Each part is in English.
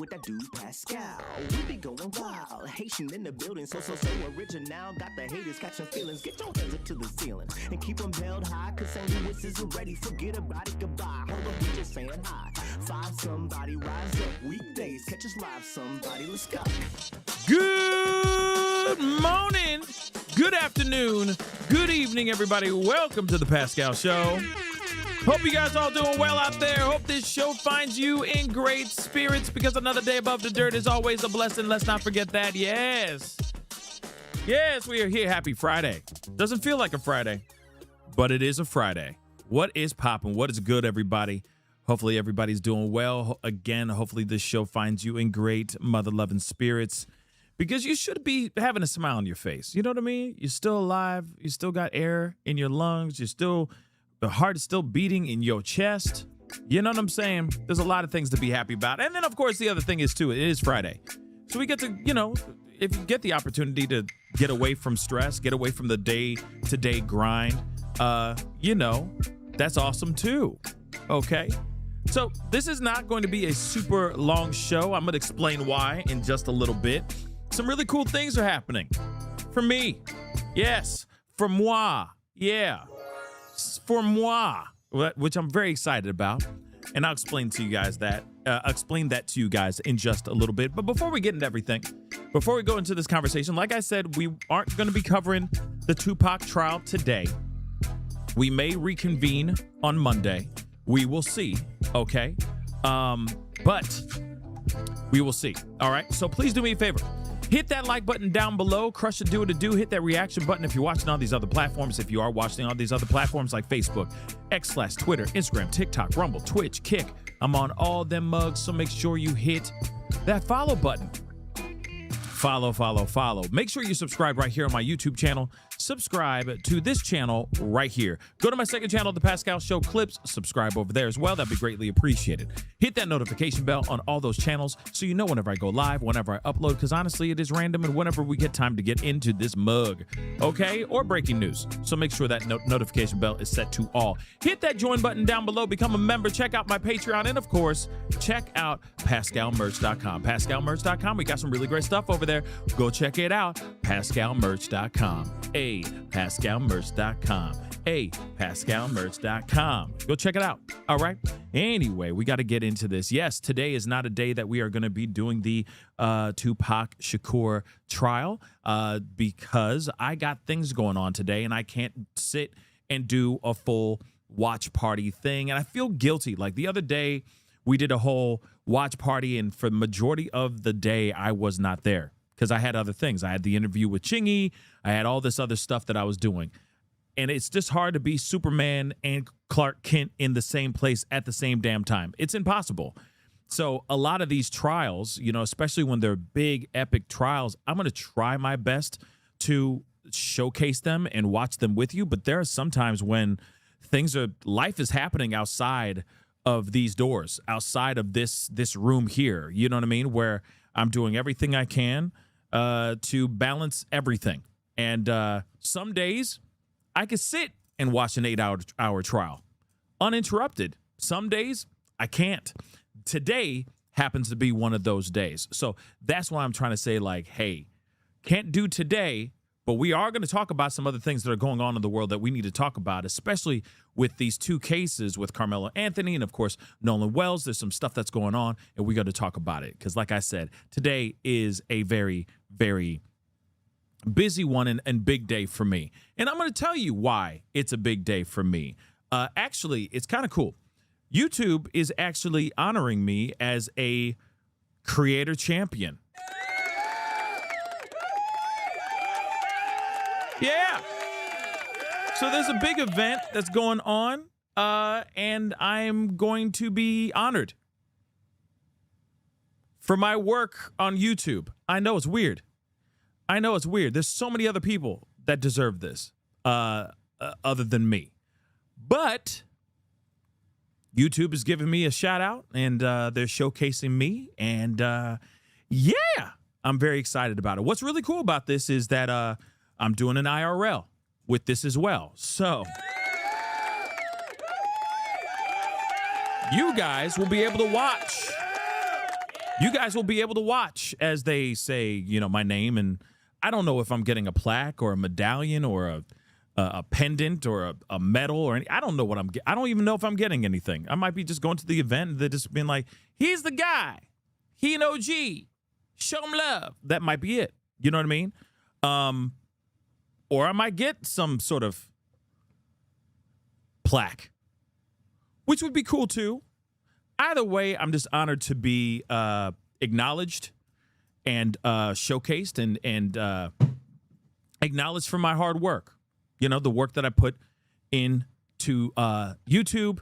with that dude Pascal. We be going wild, Haitian in the building, so original. Got the haters catching feelings. Get your hands up to the ceiling and keep them held high, cause St. Louis isn't ready. Forget about it, goodbye. Hold up, we just saying hi. Find somebody, rise up. Weekdays, catch us live, somebody. Let's go. Good morning, good afternoon, good evening, everybody. Welcome to the Pascal Show. Hope you guys all doing well out there. Hope this show finds you in great spirits because another day above the dirt is always a blessing. Let's not forget that. Yes, we are here. Happy Friday. Doesn't feel like a Friday, but it is a Friday. What is popping? What is good, everybody? Hopefully everybody's doing well. Again, hopefully this show finds you in great mother-loving spirits because you should be having a smile on your face. You know what I mean? You're still alive. You still got air in your lungs. The heart is still beating in your chest. You know what I'm saying? There's a lot of things to be happy about. And then, of course, the other thing is, too, it is Friday. So we get to, if you get the opportunity to get away from stress, get away from the day-to-day grind, that's awesome, too. Okay? So this is not going to be a super long show. I'm going to explain why in just a little bit. Some really cool things are happening. For me. Yes. For moi. Yeah. For moi, which I'm very excited about, and I'll explain that to you guys in just a little bit. But before we get into everything, before we go into this conversation, like I said, we aren't going to be covering the Tupac trial today. We may reconvene on Monday. We will see, okay? But we will see, all right? So please do me a favor. Hit that like button down below. Crush the do-it-a-do. Hit that reaction button if you're watching on these other platforms. If you are watching on these other platforms like Facebook, X/Twitter, Instagram, TikTok, Rumble, Twitch, Kick. I'm on all them mugs, so make sure you hit that follow button. Follow. Make sure you subscribe right here on my YouTube channel. Subscribe to this channel right here. Go to my second channel, The Pascal Show Clips. Subscribe over there as well. That'd be greatly appreciated. Hit that notification bell on all those channels so you know whenever I go live, whenever I upload, because honestly, it is random and whenever we get time to get into this mug, okay? Or breaking news. So make sure that notification bell is set to all. Hit that join button down below. Become a member. Check out my Patreon. And, of course, check out PascalMerch.com. PascalMerch.com. We got some really great stuff over there. Go check it out. PascalMerch.com. PascalMerch.com. PascalMerch.com. Go check it out. All right. Anyway, we got to get into this. Yes, today is not a day that we are going to be doing the Tupac Shakur trial because I got things going on today and I can't sit and do a full watch party thing. And I feel guilty. Like the other day, we did a whole watch party, and for the majority of the day, I was not there because I had other things. I had the interview with Chingy. I had all this other stuff that I was doing. And it's just hard to be Superman and Clark Kent in the same place at the same damn time. It's impossible. So a lot of these trials, especially when they're big, epic trials, I'm going to try my best to showcase them and watch them with you. But there are some times when life is happening outside of these doors, outside of this room here. You know what I mean? Where I'm doing everything I can to balance everything. And some days I could sit and watch an 8-hour trial uninterrupted. Some days I can't. Today happens to be one of those days. So that's why I'm trying to say, like, hey, can't do today, but we are going to talk about some other things that are going on in the world that we need to talk about, especially with these two cases with Karmelo Anthony and, of course, Nolan Wells. There's some stuff that's going on, and we got to talk about it because, like I said, today is a very, very busy one and big day for me. And I'm going to tell you why it's a big day for me. Actually, it's kind of cool. YouTube is actually honoring me as a creator champion. Yeah. So there's a big event that's going on, and I'm going to be honored for my work on YouTube. I know it's weird. There's so many other people that deserve this other than me. But YouTube is giving me a shout out, and they're showcasing me. And yeah, I'm very excited about it. What's really cool about this is that I'm doing an IRL with this as well. So you guys will be able to watch You guys will be able to watch as they say, my name, and I don't know if I'm getting a plaque or a medallion or a pendant or a medal or any. I don't know what I don't even know if I'm getting anything. I might be just going to the event and they're just being like, he's the guy. He an OG. Show him love. That might be it. You know what I mean? Or I might get some sort of plaque, which would be cool too. Either way, I'm just honored to be acknowledged and showcased and acknowledged for my hard work. The work that I put into YouTube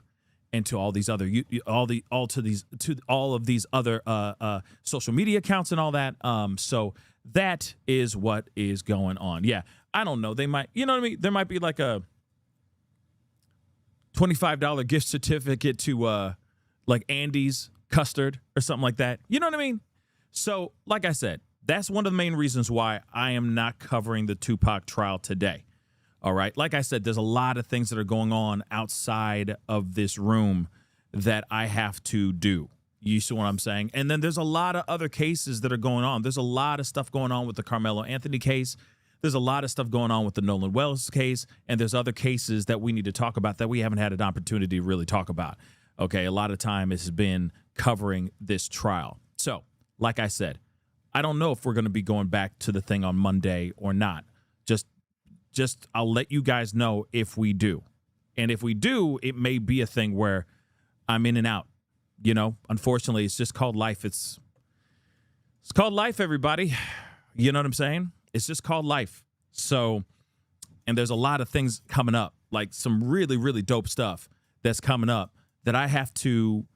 and to all these other all of these other social media accounts and all that. So that is what is going on. Yeah, I don't know. They might, you know what I mean? There might be like a $25 gift certificate to like Andy's custard or something like that. You know what I mean? So, like I said, that's one of the main reasons why I am not covering the Tupac trial today. All right. Like I said, there's a lot of things that are going on outside of this room that I have to do. You see what I'm saying? And then there's a lot of other cases that are going on. There's a lot of stuff going on with the Karmelo Anthony case. There's a lot of stuff going on with the Nolan Wells case. And there's other cases that we need to talk about that we haven't had an opportunity to really talk about. Okay. A lot of time has been covering this trial. So, like I said, I don't know if we're going to be going back to the thing on Monday or not. Just I'll let you guys know if we do. And if we do, it may be a thing where I'm in and out. Unfortunately, it's just called life. It's called life, everybody. You know what I'm saying? It's just called life. So, and there's a lot of things coming up, like some really, really dope stuff that's coming up that I have to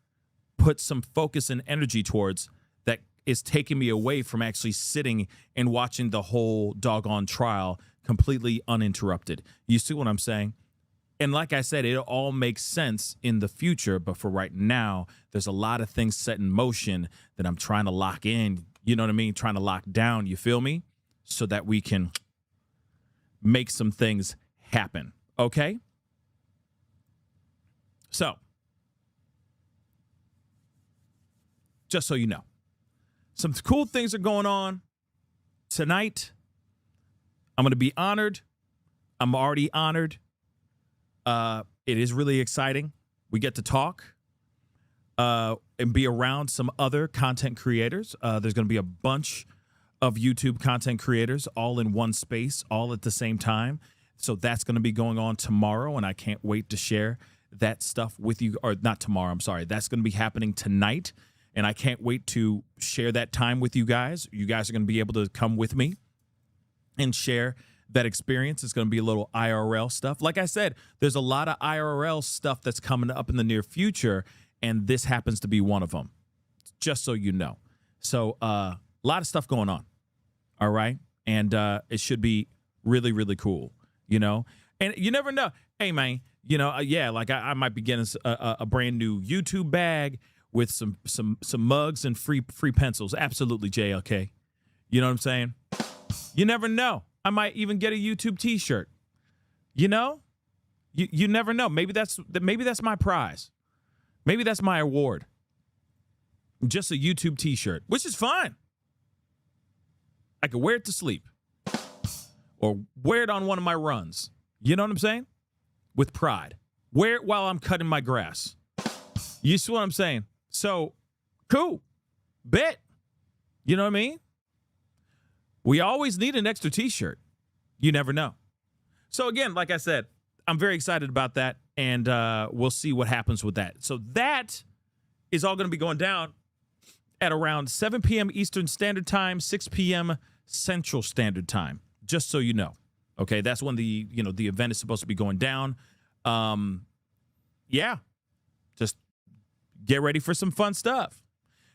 put some focus and energy towards that is taking me away from actually sitting and watching the whole doggone trial completely uninterrupted. You see what I'm saying? And like I said, it all makes sense in the future. But for right now, there's a lot of things set in motion that I'm trying to lock in. You know what I mean? Trying to lock down. You feel me? So that we can make some things happen. Okay? So, just so you know, some cool things are going on tonight. I'm going to be honored. I'm already honored. It is really exciting. We get to talk and be around some other content creators. There's going to be a bunch of YouTube content creators all in one space, all at the same time. So that's going to be going on tomorrow, and I can't wait to share that stuff with you. Or not tomorrow, I'm sorry. That's going to be happening tonight, and I can't wait to share that time with you guys. You guys are going to be able to come with me and share that experience. It's going to be a little IRL stuff. Like I said, there's a lot of IRL stuff that's coming up in the near future, and this happens to be one of them, just so you know. So a lot of stuff going on, all right? And it should be really, really cool, And you never know. Hey, man, yeah, like I might be getting a brand new YouTube bag with some mugs and free pencils. Absolutely, JLK. You know what I'm saying? You never know. I might even get a YouTube T-shirt. You never know. Maybe that's my prize. Maybe that's my award. Just a YouTube T-shirt, which is fine. I could wear it to sleep or wear it on one of my runs. You know what I'm saying? With pride. Wear it while I'm cutting my grass. You see what I'm saying? So, cool. Bet. You know what I mean? We always need an extra T-shirt. You never know. So again, like I said, I'm very excited about that, and we'll see what happens with that. So that is all going to be going down at around 7 p.m. Eastern Standard Time, 6 p.m. Central Standard Time, just so you know. Okay, that's when the event is supposed to be going down. Yeah, just get ready for some fun stuff,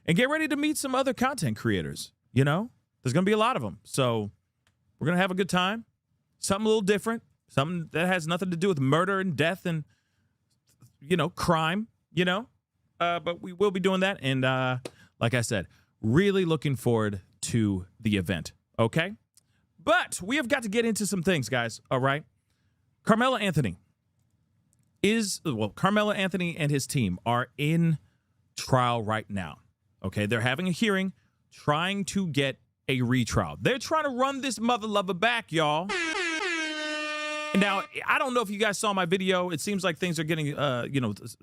and get ready to meet some other content creators, There's going to be a lot of them. So we're going to have a good time. Something a little different. Something that has nothing to do with murder and death and, crime, But we will be doing that. And like I said, really looking forward to the event. Okay? But we have got to get into some things, guys. All right? Karmelo Anthony and his team are in trial right now. Okay, they're having a hearing trying to get a retrial. They're trying to run this mother lover back, y'all. Now, I don't know if you guys saw my video. It seems like things are getting,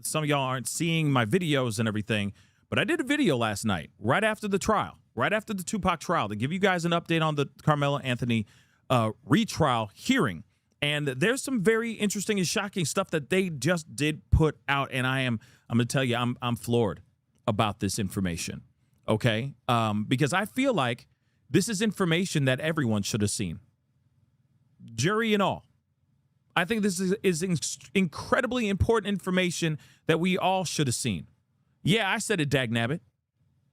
some of y'all aren't seeing my videos and everything. But I did a video last night, right after the trial, right after the Tupac trial, to give you guys an update on the Karmelo Anthony retrial hearing. And there's some very interesting and shocking stuff that they just did put out. And I'm going to tell you, I'm floored about this information. Okay? Because I feel like this is information that everyone should have seen. Jury and all. I think this is incredibly important information that we all should have seen. Yeah, I said it, dagnabbit.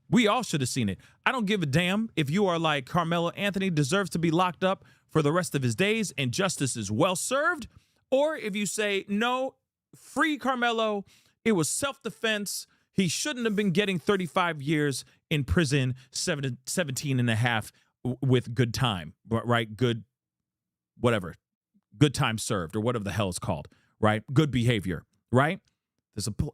We all should have seen it. I don't give a damn if you are like Karmelo Anthony deserves to be locked up for the rest of his days and justice is well served, or if you say, no, free Karmelo, it was self-defense, he shouldn't have been getting 35 years in prison, 17 and a half with good time, right? Good, whatever. Good time served, or whatever the hell it's called, right? Good behavior, right?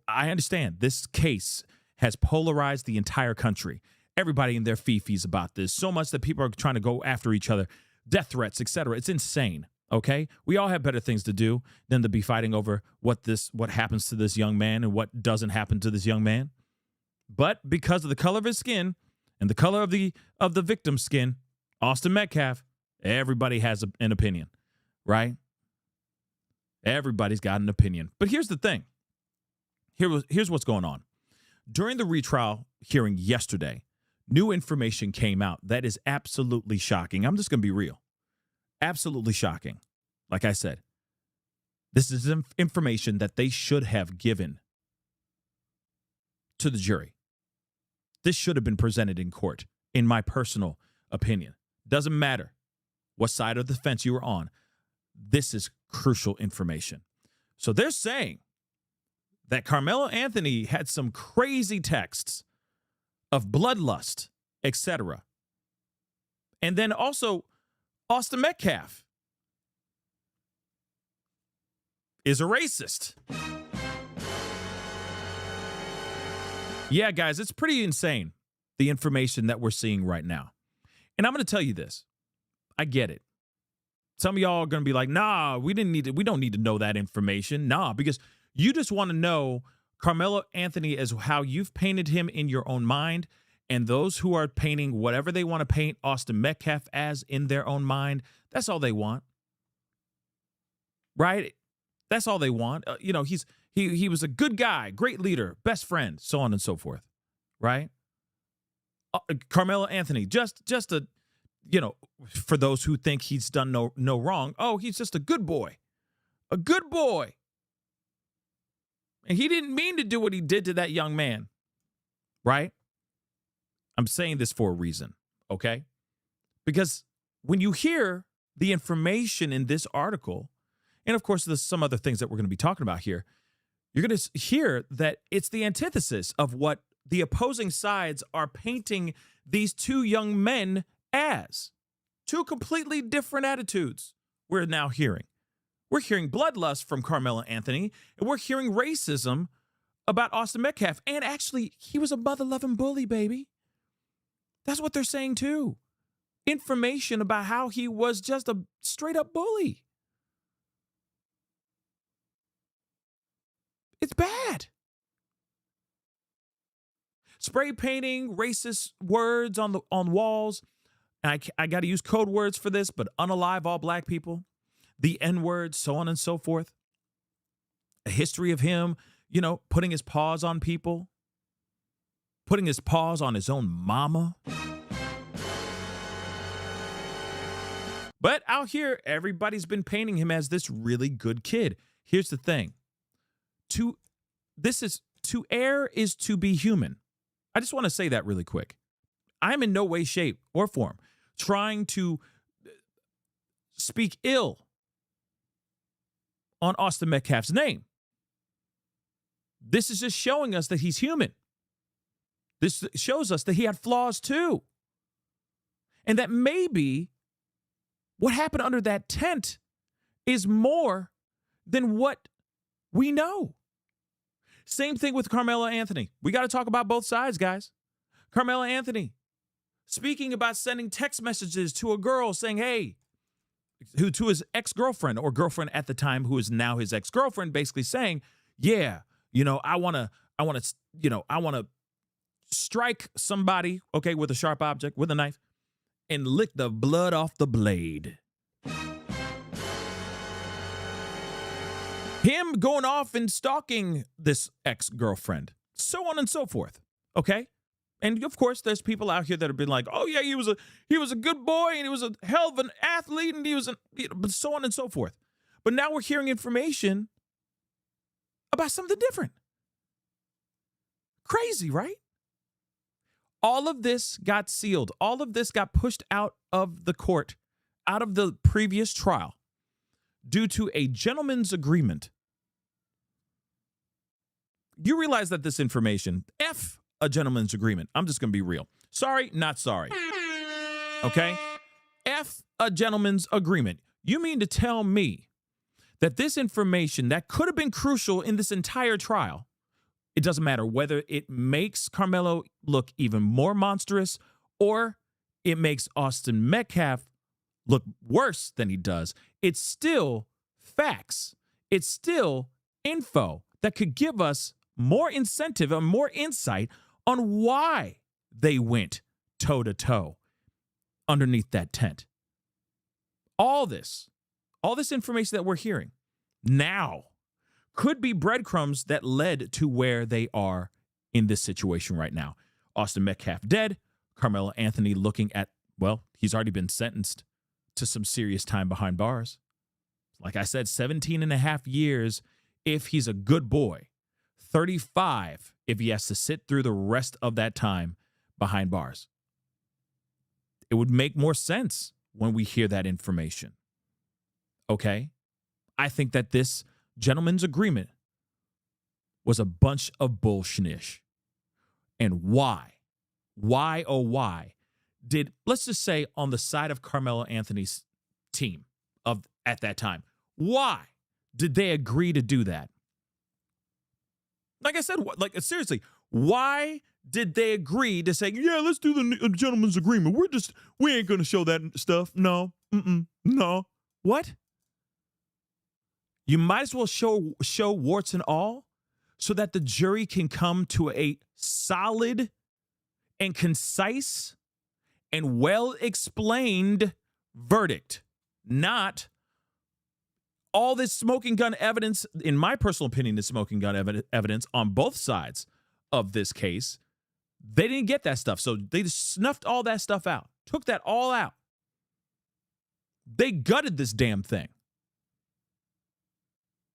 I understand this case has polarized the entire country. Everybody in their fifis about this, so much that people are trying to go after each other, death threats, etc. It's insane, okay? We all have better things to do than to be fighting over what happens to this young man and what doesn't happen to this young man. But because of the color of his skin and the color of the victim's skin, Austin Metcalf, everybody has an opinion. Right? Everybody's got an opinion. But here's the thing. Here's what's going on. During the retrial hearing yesterday, new information came out that is absolutely shocking. I'm just going to be real. Absolutely shocking. Like I said, this is information that they should have given to the jury. This should have been presented in court, in my personal opinion. Doesn't matter what side of the fence you were on. This is crucial information. So they're saying that Karmelo Anthony had some crazy texts of bloodlust, etc. And then also Austin Metcalf is a racist. Yeah, guys, it's pretty insane, the information that we're seeing right now. And I'm going to tell you this. I get it. Some of y'all are going to be like, nah, we don't need to know that information. Nah, because you just want to know Karmelo Anthony as how you've painted him in your own mind, and those who are painting whatever they want to paint Austin Metcalf as in their own mind, that's all they want. Right? That's all they want. He was a good guy, great leader, best friend, so on and so forth. Right? Karmelo Anthony, just a for those who think he's done no wrong, oh, he's just a good boy. A good boy. And he didn't mean to do what he did to that young man. Right? I'm saying this for a reason, okay? Because when you hear the information in this article, and of course there's some other things that we're going to be talking about here, you're going to hear that it's the antithesis of what the opposing sides are painting these two young men as. Two completely different attitudes we're now hearing. We're hearing bloodlust from Karmelo Anthony, and we're hearing racism about Austin Metcalf. And actually, he was a mother-loving bully, baby. That's what they're saying, too. Information about how he was just a straight-up bully. It's bad. Spray painting racist words on walls. And I got to use code words for this, but unalive all black people, the N-word, so on and so forth. A history of him, putting his paws on people, putting his paws on his own mama. But out here, everybody's been painting him as this really good kid. Here's the thing. To err is to be human. I just want to say that really quick. I'm in no way, shape, or form trying to speak ill on Austin Metcalf's name. This is just showing us that he's human. This shows us that he had flaws too. And that maybe what happened under that tent is more than what we know. Same thing with Karmelo Anthony. We got to talk about both sides, guys. Carmelo Anthony speaking about sending text messages to a girl saying, hey, to his ex-girlfriend or girlfriend at the time, who is now his ex-girlfriend, basically saying, yeah, I want to strike somebody, okay, with a sharp object, with a knife, and lick the blood off the blade. Him going off and stalking this ex-girlfriend, so on and so forth, okay? And of course, there's people out here that have been like, oh yeah, he was a good boy and he was a hell of an athlete and he was so on and so forth. But now we're hearing information about something different. Crazy, right? All of this got sealed. All of this got pushed out of the court, out of the previous trial, due to a gentleman's agreement. You realize that this information, F a gentleman's agreement. I'm just going to be real. Sorry, not sorry. Okay? F a gentleman's agreement. You mean to tell me that this information that could have been crucial in this entire trial, it doesn't matter whether it makes Karmelo look even more monstrous or it makes Austin Metcalf look worse than he does, it's still facts. It's still info that could give us more incentive and more insight on why they went toe-to-toe underneath that tent. All this information that we're hearing now could be breadcrumbs that led to where they are in this situation right now. Austin Metcalf dead, Carmelo Anthony looking at, well, he's already been sentenced to some serious time behind bars. Like I said, 17 and a half years if he's a good boy. 35 if he has to sit through the rest of that time behind bars. It would make more sense when we hear that information. Okay? I think that this gentleman's agreement was a bunch of bullshnish. And why? Why, oh why, did, let's just say on the side of Carmelo Anthony's team at that time, why did they agree to do that? Like I said, seriously, why did they agree to say, yeah, let's do the gentleman's agreement? We ain't going to show that stuff. No. No. What? You might as well show warts and all so that the jury can come to a solid and concise and well-explained verdict, not all this smoking gun evidence. In my personal opinion, the smoking gun evidence on both sides of this case. They didn't get that stuff, so they just snuffed all that stuff out, took that all out. They gutted this damn thing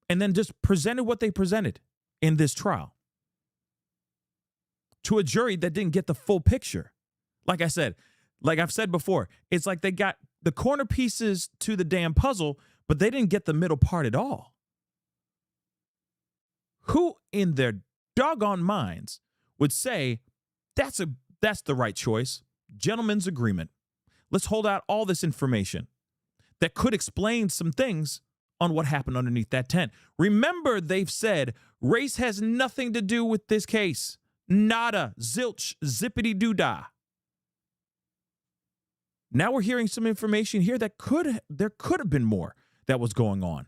and then just presented what they presented in this trial to a jury that didn't get the full picture. Like I said, like I've said before, it's like they got the corner pieces to the damn puzzle, but they didn't get the middle part at all. Who in their doggone minds would say that's the right choice? Gentleman's agreement. Let's hold out all this information that could explain some things on what happened underneath that tent. Remember, they've said race has nothing to do with this case. Nada, zilch, zippity doo dah. Now we're hearing some information here that there could have been more that was going on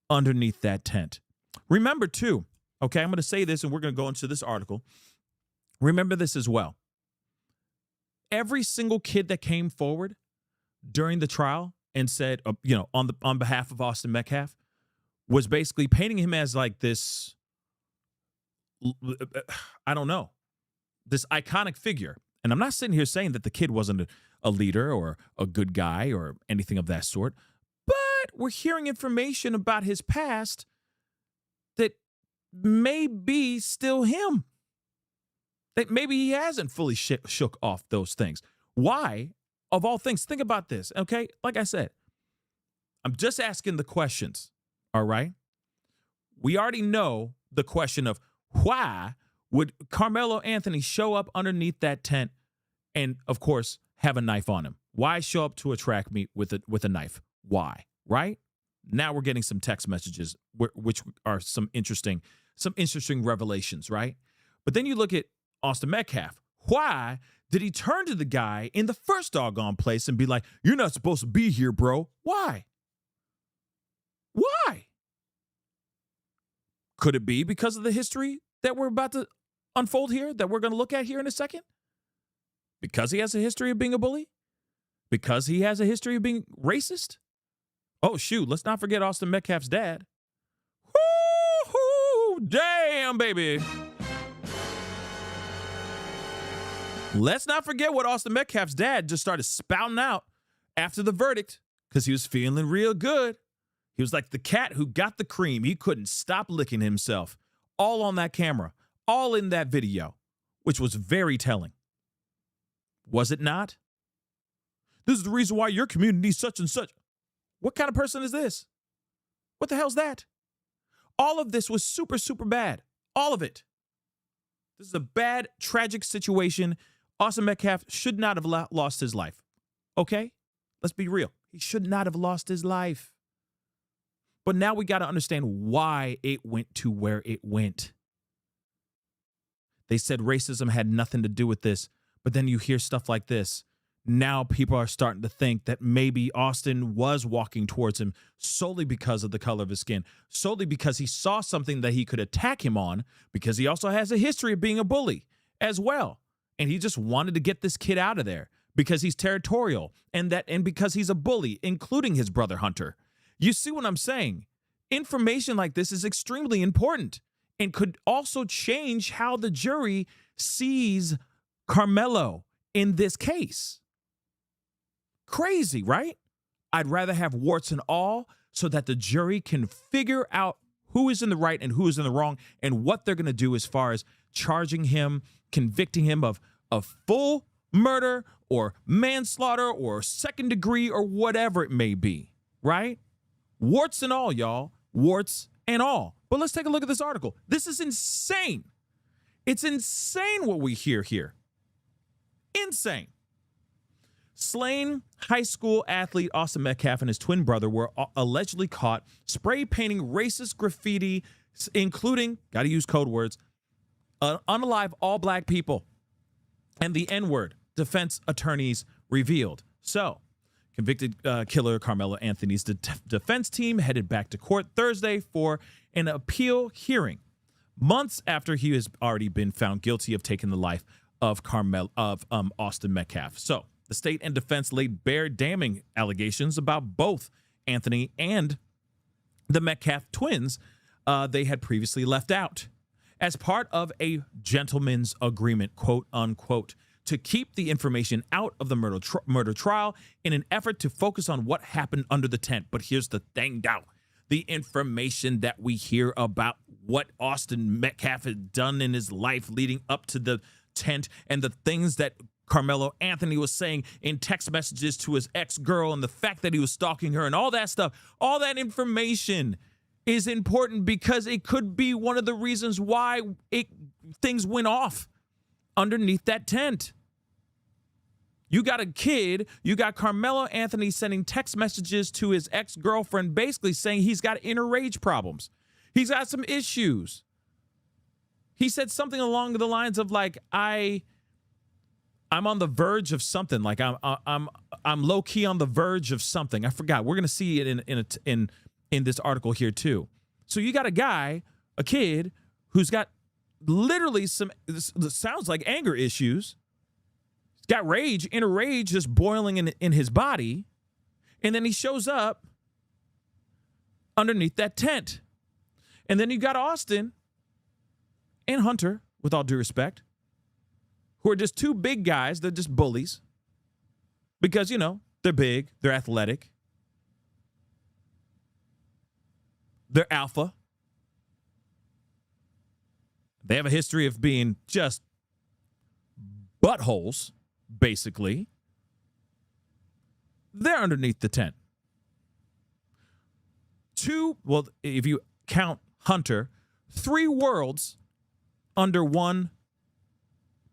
underneath that tent. Remember, too, okay, I'm going to say this and we're going to go into this article. Remember this as well. Every single kid that came forward during the trial and said, on behalf of Austin Metcalf, was basically painting him as like this, I don't know, this iconic figure. And I'm not sitting here saying that the kid wasn't a leader or a good guy or anything of that sort, but we're hearing information about his past that may be still him. That maybe he hasn't fully shook off those things. Why? Of all things, think about this, okay? Like I said, I'm just asking the questions, all right? We already know the question of why would Carmelo Anthony show up underneath that tent and, of course, have a knife on him? Why show up to a track meet with a knife? Why, right? Now we're getting some text messages, which are some interesting revelations, right? But then you look at Austin Metcalf. Why did he turn to the guy in the first doggone place and be like, "You're not supposed to be here, bro"? Why? Why? Could it be because of the history that we're about to unfold here, that we're going to look at here in a second? Because he has a history of being a bully? Because he has a history of being racist? Oh, shoot, let's not forget Austin Metcalf's dad. Woo-hoo, damn, baby. Let's not forget what Austin Metcalf's dad just started spouting out after the verdict, because he was feeling real good. He was like the cat who got the cream. He couldn't stop licking himself. All on that camera. All in that video, which was very telling. Was it not? This is the reason why your community is such and such. What kind of person is this? What the hell's that? All of this was super, super bad. All of it. This is a bad, tragic situation. Austin Metcalf should not have lost his life. Okay? Let's be real. He should not have lost his life. But now we got to understand why it went to where it went. They said racism had nothing to do with this, but then you hear stuff like this. Now people are starting to think that maybe Austin was walking towards him solely because of the color of his skin, solely because he saw something that he could attack him on, because he also has a history of being a bully as well. And he just wanted to get this kid out of there because he's territorial and because he's a bully, including his brother Hunter. You see what I'm saying? Information like this is extremely important and could also change how the jury sees Karmelo in this case. Crazy, right? I'd rather have warts and all so that the jury can figure out who is in the right and who is in the wrong and what they're going to do as far as charging him, convicting him of full murder or manslaughter or second degree or whatever it may be, right? Warts and all, y'all. Warts and all. But let's take a look at this article. This is insane. It's insane what we hear here. Insane. Slain high school athlete Austin Metcalf and his twin brother were allegedly caught spray painting racist graffiti, including, got to use code words, unalive all black people and the N-word, defense attorneys revealed. So, convicted killer Karmelo Anthony's defense team headed back to court Thursday for an appeal hearing, months after he has already been found guilty of taking the life of Austin Metcalf. So, the state and defense laid bare damning allegations about both Anthony and the Metcalf twins they had previously left out as part of a gentleman's agreement, quote unquote, to keep the information out of the murder trial in an effort to focus on what happened under the tent. But here's the thing, now. The information that we hear about what Austin Metcalf had done in his life leading up to the tent and the things that Karmelo Anthony was saying in text messages to his ex-girl and the fact that he was stalking her and all that stuff, all that information is important because it could be one of the reasons why things went off underneath that tent. You got a kid, you got Karmelo Anthony sending text messages to his ex-girlfriend basically saying he's got inner rage problems. He's got some issues. He said something along the lines of like, I'm on the verge of something. Like I'm low key on the verge of something. I forgot. We're gonna see it in this article here too. So you got a kid who's got literally this sounds like anger issues. He's got rage, inner rage, just boiling in his body, and then he shows up underneath that tent, and then you got Austin and Hunter, with all due respect, who are just two big guys. They're just bullies because, they're big, they're athletic, they're alpha. They have a history of being just buttholes, basically. They're underneath the tent. If you count Hunter, 3 worlds under one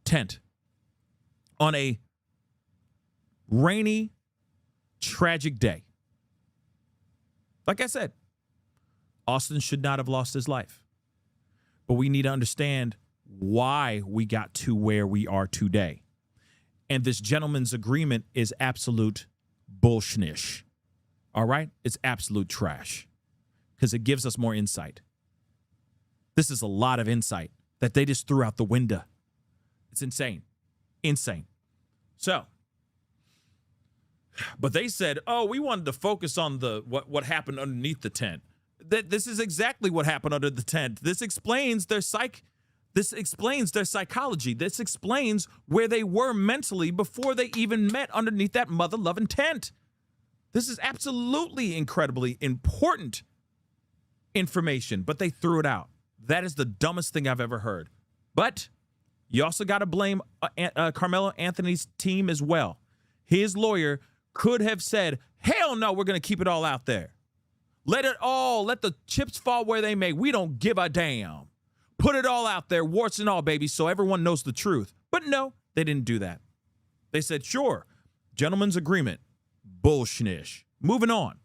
tent on a rainy, tragic day. Like I said, Austin should not have lost his life. But we need to understand why we got to where we are today. And this gentleman's agreement is absolute bullshnish. All right? It's absolute trash because it gives us more insight. This is a lot of insight that they just threw out the window. It's insane. Insane. So, but they said, oh, we wanted to focus on the what happened underneath the tent. This is exactly what happened under the tent. This explains their This explains their psychology. This explains where they were mentally before they even met underneath that mother-loving tent. This is absolutely incredibly important information, but they threw it out. That is the dumbest thing I've ever heard. But you also got to blame Carmelo Anthony's team as well. His lawyer could have said, hell no, we're going to keep it all out there. Let the chips fall where they may. We don't give a damn. Put it all out there, warts and all, baby, so everyone knows the truth. But no, they didn't do that. They said, sure, gentleman's agreement. Bullshnish. Moving on.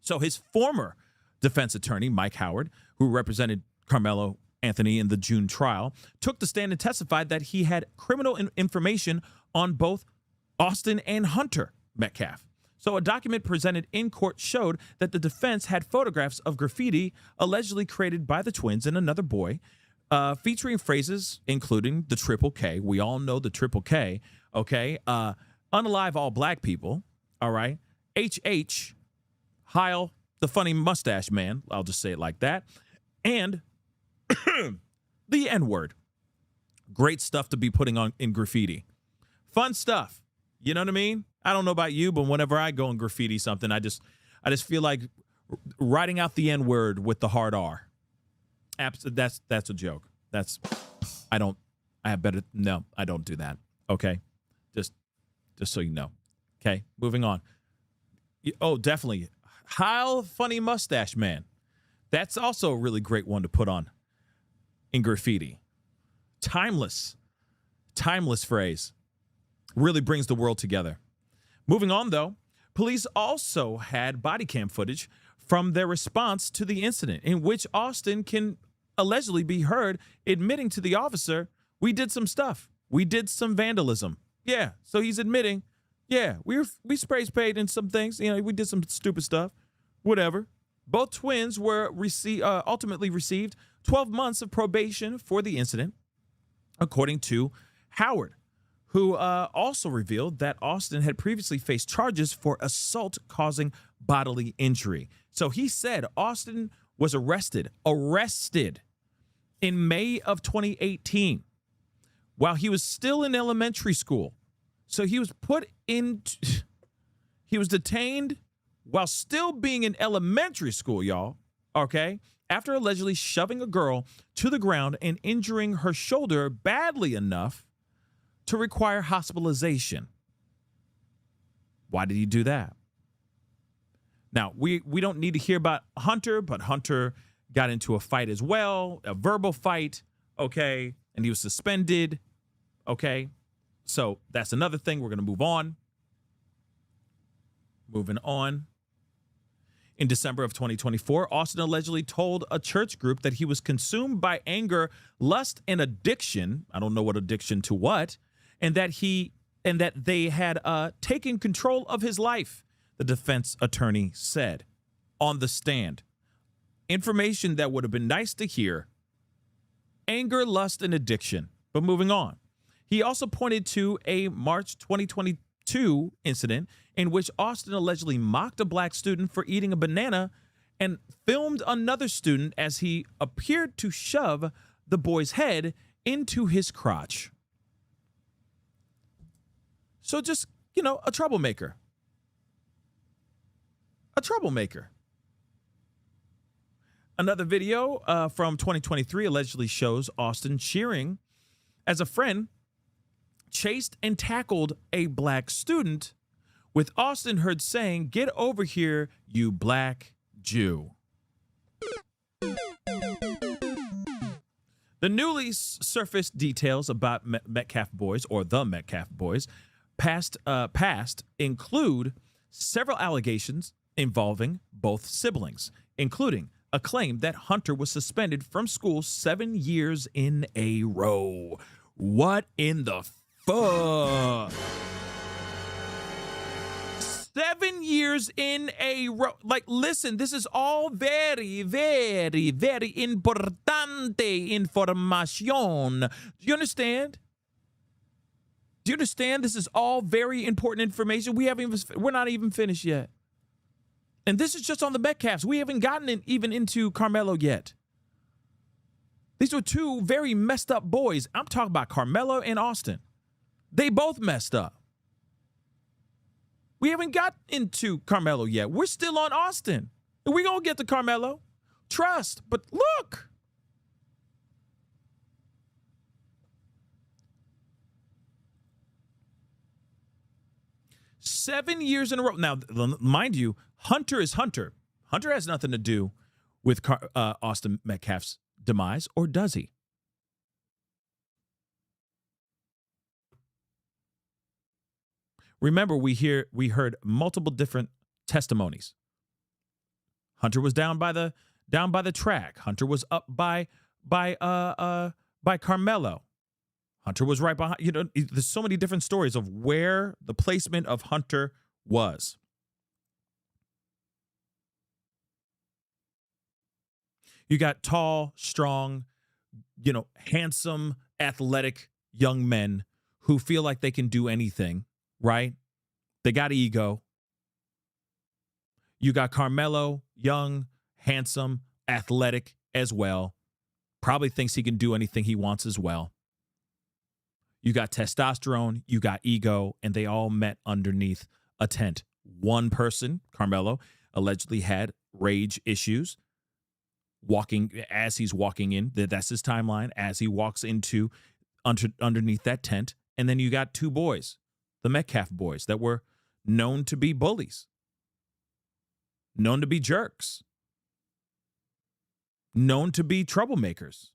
So his former defense attorney, Mike Howard, who represented Carmelo Anthony in the June trial, took the stand and testified that he had criminal information on both Austin and Hunter Metcalf. So a document presented in court showed that the defense had photographs of graffiti allegedly created by the twins and another boy, featuring phrases including the triple K. We all know the triple K, okay? Unalive all black people, all right? HH, Heil, the funny mustache man, I'll just say it like that, and the N-word. Great stuff to be putting on in graffiti. Fun stuff. You know what I mean? I don't know about you, but whenever I go and graffiti something, I just feel like writing out the N-word with the hard R. That's a joke. I don't do that. Okay? Just so you know. Okay? Moving on. Oh, definitely. Heil funny mustache man. That's also a really great one to put on in graffiti. Timeless phrase. Really brings the world together. Moving on, though, police also had body cam footage from their response to the incident in which Austin can allegedly be heard admitting to the officer, we did some stuff. We did some vandalism. Yeah, so he's admitting, yeah, we spray sprayed in some things. You know, we did some stupid stuff. Whatever. Both twins were ultimately received 12 months of probation for the incident, according to Howard, who also revealed that Austin had previously faced charges for assault causing bodily injury. So he said Austin was arrested in May of 2018 while he was still in elementary school. So he was detained while still being in elementary school, y'all, okay, after allegedly shoving a girl to the ground and injuring her shoulder badly enough to require hospitalization. Why did he do that? Now, we don't need to hear about Hunter, but Hunter got into a fight as well, a verbal fight, okay, and he was suspended, okay? So that's another thing. We're going to move on. Moving on. In December of 2024, Austin allegedly told a church group that he was consumed by anger, lust, and addiction. I don't know what addiction to what. And that they had taken control of his life, the defense attorney said on the stand. Information that would have been nice to hear. Anger, lust, and addiction. But moving on. He also pointed to a March 2022 incident in which Austin allegedly mocked a black student for eating a banana and filmed another student as he appeared to shove the boy's head into his crotch. So just, a troublemaker. A troublemaker. Another video from 2023 allegedly shows Austin cheering as a friend chased and tackled a black student, with Austin heard saying, "Get over here, you black Jew." The newly surfaced details about Metcalf boys, or the Metcalf boys, past include several allegations involving both siblings, including claim that Hunter was suspended from school 7 years in a row. What in the fuck? 7 years in a row. Like, listen, this is all very, very, very importante information. Do you understand? Do you understand? This is all very important information. We're not even finished yet. And this is just on the Metcalfs. We haven't gotten even into Karmelo yet. These were two very messed up boys. I'm talking about Karmelo and Austin. They both messed up. We haven't got into Karmelo yet. We're still on Austin. And we're going to get to Karmelo. Trust. But look. Seven years in a row. Now, mind you, Hunter is Hunter. Hunter has nothing to do with Austin Metcalf's demise, or does he? Remember, we heard multiple different testimonies. Hunter was down by the track. Hunter was up by Karmelo. Hunter was right behind. You know, there's so many different stories of where the placement of Hunter was. You got tall, strong, handsome, athletic young men who feel like they can do anything, right? They got ego. You got Karmelo, young, handsome, athletic as well. Probably thinks he can do anything he wants as well. You got testosterone, you got ego, and they all met underneath a tent. One person, Karmelo, allegedly had rage issues. As he's walking in, that's his timeline, as he walks into underneath that tent. And then you got two boys, the Metcalf boys, that were known to be bullies, known to be jerks, known to be troublemakers.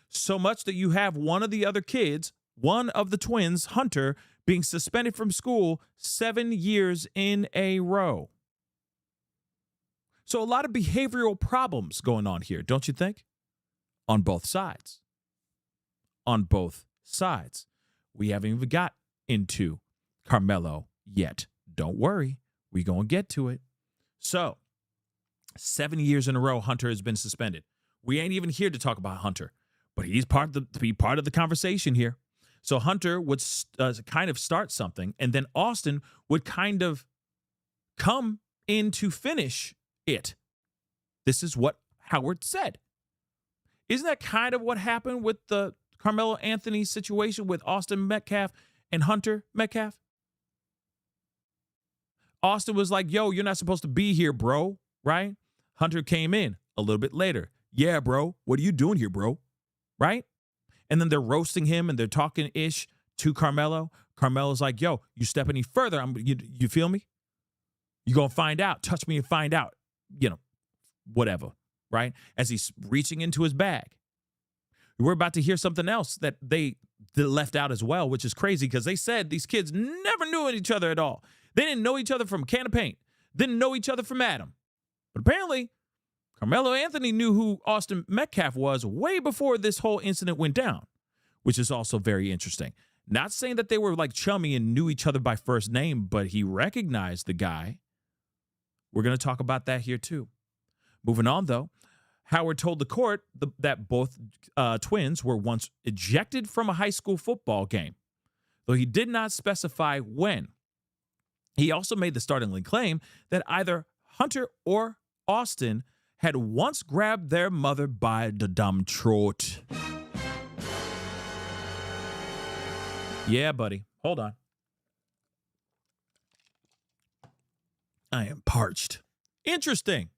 So much that you have one of the other kids, one of the twins, Hunter, being suspended from school 7 years in a row. So a lot of behavioral problems going on here, don't you think? On both sides. On both sides. We haven't even got into Karmelo yet. Don't worry. We're going to get to it. So, 7 years in a row, Hunter has been suspended. We ain't even here to talk about Hunter, but he's to be part of the conversation here. So Hunter would kind of start something, and then Austin would kind of come in to finish it. This is what Howard said. Isn't that kind of what happened with the Carmelo Anthony situation with Austin Metcalf and Hunter Metcalf? Austin was like, yo, you're not supposed to be here, bro, right? Hunter came in a little bit later. Yeah, bro, what are you doing here, bro? Right? And then they're roasting him and they're talking ish to Karmelo. Carmelo's like, yo, you step any further, you feel me? You're going to find out. Touch me and find out. Whatever, right? As he's reaching into his bag. We're about to hear something else that they left out as well, which is crazy because they said these kids never knew each other at all. They didn't know each other from a can of paint. Didn't know each other from Adam. But apparently, Carmelo Anthony knew who Austin Metcalf was way before this whole incident went down, which is also very interesting. Not saying that they were like chummy and knew each other by first name, but he recognized the guy. We're going to talk about that here too. Moving on, though, Howard told the court that both twins were once ejected from a high school football game, though he did not specify when. He also made the startling claim that either Hunter or Austin had once grabbed their mother by the dumb throat. Yeah, buddy. Hold on. I am parched. Interesting.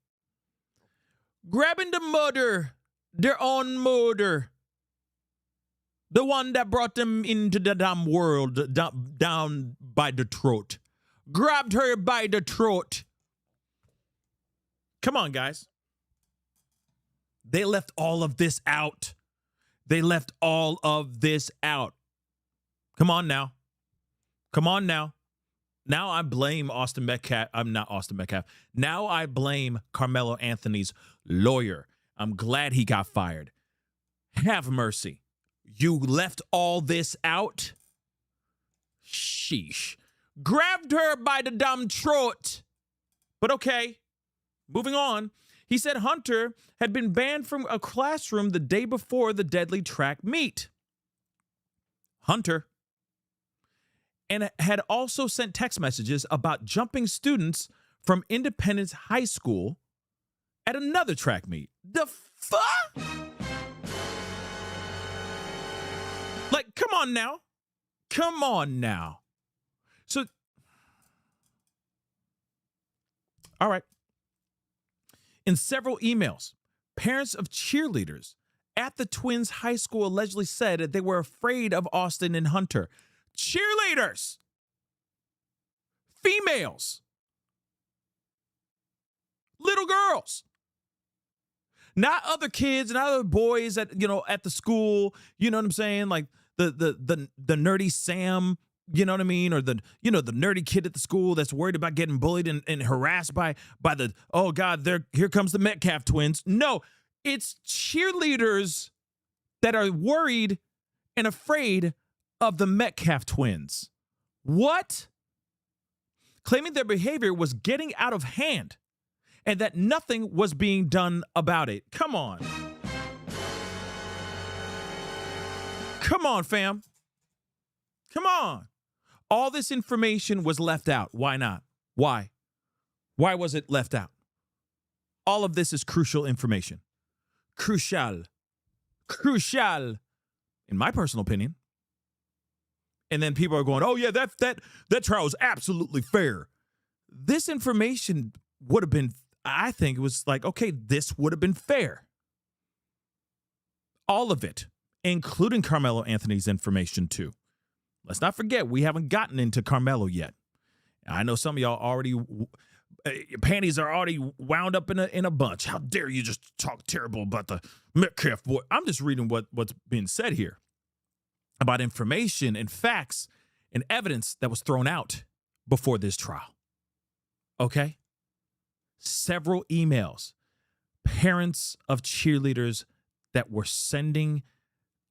Grabbing the mother, their own mother. The one that brought them into the damn world, down by the throat. Grabbed her by the throat. Come on, guys. They left all of this out. They left all of this out. Come on now. Come on now. Now I blame Austin Metcalf. I'm not Austin Metcalf. Now I blame Carmelo Anthony's lawyer. I'm glad he got fired. Have mercy. You left all this out? Sheesh. Grabbed her by the dumb throat. But okay, moving on. He said Hunter had been banned from a classroom the day before the deadly track meet. Hunter. And had also sent text messages about jumping students from Independence High School at another track meet. The fuck? Like, come on now. Come on now. So, all right. In several emails, parents of cheerleaders at the Twins high school allegedly said that they were afraid of Austin and Hunter. Cheerleaders, females, little girls, not other kids, not other boys at the school. You know what I'm saying? Like the nerdy Sam. You know what I mean? Or the nerdy kid at the school that's worried about getting bullied and harassed by the, oh God, here comes the Metcalf twins. No, it's cheerleaders that are worried and afraid of the Metcalf twins. What? Claiming their behavior was getting out of hand and that nothing was being done about it. Come on. Come on, fam. Come on. All this information was left out. Why not? Why? Why was it left out? All of this is crucial information. Crucial. Crucial. In my personal opinion. And then people are going, oh yeah, that trial was absolutely fair. This information would have been, I think it was like, okay, this would have been fair. All of it, including Carmelo Anthony's information too. Let's not forget, we haven't gotten into Carmelo yet. I know some of y'all already, your panties are already wound up in a bunch. How dare you just talk terrible about the Metcalf boy? I'm just reading what's being said here about information and facts and evidence that was thrown out before this trial. Okay? Several emails, parents of cheerleaders that were sending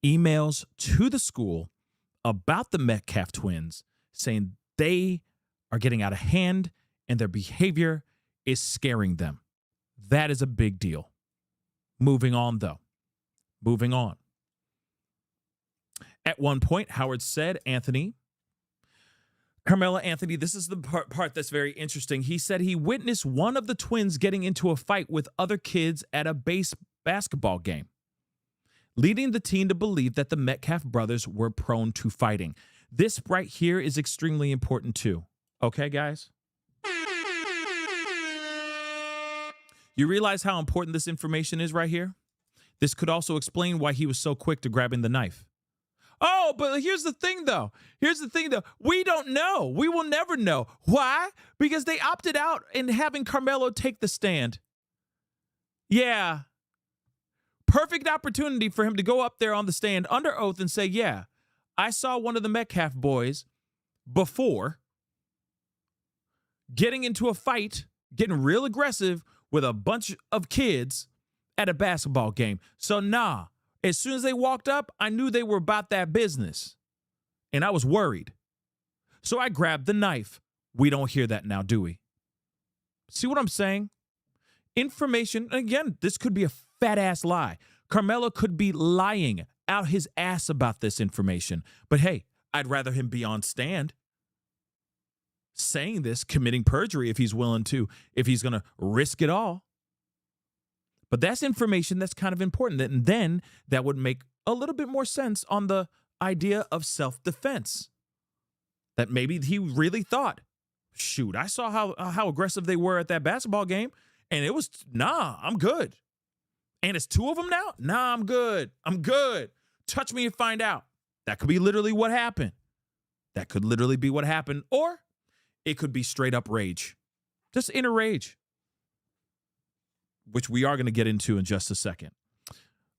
emails to the school about the Metcalf twins saying they are getting out of hand and their behavior is scaring them. That is a big deal. Moving on, though. Moving on. At one point, Howard said, Carmelo Anthony, this is the part that's very interesting. He said he witnessed one of the twins getting into a fight with other kids at a basketball game, leading the teen to believe that the Metcalf brothers were prone to fighting. This right here is extremely important too. Okay, guys? You realize how important this information is right here? This could also explain why he was so quick to grabbing the knife. Oh, but here's the thing, though. We don't know. We will never know. Why? Because they opted out in having Carmelo take the stand. Yeah. Perfect opportunity for him to go up there on the stand under oath and say, yeah, I saw one of the Metcalf boys before getting into a fight, getting real aggressive with a bunch of kids at a basketball game. So nah, as soon as they walked up, I knew they were about that business. And I was worried. So I grabbed the knife. We don't hear that now, do we? See what I'm saying? Information, again, this could be a fat ass lie. Carmelo could be lying out his ass about this information. But hey, I'd rather him be on stand saying this, committing perjury if he's willing to, if he's going to risk it all. But that's information that's kind of important. And then that would make a little bit more sense on the idea of self-defense. That maybe he really thought, shoot, I saw how aggressive they were at that basketball game. And it was, nah, I'm good. And it's two of them now? Nah, I'm good. I'm good. Touch me and find out. That could be literally what happened. That could literally be what happened. Or it could be straight up rage. Just inner rage. Which we are going to get into in just a second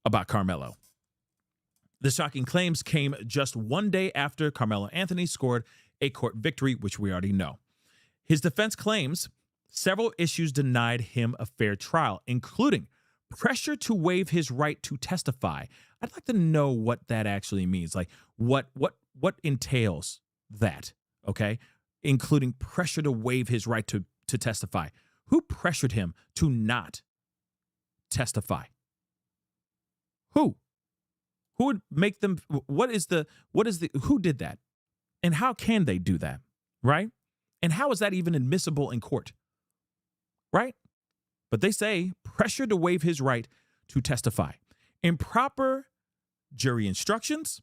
about Carmelo. The shocking claims came just one day after Carmelo Anthony scored a court victory, which we already know. His defense claims several issues denied him a fair trial, including pressure to waive his right to testify. I'd like to know what that actually means. Like what entails that, okay? Including pressure to waive his right to testify. Who pressured him to not testify? Who would make them, who did that? And how can they do that, right? And how is that even admissible in court, right? But they say pressure to waive his right to testify. Improper jury instructions,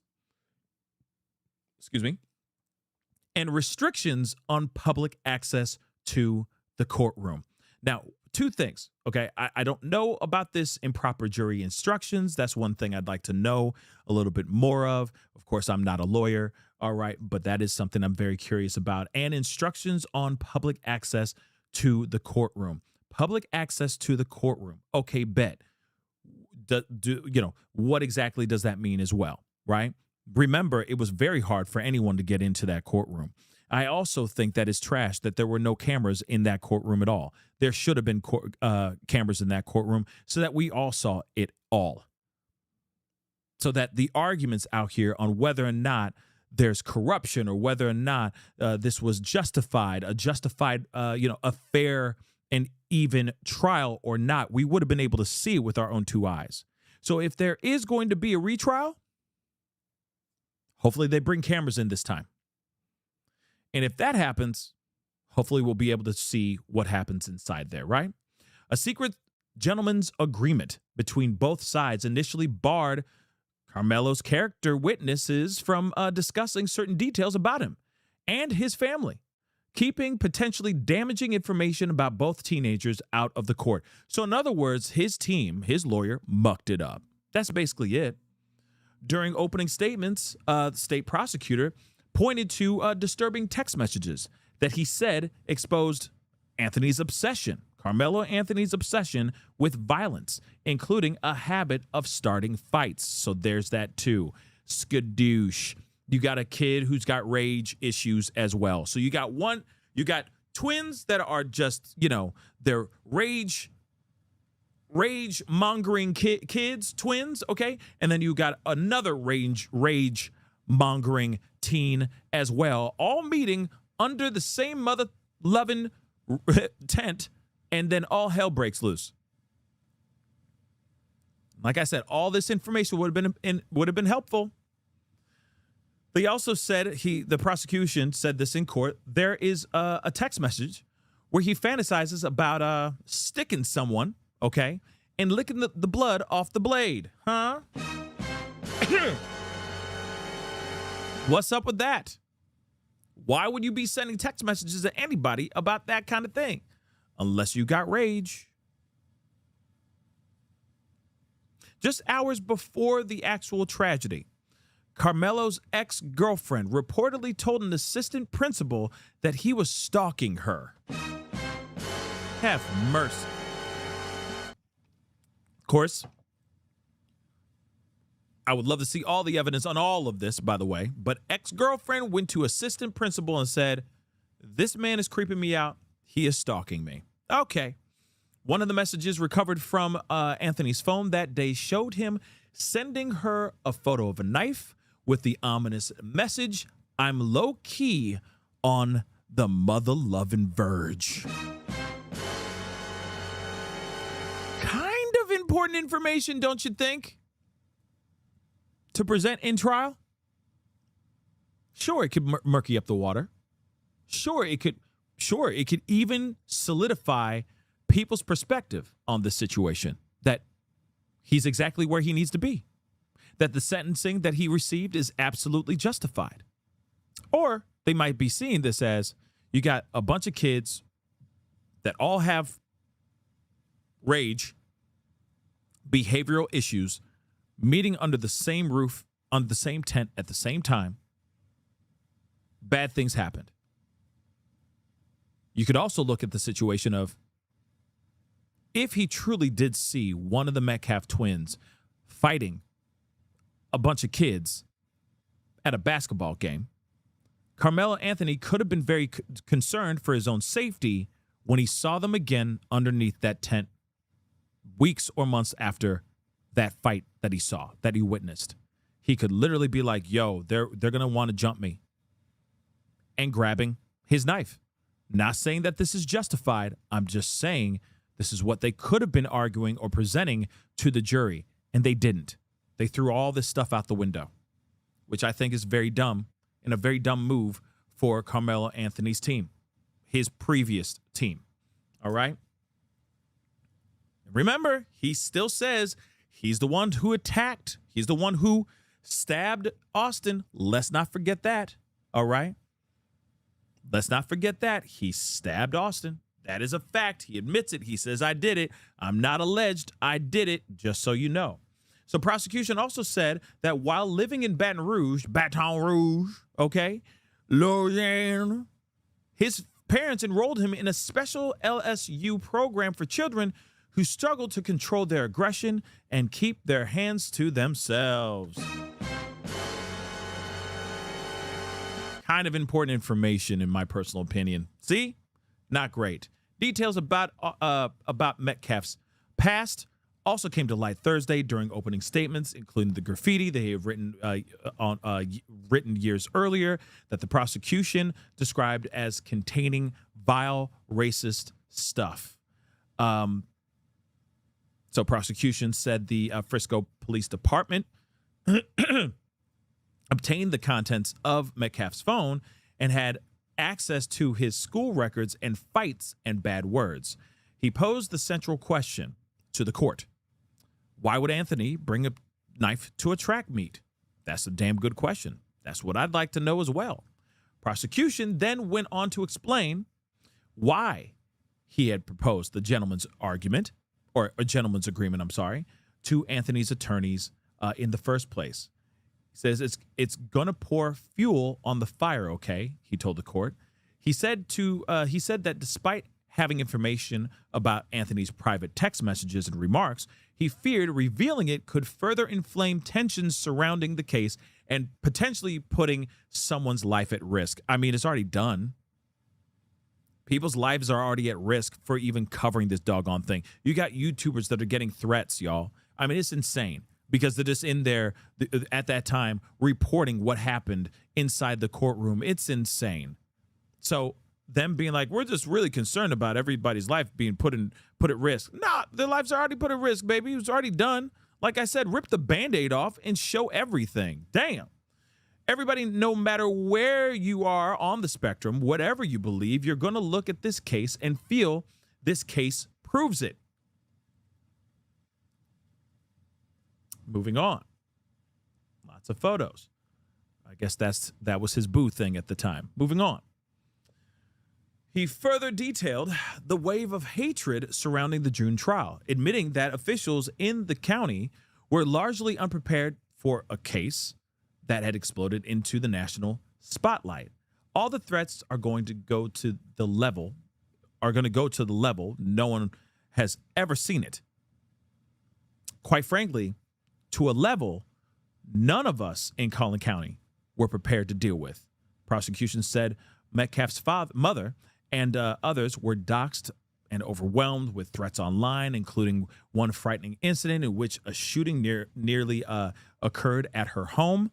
and restrictions on public access to the courtroom. Now, two things, okay? I don't know about this improper jury instructions. That's one thing I'd like to know a little bit more of. Of course, I'm not a lawyer, all right, but that is something I'm very curious about. And instructions on public access to the courtroom. Public access to the courtroom. Okay, bet. What exactly does that mean as well, right? Remember, it was very hard for anyone to get into that courtroom. I also think that it's trash that there were no cameras in that courtroom at all. There should have been cameras in that courtroom so that we all saw it all. So that the arguments out here on whether or not there's corruption or whether or not this was a fair and even trial or not, we would have been able to see it with our own two eyes. So if there is going to be a retrial, hopefully they bring cameras in this time. And if that happens, hopefully we'll be able to see what happens inside there, right? A secret gentleman's agreement between both sides initially barred Karmelo's character witnesses from discussing certain details about him and his family, keeping potentially damaging information about both teenagers out of the court. So in other words, his team, his lawyer, mucked it up. That's basically it. During opening statements, the state prosecutor pointed to disturbing text messages that he said exposed Karmelo Anthony's obsession with violence, including a habit of starting fights. So there's that too. Skadoosh. You got a kid who's got rage issues as well. So you got twins that are just, they're rage mongering kids, twins, okay? And then you got another rage mongering teen as well, all meeting under the same mother-loving tent, and then all hell breaks loose. Like I said, all this information would have been helpful. They also said the prosecution said this in court. There is a text message where he fantasizes about sticking someone, okay, and licking the blood off the blade, huh? What's up with that? Why would you be sending text messages to anybody about that kind of thing? Unless you got rage. Just hours before the actual tragedy, Karmelo's ex-girlfriend reportedly told an assistant principal that he was stalking her. Have mercy. Of course, I would love to see all the evidence on all of this, by the way, but ex-girlfriend went to assistant principal and said, "This man is creeping me out. He is stalking me." Okay. One of the messages recovered from Anthony's phone that day showed him sending her a photo of a knife with the ominous message, "I'm low-key on the mother-loving verge." Kind of important information, don't you think? To present in trial? Sure, it could murky up the water. Sure, it could even solidify people's perspective on this situation, that he's exactly where he needs to be, that the sentencing that he received is absolutely justified. Or they might be seeing this as you got a bunch of kids that all have rage, behavioral issues, meeting under the same roof, under the same tent at the same time. Bad things happened. You could also look at the situation of, if he truly did see one of the Metcalf twins fighting a bunch of kids at a basketball game, Carmelo Anthony could have been very concerned for his own safety when he saw them again underneath that tent weeks or months after that fight that he saw, that he witnessed. He could literally be like, yo, they're going to want to jump me, and grabbing his knife. Not saying that this is justified. I'm just saying this is what they could have been arguing or presenting to the jury, and they didn't. They threw all this stuff out the window, which I think is very dumb and a very dumb move for Carmelo Anthony's team, his previous team. All right? Remember, he still says he's the one who attacked. He's the one who stabbed Austin. Let's not forget that. All right? Let's not forget that. He stabbed Austin. That is a fact. He admits it. He says, I did it. I'm not alleged. I did it, just so you know. So prosecution also said that while living in Baton Rouge, okay, Louisiana, his parents enrolled him in a special LSU program for children who struggle to control their aggression and keep their hands to themselves. Kind of important information, in my personal opinion. See? Not great. Details about Metcalf's past also came to light Thursday during opening statements, including the graffiti they have written years earlier that the prosecution described as containing vile, racist stuff. So prosecution said the Frisco Police Department obtained the contents of Metcalf's phone and had access to his school records and fights and bad words. He posed the central question to the court. Why would Anthony bring a knife to a track meet? That's a damn good question. That's what I'd like to know as well. Prosecution then went on to explain why he had proposed the gentleman's agreement, to Anthony's attorneys in the first place. He says it's gonna pour fuel on the fire, okay? He told the court. He said that despite having information about Anthony's private text messages and remarks, he feared revealing it could further inflame tensions surrounding the case and potentially putting someone's life at risk. I mean, it's already done. People's lives are already at risk for even covering this doggone thing. You got YouTubers that are getting threats, y'all. I mean, it's insane because they're just in there at that time reporting what happened inside the courtroom. It's insane. So them being like, we're just really concerned about everybody's life being put at risk. Nah, their lives are already put at risk, baby. It was already done. Like I said, rip the Band-Aid off and show everything. Damn. Everybody, no matter where you are on the spectrum, whatever you believe, you're going to look at this case and feel this case proves it. Moving on. Lots of photos. I guess that was his boo thing at the time. Moving on. He further detailed the wave of hatred surrounding the June trial, admitting that officials in the county were largely unprepared for a case that had exploded into the national spotlight. All the threats are going to go to the level no one has ever seen it. Quite frankly, to a level none of us in Collin County were prepared to deal with. Prosecution said Metcalf's mother and others were doxxed and overwhelmed with threats online, including one frightening incident in which a shooting nearly occurred at her home.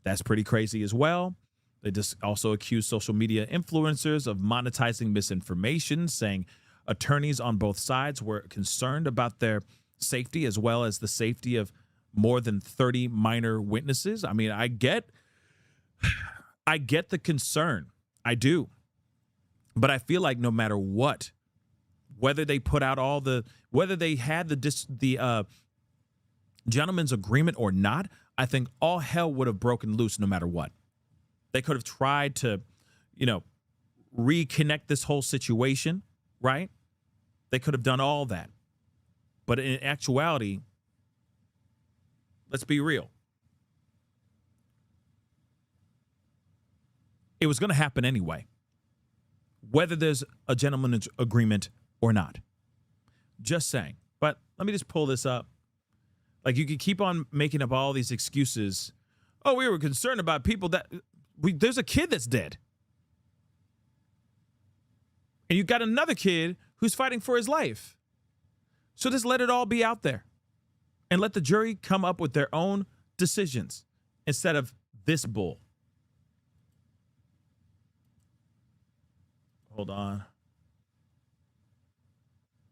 That's pretty crazy as well. They just also accused social media influencers of monetizing misinformation, saying attorneys on both sides were concerned about their safety as well as the safety of more than 30 minor witnesses. I mean, I get the concern. I do. But I feel like no matter what, whether they put out whether they had the gentleman's agreement or not, I think all hell would have broken loose no matter what. They could have tried to, reconnect this whole situation, right? They could have done all that. But in actuality, let's be real. It was going to happen anyway, whether there's a gentleman's agreement or not. Just saying. But let me just pull this up. Like, you could keep on making up all these excuses. Oh, we were concerned about people that there's a kid that's dead. And you got another kid who's fighting for his life. So just let it all be out there and let the jury come up with their own decisions instead of this bull. Hold on.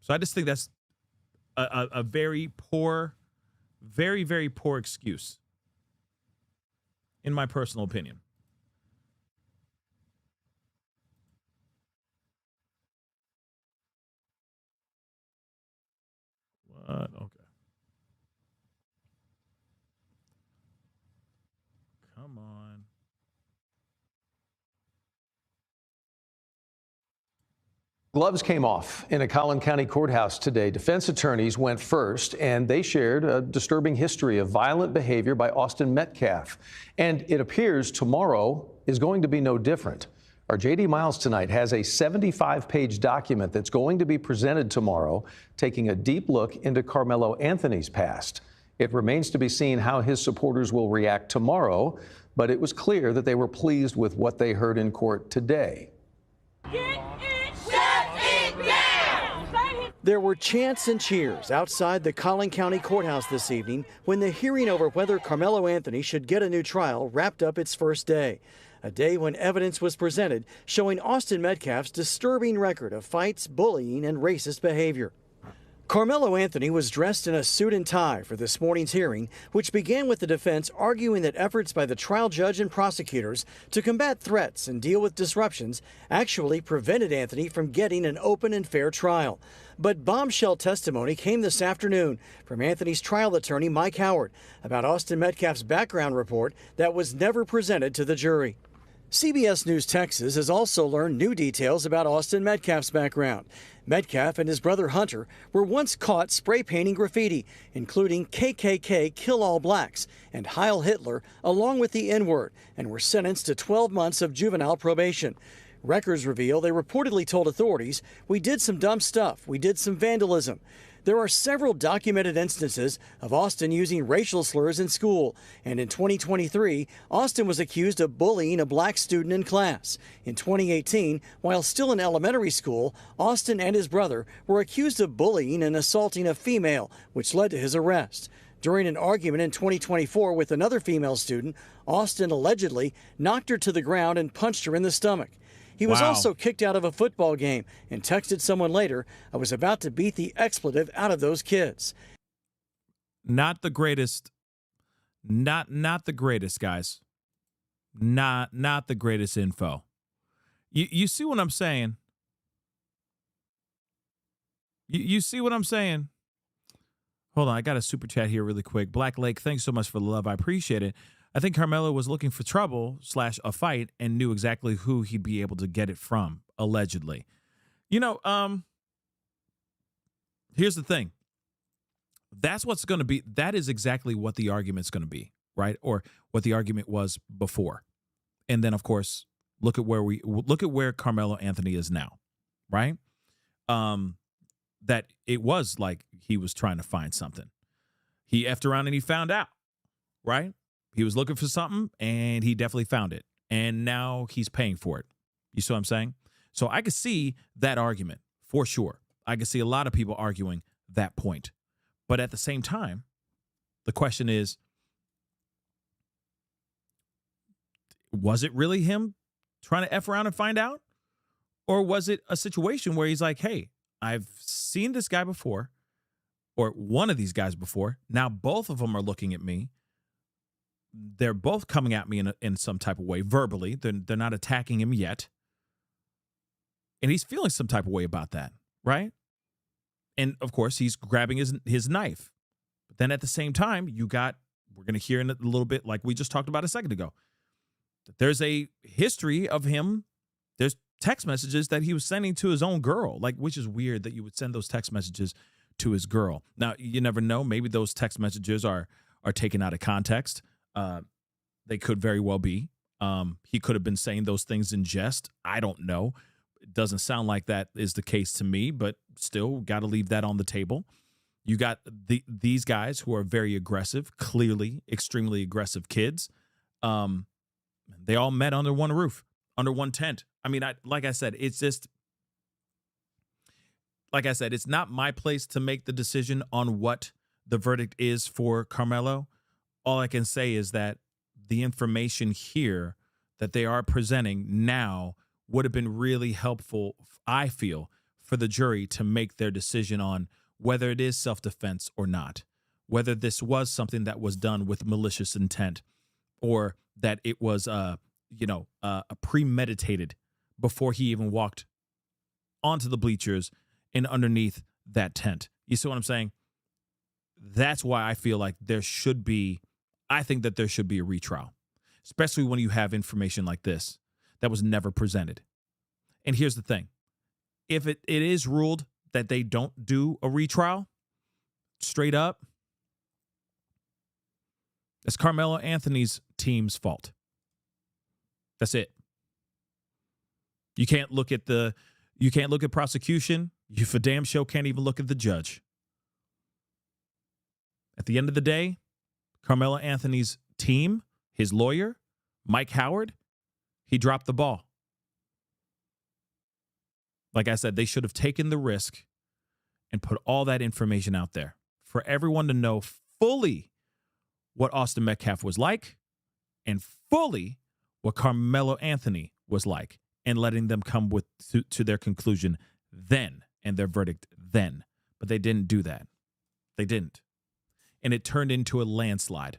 So I just think that's a very poor, very, very poor excuse, in my personal opinion. What? Okay. Come on. Gloves came off in a Collin County courthouse today. Defense attorneys went first, and they shared a disturbing history of violent behavior by Austin Metcalf. And it appears tomorrow is going to be no different. Our J.D. Miles tonight has a 75-page document that's going to be presented tomorrow, taking a deep look into Karmelo Anthony's past. It remains to be seen how his supporters will react tomorrow, but it was clear that they were pleased with what they heard in court today. There were chants and cheers outside the Collin County Courthouse this evening when the hearing over whether Karmelo Anthony should get a new trial wrapped up its first day. A day when evidence was presented showing Austin Metcalf's disturbing record of fights, bullying, and racist behavior. Karmelo Anthony was dressed in a suit and tie for this morning's hearing, which began with the defense arguing that efforts by the trial judge and prosecutors to combat threats and deal with disruptions actually prevented Anthony from getting an open and fair trial. But bombshell testimony came this afternoon from Anthony's trial attorney, Mike Howard, about Austin Metcalf's background report that was never presented to the jury. CBS News Texas has also learned new details about Austin Metcalf's background. Metcalf and his brother Hunter were once caught spray painting graffiti, including KKK Kill All Blacks and Heil Hitler, along with the N-word, and were sentenced to 12 months of juvenile probation. Records reveal they reportedly told authorities, "We did some dumb stuff. We did some vandalism." There are several documented instances of Austin using racial slurs in school, and in 2023, Austin was accused of bullying a black student in class. In 2018, while still in elementary school, Austin and his brother were accused of bullying and assaulting a female, which led to his arrest. During an argument in 2024 with another female student, Austin allegedly knocked her to the ground and punched her in the stomach. He was also kicked out of a football game and texted someone later, "I was about to beat the expletive out of those kids." Not the greatest. Not the greatest, guys. Not the greatest info. You see what I'm saying? You see what I'm saying? Hold on, I got a super chat here really quick. Black Lake, thanks so much for the love. I appreciate it. I think Karmelo was looking for trouble / a fight and knew exactly who he'd be able to get it from, allegedly. You know, here's the thing. That's what's going to be. That is exactly what the argument's going to be, right? Or what the argument was before. And then, of course, look at where Karmelo Anthony is now, right? That it was like he was trying to find something. He effed around and he found out, right? He was looking for something, and he definitely found it. And now he's paying for it. You see what I'm saying? So I could see that argument for sure. I could see a lot of people arguing that point. But at the same time, the question is, was it really him trying to F around and find out? Or was it a situation where he's like, hey, I've seen this guy before, or one of these guys before. Now both of them are looking at me. They're both coming at me in some type of way, verbally. They're not attacking him yet. And he's feeling some type of way about that, right? And, of course, he's grabbing his knife. But then at the same time, we're going to hear in a little bit, like we just talked about a second ago, that there's a history of him. There's text messages that he was sending to his own girl, which is weird that you would send those text messages to his girl. Now, you never know. Maybe those text messages are taken out of context. They could very well be. He could have been saying those things in jest. I don't know. It doesn't sound like that is the case to me, but still got to leave that on the table. You got these guys who are very aggressive, clearly extremely aggressive kids. They all met under one roof, under one tent. I mean, like I said, it's not my place to make the decision on what the verdict is for Karmelo. All I can say is that the information here that they are presenting now would have been really helpful, I feel, for the jury to make their decision on whether it is self-defense or not, whether this was something that was done with malicious intent or that it was, premeditated before he even walked onto the bleachers and underneath that tent. You see what I'm saying? That's why I feel like I think that there should be a retrial, especially when you have information like this that was never presented. And here's the thing. If it is ruled that they don't do a retrial, straight up, it's Carmelo Anthony's team's fault. That's it. You can't look at prosecution. You for damn sure can't even look at the judge. At the end of the day, Carmelo Anthony's team, his lawyer, Mike Howard, he dropped the ball. Like I said, they should have taken the risk and put all that information out there for everyone to know fully what Austin Metcalf was like and fully what Carmelo Anthony was like, and letting them come to their conclusion then and their verdict then. But they didn't do that. They didn't. And it turned into a landslide.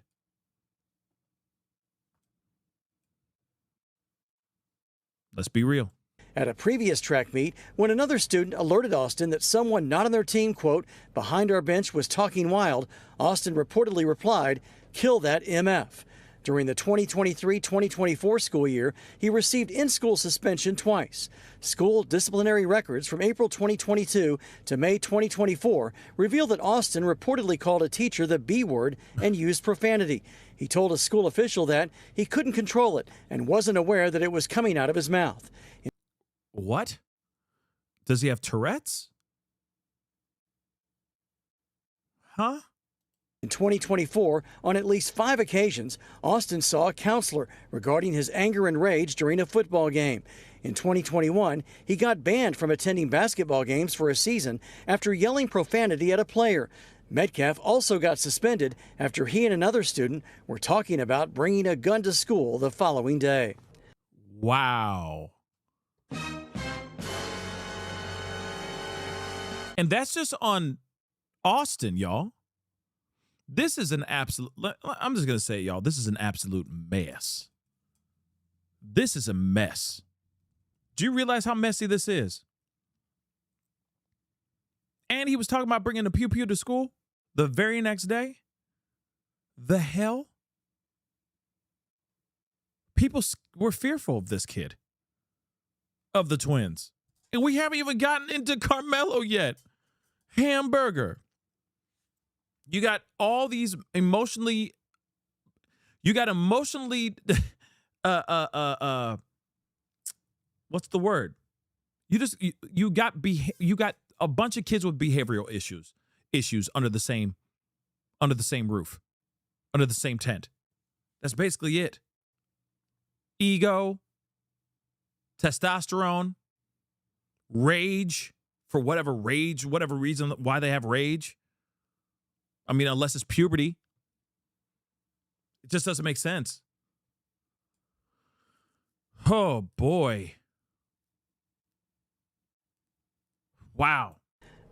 Let's be real. At a previous track meet, when another student alerted Austin that someone not on their team, quote, behind our bench was talking wild, Austin reportedly replied, "Kill that MF." During the 2023-2024 school year, he received in-school suspension twice. School disciplinary records from April 2022 to May 2024 reveal that Austin reportedly called a teacher the B word and used profanity. He told a school official that he couldn't control it and wasn't aware that it was coming out of his mouth. What? Does he have Tourette's? Huh? In 2024, on at least 5 occasions, Austin saw a counselor regarding his anger and rage during a football game. In 2021, he got banned from attending basketball games for a season after yelling profanity at a player. Metcalf also got suspended after he and another student were talking about bringing a gun to school the following day. Wow. And that's just on Austin, y'all. This is an absolute, I'm just going to say, y'all, this is an absolute mess. This is a mess. Do you realize how messy this is? And he was talking about bringing a pew-pew to school the very next day. The hell? People were fearful of this kid, of the twins. And we haven't even gotten into Karmelo yet. Hamburger. You got all these emotionally what's the word? You got a bunch of kids with behavioral issues under the same roof, under the same tent. That's basically it. Ego, testosterone, rage, for whatever reason why they have rage. I mean, unless it's puberty. It just doesn't make sense. Oh, boy. Wow.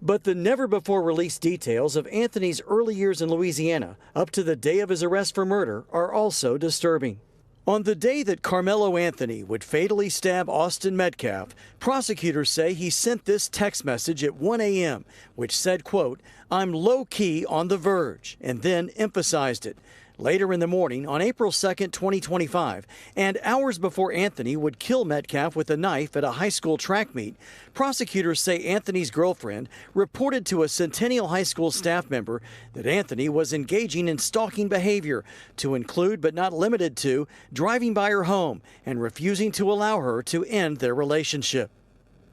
But the never-before-released details of Anthony's early years in Louisiana up to the day of his arrest for murder are also disturbing. On the day that Carmelo Anthony would fatally stab Austin Metcalf, prosecutors say he sent this text message at 1 a.m., which said, quote, "I'm low-key on the verge," and then emphasized it. Later in the morning, on April 2nd, 2025, and hours before Anthony would kill Metcalf with a knife at a high school track meet, prosecutors say Anthony's girlfriend reported to a Centennial High School staff member that Anthony was engaging in stalking behavior, to include but not limited to driving by her home and refusing to allow her to end their relationship.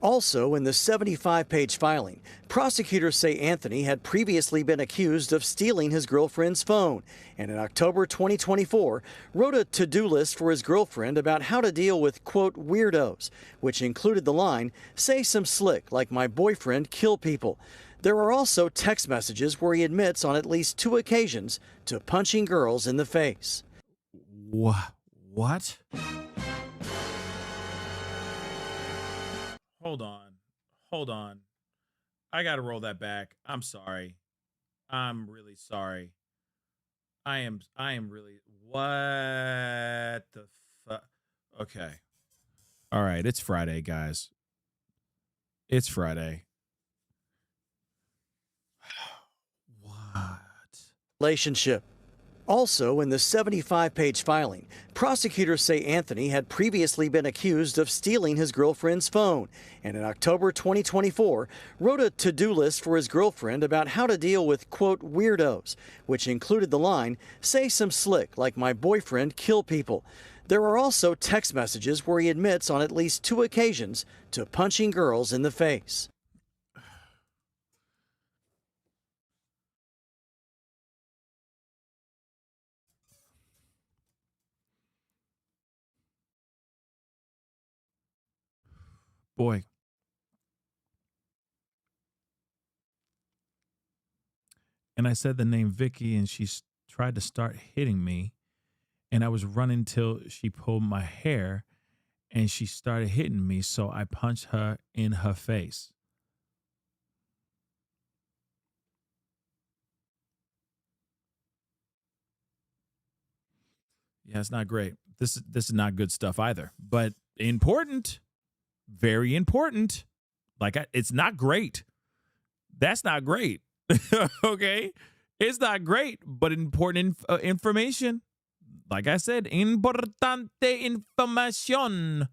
Also, in the 75-page filing, prosecutors say Anthony had previously been accused of stealing his girlfriend's phone, and in October 2024 wrote a to-do list for his girlfriend about how to deal with, quote, weirdos, which included the line, "Say some slick, like my boyfriend, kill people." There are also text messages where he admits on at least 2 occasions to punching girls in the face. What? Hold on. I got to roll that back. I'm sorry. I'm really sorry. I am really, what the fuck? Okay. All right. It's Friday, guys. It's Friday. What? Relationship. Also, in the 75-page filing, prosecutors say Anthony had previously been accused of stealing his girlfriend's phone, and in October 2024 wrote a to-do list for his girlfriend about how to deal with, quote, weirdos, which included the line, "Say some slick, like my boyfriend, kill people." There are also text messages where he admits on at least 2 occasions to punching girls in the face. Boy. And I said the name Vicky, and she tried to start hitting me, and I was running till she pulled my hair, and she started hitting me, so I punched her in her face. Yeah, it's not great. This is not good stuff either, but important, very important. It's not great. That's not great. Okay, it's not great, but important information. Like I said, importante información.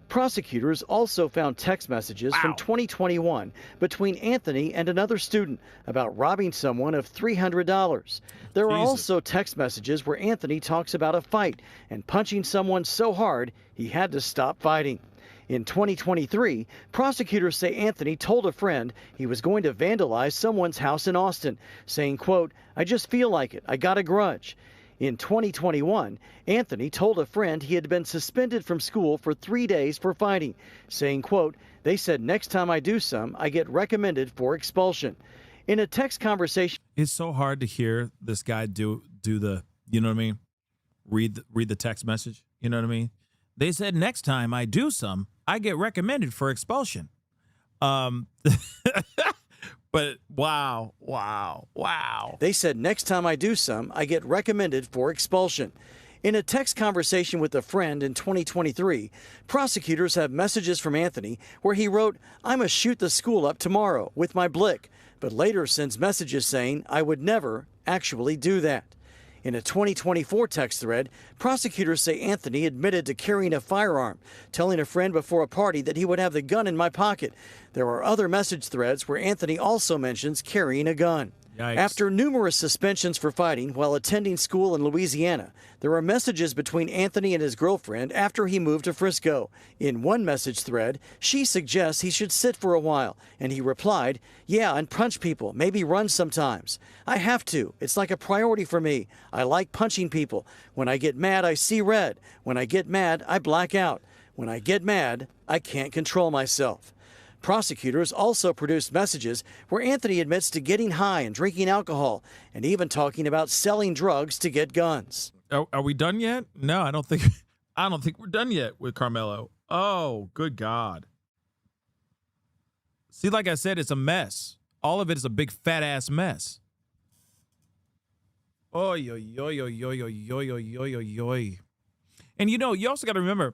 Prosecutors also found text messages from 2021 between Anthony and another student about robbing someone of $300. There are also text messages where Anthony talks about a fight and punching someone so hard he had to stop fighting. In 2023, prosecutors say Anthony told a friend he was going to vandalize someone's house in Austin, saying, quote, "I just feel like it. I got a grudge." In 2021, Anthony told a friend he had been suspended from school for 3 days for fighting, saying, quote, "They said next time I do some, I get recommended for expulsion." In a text conversation, it's so hard to hear this guy do the, you know what I mean? Read the text message. You know what I mean? They said next time I do some, I get recommended for expulsion. But wow. They said next time I do some, I get recommended for expulsion. In a text conversation with a friend in 2023, prosecutors have messages from Anthony where he wrote, "I'm a shoot the school up tomorrow with my blick," but later sends messages saying, "I would never actually do that." In a 2024 text thread, prosecutors say Anthony admitted to carrying a firearm, telling a friend before a party that he would have the gun in my pocket. There are other message threads where Anthony also mentions carrying a gun. Yikes. After numerous suspensions for fighting while attending school in Louisiana, there are messages between Anthony and his girlfriend after he moved to Frisco. In one message thread, she suggests he should sit for a while, and he replied, "Yeah, and punch people, maybe run sometimes. I have to. It's like a priority for me. I like punching people. When I get mad, I see red. When I get mad, I black out. When I get mad, I can't control myself." Prosecutors also produced messages where Anthony admits to getting high and drinking alcohol and even talking about selling drugs to get guns. Are we done yet? No, I don't think we're done yet with Karmelo. Oh, good God. See, like I said, it's a mess. All of it is a big fat ass mess. Oh, yo, yo, yo, yo, yo, yo, yo, yo, yo, yo. And you also got to remember,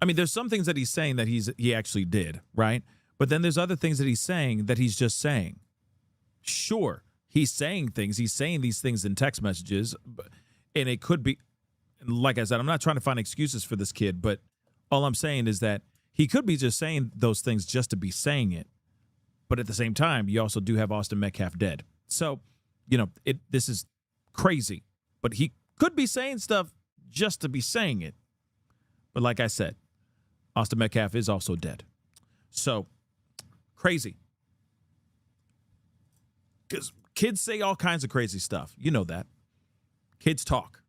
I mean, there's some things that he's saying that he actually did, right? But then there's other things that he's saying that he's just saying. Sure, he's saying things. He's saying these things in text messages, and it could be, like I said, I'm not trying to find excuses for this kid, but all I'm saying is that he could be just saying those things just to be saying it. But at the same time, you also do have Austin Metcalf dead. So, this is crazy. But he could be saying stuff just to be saying it. But like I said, Austin Metcalf is also dead. So, crazy. Because kids say all kinds of crazy stuff. You know that. Kids talk.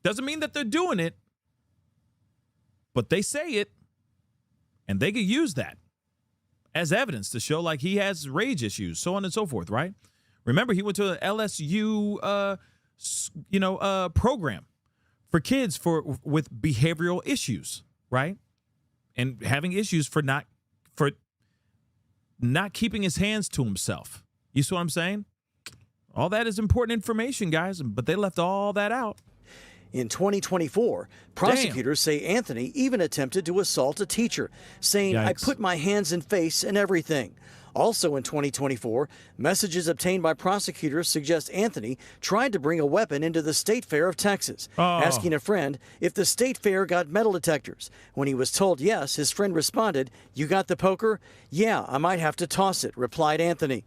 Doesn't mean that they're doing it, but they say it, and they could use that as evidence to show like he has rage issues, so on and so forth, right? Remember, he went to an LSU, program for kids with behavioral issues, right? And having issues for not keeping his hands to himself. You see what I'm saying? All that is important information, guys, but they left all that out. In 2024, prosecutors say Anthony even attempted to assault a teacher, saying, Yikes. I put my hands and face and everything. Also in 2024, messages obtained by prosecutors suggest Anthony tried to bring a weapon into the State Fair of Texas, asking a friend if the State Fair got metal detectors. When he was told yes, his friend responded, "You got the poker?" "Yeah, I might have to toss it," replied Anthony.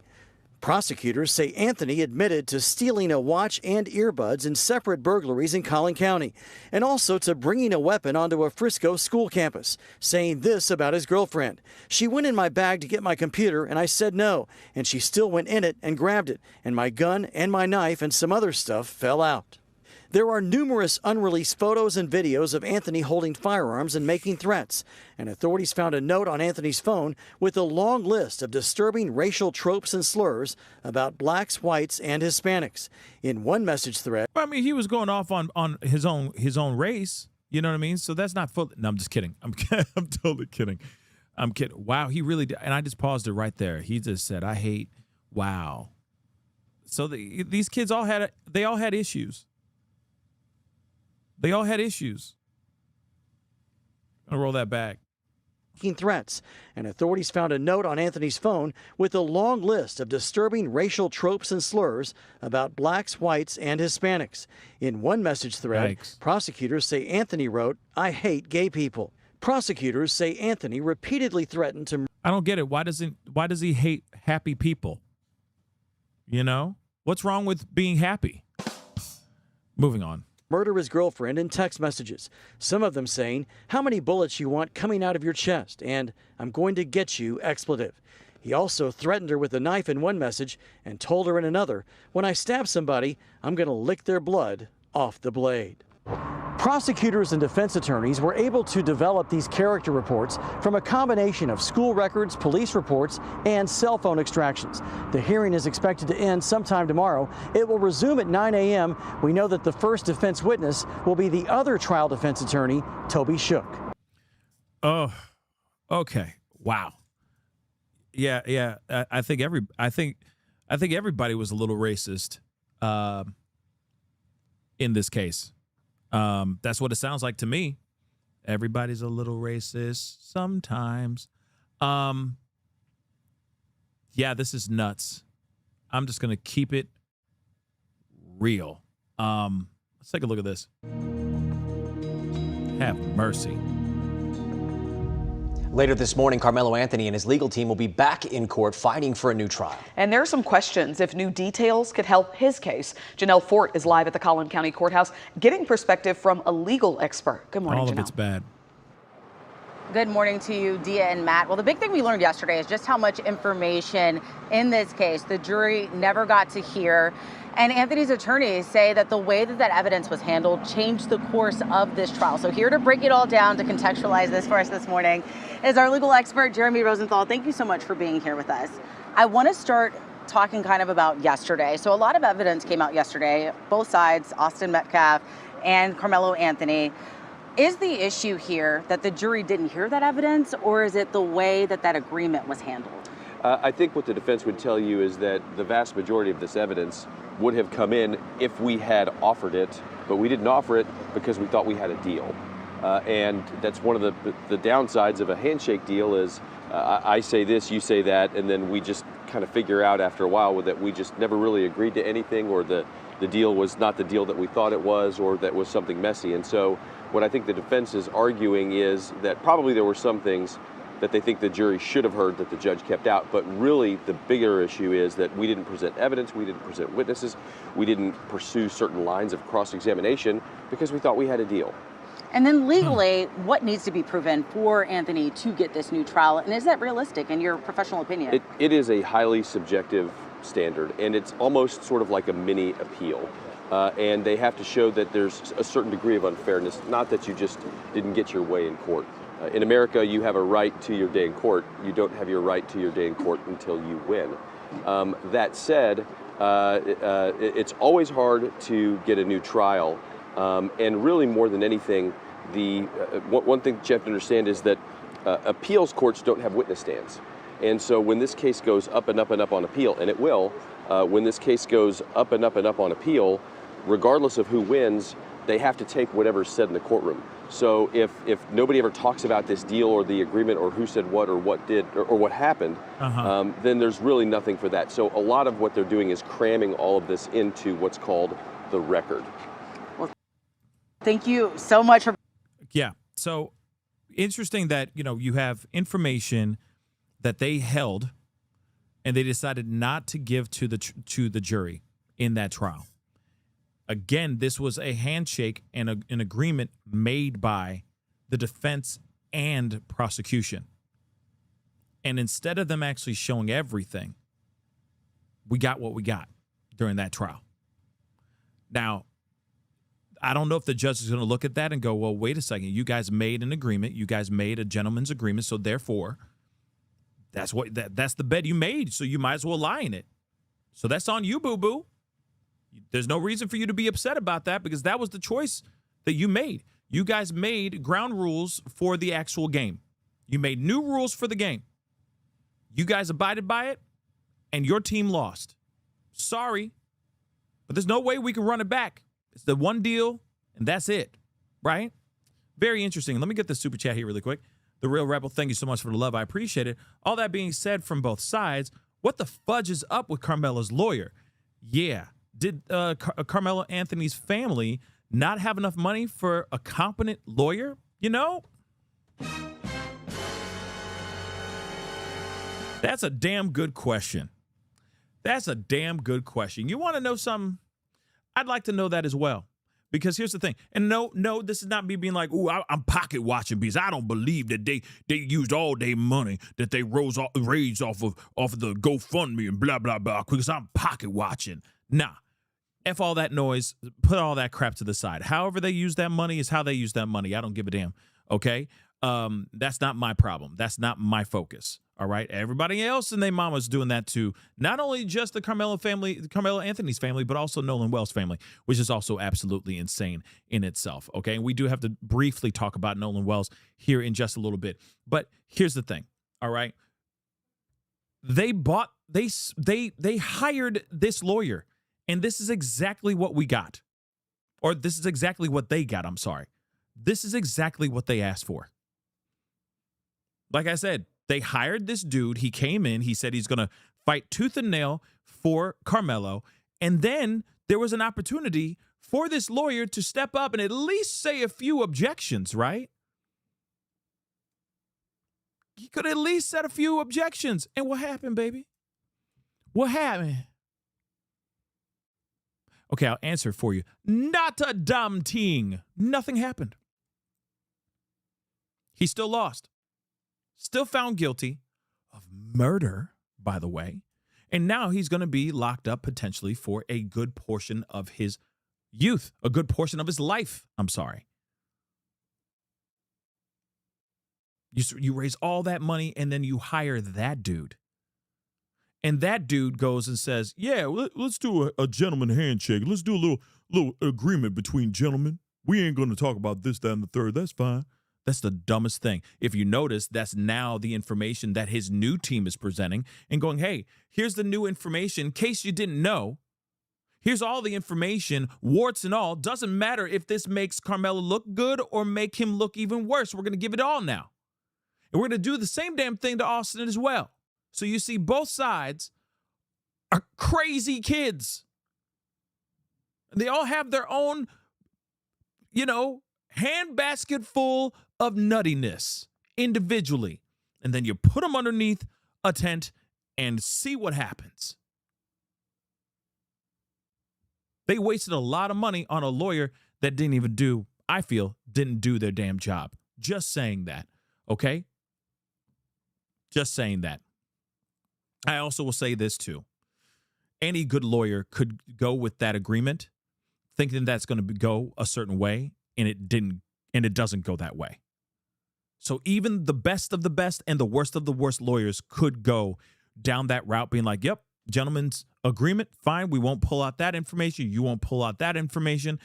Prosecutors say Anthony admitted to stealing a watch and earbuds in separate burglaries in Collin County, and also to bringing a weapon onto a Frisco school campus, saying this about his girlfriend. "She went in my bag to get my computer, and I said no, and she still went in it and grabbed it, and my gun and my knife and some other stuff fell out." There are numerous unreleased photos and videos of Anthony holding firearms and making threats, and authorities found a note on Anthony's phone with a long list of disturbing racial tropes and slurs about blacks, whites, and Hispanics. In one message thread, I mean, he was going off on his own race. You know what I mean? So that's not full. No, I'm just kidding. I'm totally kidding. I'm kidding. Wow, he really did. And I just paused it right there. He just said, "I hate." Wow. So these kids all had issues. They all had issues. I'm gonna roll that back. making threats, and authorities found a note on Anthony's phone with a long list of disturbing racial tropes and slurs about blacks, whites, and Hispanics. In one message thread, prosecutors say Anthony wrote, "I hate gay people." Prosecutors say Anthony repeatedly threatened to... I don't get it. Why does he hate happy people? You know? What's wrong with being happy? Moving on. Murder his girlfriend in text messages, some of them saying, "How many bullets you want coming out of your chest?" and "I'm going to get you," expletive. He also threatened her with a knife in one message and told her in another, "When I stab somebody, I'm going to lick their blood off the blade." Prosecutors and defense attorneys were able to develop these character reports from a combination of school records, police reports, and cell phone extractions. The hearing is expected to end sometime tomorrow. It will resume at 9 a.m. We know that the first defense witness will be the other trial defense attorney, Toby Shook. Oh, okay. Wow. Yeah. I think everybody was a little racist in this case. That's what it sounds like to me. Everybody's a little racist sometimes. Yeah, this is nuts. I'm just going to keep it real. Let's take a look at this. Have mercy. Later this morning, Karmelo Anthony and his legal team will be back in court fighting for a new trial. And there are some questions if new details could help his case. Janelle Fort is live at the Collin County Courthouse getting perspective from a legal expert. Good morning, Janelle. All of it's bad. Good morning to you, Dia and Matt. Well, the big thing we learned yesterday is just how much information in this case the jury never got to hear. And Anthony's attorneys say that the way that evidence was handled changed the course of this trial. So here to break it all down, to contextualize this for us this morning, is our legal expert, Jeremy Rosenthal. Thank you so much for being here with us. I want to start talking kind of about yesterday. So a lot of evidence came out yesterday, both sides, Austin Metcalf and Karmelo Anthony. Is the issue here that the jury didn't hear that evidence, or is it the way that agreement was handled? I think what the defense would tell you is that the vast majority of this evidence would have come in if we had offered it, but we didn't offer it because we thought we had a deal. And that's one of the downsides of a handshake deal is I say this, you say that, and then we just kind of figure out after a while that we just never really agreed to anything, or the deal was not the deal that we thought it was, or that was something messy. And so what I think the defense is arguing is that probably there were some things that they think the jury should have heard that the judge kept out. But really the bigger issue is that we didn't present evidence, we didn't present witnesses, we didn't pursue certain lines of cross-examination because we thought we had a deal. And then legally, what needs to be proven for Anthony to get this new trial? And is that realistic in your professional opinion? It is a highly subjective standard, and it's almost sort of like a mini appeal. And they have to show that there's a certain degree of unfairness, not that you just didn't get your way in court. In America, you have a right to your day in court. You don't have your right to your day in court until you win. That said, it's always hard to get a new trial. And really, more than anything, one thing that you have to understand is that appeals courts don't have witness stands. And so when this case goes up and up and up on appeal, and it will, when this case goes up and up and up on appeal, regardless of who wins, they have to take whatever's said in the courtroom. So if nobody ever talks about this deal or the agreement or who said what or what did or what happened, then there's really nothing for that. So a lot of what they're doing is cramming all of this into what's called the record. Well, thank you so much for. Yeah. So interesting that, you have information that they held and they decided not to give to the jury in that trial. Again, this was a handshake and an agreement made by the defense and prosecution. And instead of them actually showing everything, we got what we got during that trial. Now, I don't know if the judge is going to look at that and go, well, wait a second. You guys made an agreement. You guys made a gentleman's agreement. So therefore, that's the bed you made. So you might as well lie in it. So that's on you, boo-boo. There's no reason for you to be upset about that because that was the choice that you made. You guys made ground rules for the actual game. You made new rules for the game. You guys abided by it, and your team lost. Sorry, but there's no way we can run it back. It's the one deal, and that's it, right? Very interesting. Let me get the super chat here really quick. The Real Rebel, thank you so much for the love. I appreciate it. All that being said from both sides, what the fudge is up with Karmelo's lawyer? Yeah. Did Karmelo Anthony's family not have enough money for a competent lawyer? That's a damn good question. You want to know something? I'd like to know that as well. Because here's the thing. And no, this is not me being like, ooh, I'm pocket watching because I don't believe that they used all their money that they raised off of the GoFundMe and blah, blah, blah, because I'm pocket watching. Nah. F all that noise, put all that crap to the side. However they use that money is how they use that money. I don't give a damn, okay? That's not my problem. That's not my focus, all right? Everybody else and their mama's doing that too. Not only just the Karmelo Anthony's family, but also Nolan Wells' family, which is also absolutely insane in itself, okay? And we do have to briefly talk about Nolan Wells here in just a little bit. But here's the thing, all right? They hired this lawyer. And this is exactly what we got. Or this is exactly what they got, I'm sorry. This is exactly what they asked for. Like I said, they hired this dude. He came in. He said he's going to fight tooth and nail for Karmelo. And then there was an opportunity for this lawyer to step up and at least say a few objections, right? He could at least set a few objections. And what happened, baby? What happened? Okay, I'll answer for you. Not a damn thing. Nothing happened. He still lost. Still found guilty of murder, by the way. And now he's going to be locked up potentially for a good portion of his youth, a good portion of his life. I'm sorry. You raise all that money and then you hire that dude. And that dude goes and says, yeah, let's do a gentleman handshake. Let's do a little agreement between gentlemen. We ain't going to talk about this, that, and the third. That's fine. That's the dumbest thing. If you notice, that's now the information that his new team is presenting and going, hey, here's the new information. In case you didn't know, here's all the information, warts and all. Doesn't matter if this makes Karmelo look good or make him look even worse. We're going to give it all now. And we're going to do the same damn thing to Austin as well. So you see both sides are crazy kids. They all have their own, handbasket full of nuttiness individually. And then you put them underneath a tent and see what happens. They wasted a lot of money on a lawyer that didn't even do, I feel, didn't do their damn job. Just saying that, okay? Just saying that. I also will say this too. Any good lawyer could go with that agreement thinking that's going to go a certain way, and it didn't, and it doesn't go that way. So even the best of the best and the worst of the worst lawyers could go down that route being like, yep, gentlemen's agreement, fine, we won't pull out that information, you won't pull out that information.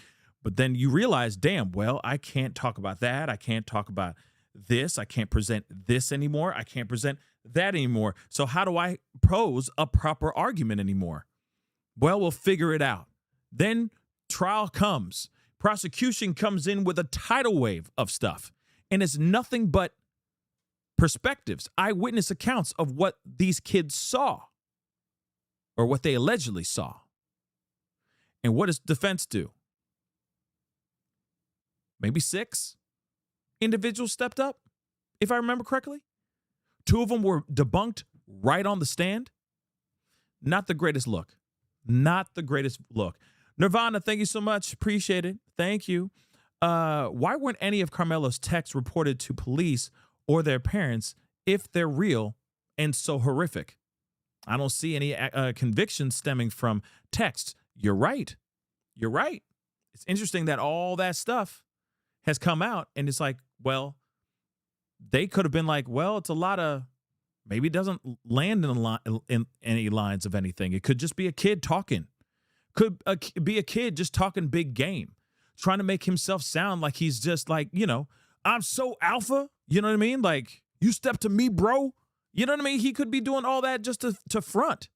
But then you realize, damn, well, I can't talk about that. I can't talk about this. I can't present this anymore. I can't present that anymore. So how do I pose a proper argument anymore? Well, we'll figure it out. Then trial comes. Prosecution comes in with a tidal wave of stuff. And it's nothing but perspectives, eyewitness accounts of what these kids saw or what they allegedly saw. And what does defense do? Maybe 6 individuals stepped up, if I remember correctly. 2 of them were debunked right on the stand. Not the greatest look. Not the greatest look. Nirvana, thank you so much. Appreciate it. Thank you. Why weren't any of Karmelo's texts reported to police or their parents if they're real and so horrific? I don't see any convictions stemming from texts. You're right. You're right. It's interesting that all that stuff has come out, and it's like, well, they could have been like, well, it's a lot of, maybe it doesn't land in any lines of anything. It could just be a kid talking. Could be a kid just talking big game, trying to make himself sound like he's just like, you know, I'm so alpha. You know what I mean? Like, you step to me, bro. You know what I mean? He could be doing all that just to front.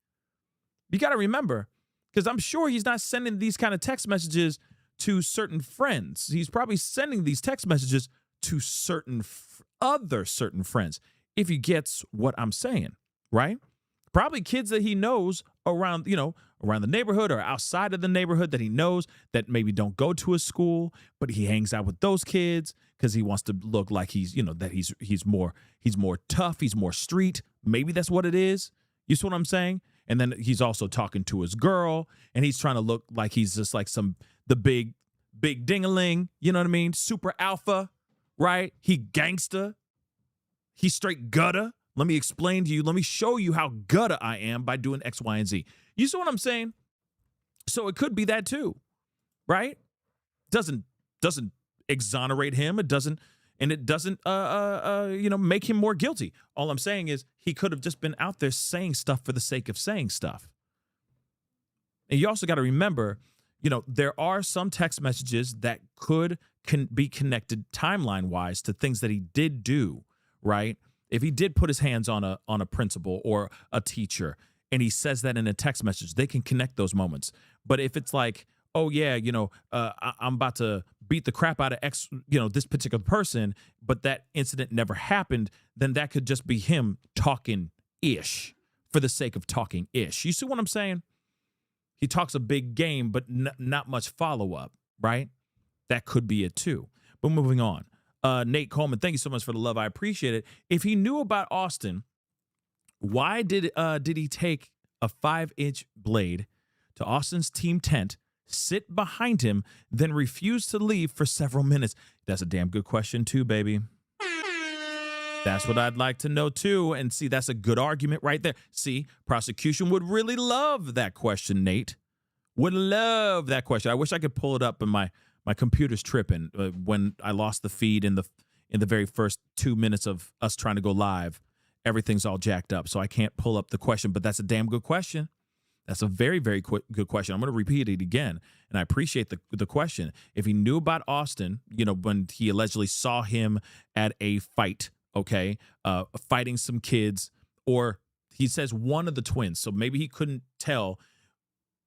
You got to remember, because I'm sure he's not sending these kind of text messages to certain friends. He's probably sending these text messages to certain certain friends, if he gets what I'm saying, right? Probably kids that he knows around, you know, around the neighborhood or outside of the neighborhood that he knows that maybe don't go to his school, but he hangs out with those kids because he wants to look like he's, you know, that he's more tough, he's more street. Maybe that's what it is. You see what I'm saying? And then he's also talking to his girl, and he's trying to look like he's just like the big ding-a-ling, you know what I mean? Super alpha, right? He gangsta. He's straight gutter. Let me explain to you. Let me show you how gutter I am by doing X, Y, and Z. You see what I'm saying? So it could be that too, right? Doesn't exonerate him. It doesn't make him more guilty. All I'm saying is he could have just been out there saying stuff for the sake of saying stuff. And you also got to remember, you know, there are some text messages that can be connected timeline-wise to things that he did do, right? If he did put his hands on a principal or a teacher and he says that in a text message, they can connect those moments. But if it's like, oh yeah, you know, I'm about to beat the crap out of X, you know, this particular person, but that incident never happened, then that could just be him talking-ish for the sake of talking-ish. You see what I'm saying? He talks a big game, but not much follow-up, right? That could be it too. But moving on. Nate Coleman, thank you so much for the love. I appreciate it. If he knew about Austin, why did he take a 5-inch blade to Austin's team tent, sit behind him, then refuse to leave for several minutes? That's a damn good question too, baby. That's what I'd like to know too. And see, that's a good argument right there. See, prosecution would really love that question, Nate. Would love that question. I wish I could pull it up, and my computer's tripping. When I lost the feed in the very first 2 minutes of us trying to go live, everything's all jacked up. So I can't pull up the question, but that's a damn good question. That's a very, very good question. I'm going to repeat it again, and I appreciate the question. If he knew about Austin, you know, when he allegedly saw him at a fight, okay, fighting some kids, or he says one of the twins, so maybe he couldn't tell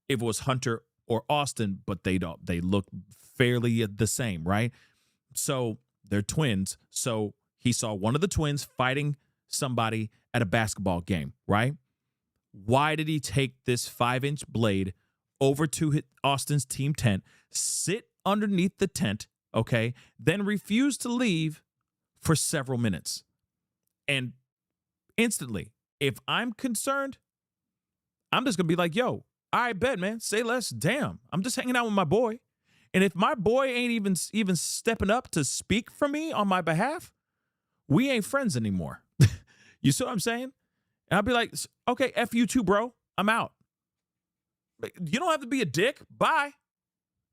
if it was Hunter or Austin, but they look fairly the same, right? So they're twins. So he saw one of the twins fighting somebody at a basketball game, right? Why did he take this 5-inch blade over to Austin's team tent, sit underneath the tent, okay, then refuse to leave for several minutes? And instantly, if I'm concerned, I'm just going to be like, yo, I bet, man, say less. Damn, I'm just hanging out with my boy. And if my boy ain't even stepping up to speak for me on my behalf, we ain't friends anymore. You see what I'm saying? And I'll be like, okay, F you too, bro. I'm out. You don't have to be a dick. Bye.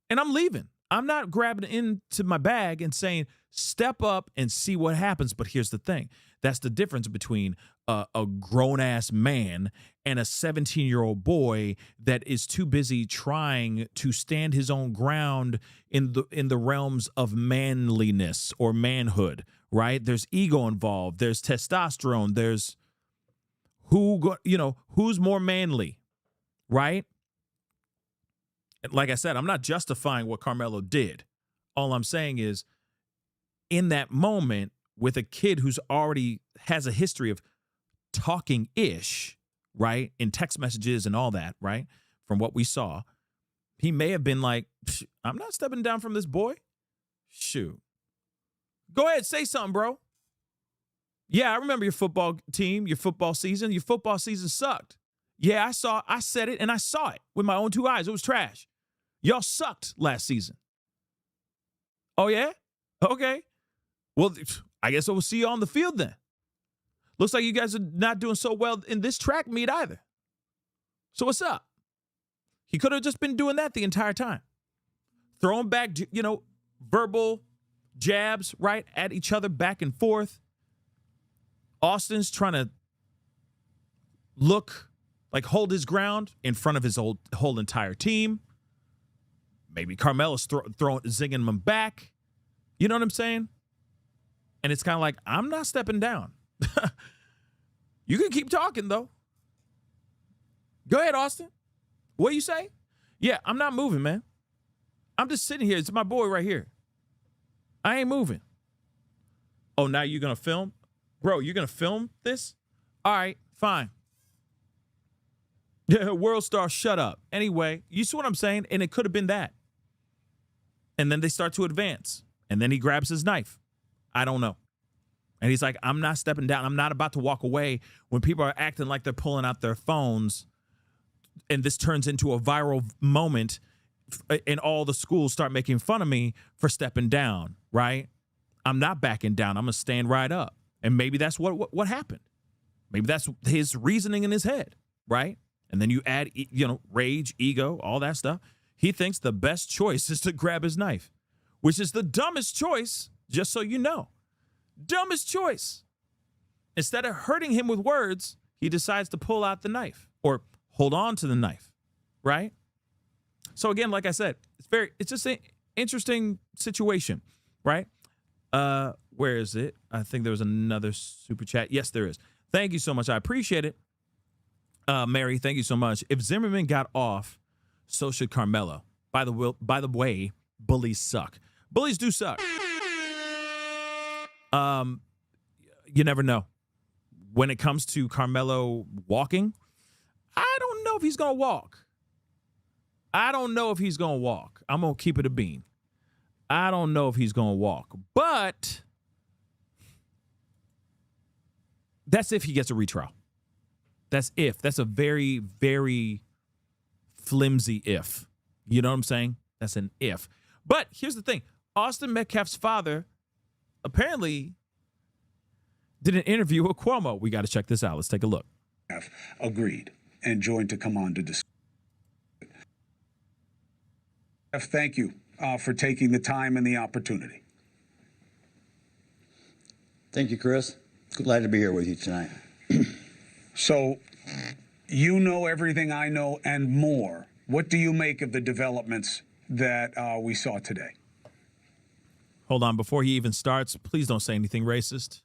And I'm leaving. I'm not grabbing into my bag and saying, step up and see what happens. But here's the thing. That's the difference between a grown-ass man and a 17-year-old boy that is too busy trying to stand his own ground in the realms of manliness or manhood, right? There's ego involved. There's testosterone. There's who's more manly, right? Like I said, I'm not justifying what Karmelo did. All I'm saying is, in that moment, with a kid who's already has a history of talking-ish, right, in text messages and all that, right, from what we saw, he may have been like, I'm not stepping down from this boy. Shoot. Go ahead, say something, bro. Yeah, I remember your football team, your football season. Your football season sucked. Yeah, I said it, and I saw it with my own two eyes. It was trash. Y'all sucked last season. Oh, yeah? Okay. Well, I guess I will see you on the field then. Looks like you guys are not doing so well in this track meet either. So what's up? He could have just been doing that the entire time. Throwing back, verbal jabs, right, at each other back and forth. Austin's trying to hold his ground in front of his whole entire team. Maybe Karmelo's zinging him back. You know what I'm saying? And it's kind of like, I'm not stepping down. You can keep talking, though. Go ahead, Austin. What you say? Yeah, I'm not moving, man. I'm just sitting here. It's my boy right here. I ain't moving. Oh, now you're going to film? Bro, you're going to film this? All right, fine. Yeah, World Star, shut up. Anyway, you see what I'm saying? And it could have been that. And then they start to advance. And then he grabs his knife. I don't know. And he's like, I'm not stepping down. I'm not about to walk away when people are acting like they're pulling out their phones. And this turns into a viral moment and all the schools start making fun of me for stepping down, right? I'm not backing down. I'm going to stand right up. And maybe that's what happened. Maybe that's his reasoning in his head, right? And then you add, rage, ego, all that stuff. He thinks the best choice is to grab his knife, which is the dumbest choice, just so you know. Dumbest choice. Instead of hurting him with words, he decides to pull out the knife or hold on to the knife, right? So again, like I said, it's just an interesting situation, right? Where is it? I think there was another super chat. Yes, there is. Thank you so much. I appreciate it. Mary, thank you so much. If Zimmerman got off, so should Karmelo. By the way, bullies suck. Bullies do suck. You never know. When it comes to Karmelo walking, I don't know if he's going to walk. I'm going to keep it a bean. I don't know if he's going to walk. But that's if he gets a retrial. That's if. That's a very, very flimsy if. You know what I'm saying? That's an if. But here's the thing. Austin Metcalf's father apparently did an interview with Cuomo. We got to check this out. Let's take a look. Agreed and joined to come on to discuss. Thank you for taking the time and the opportunity. Thank you, Chris. Glad to be here with you tonight. So, you know everything I know and more. What do you make of the developments that we saw today? Hold on. Before he even starts, please don't say anything racist.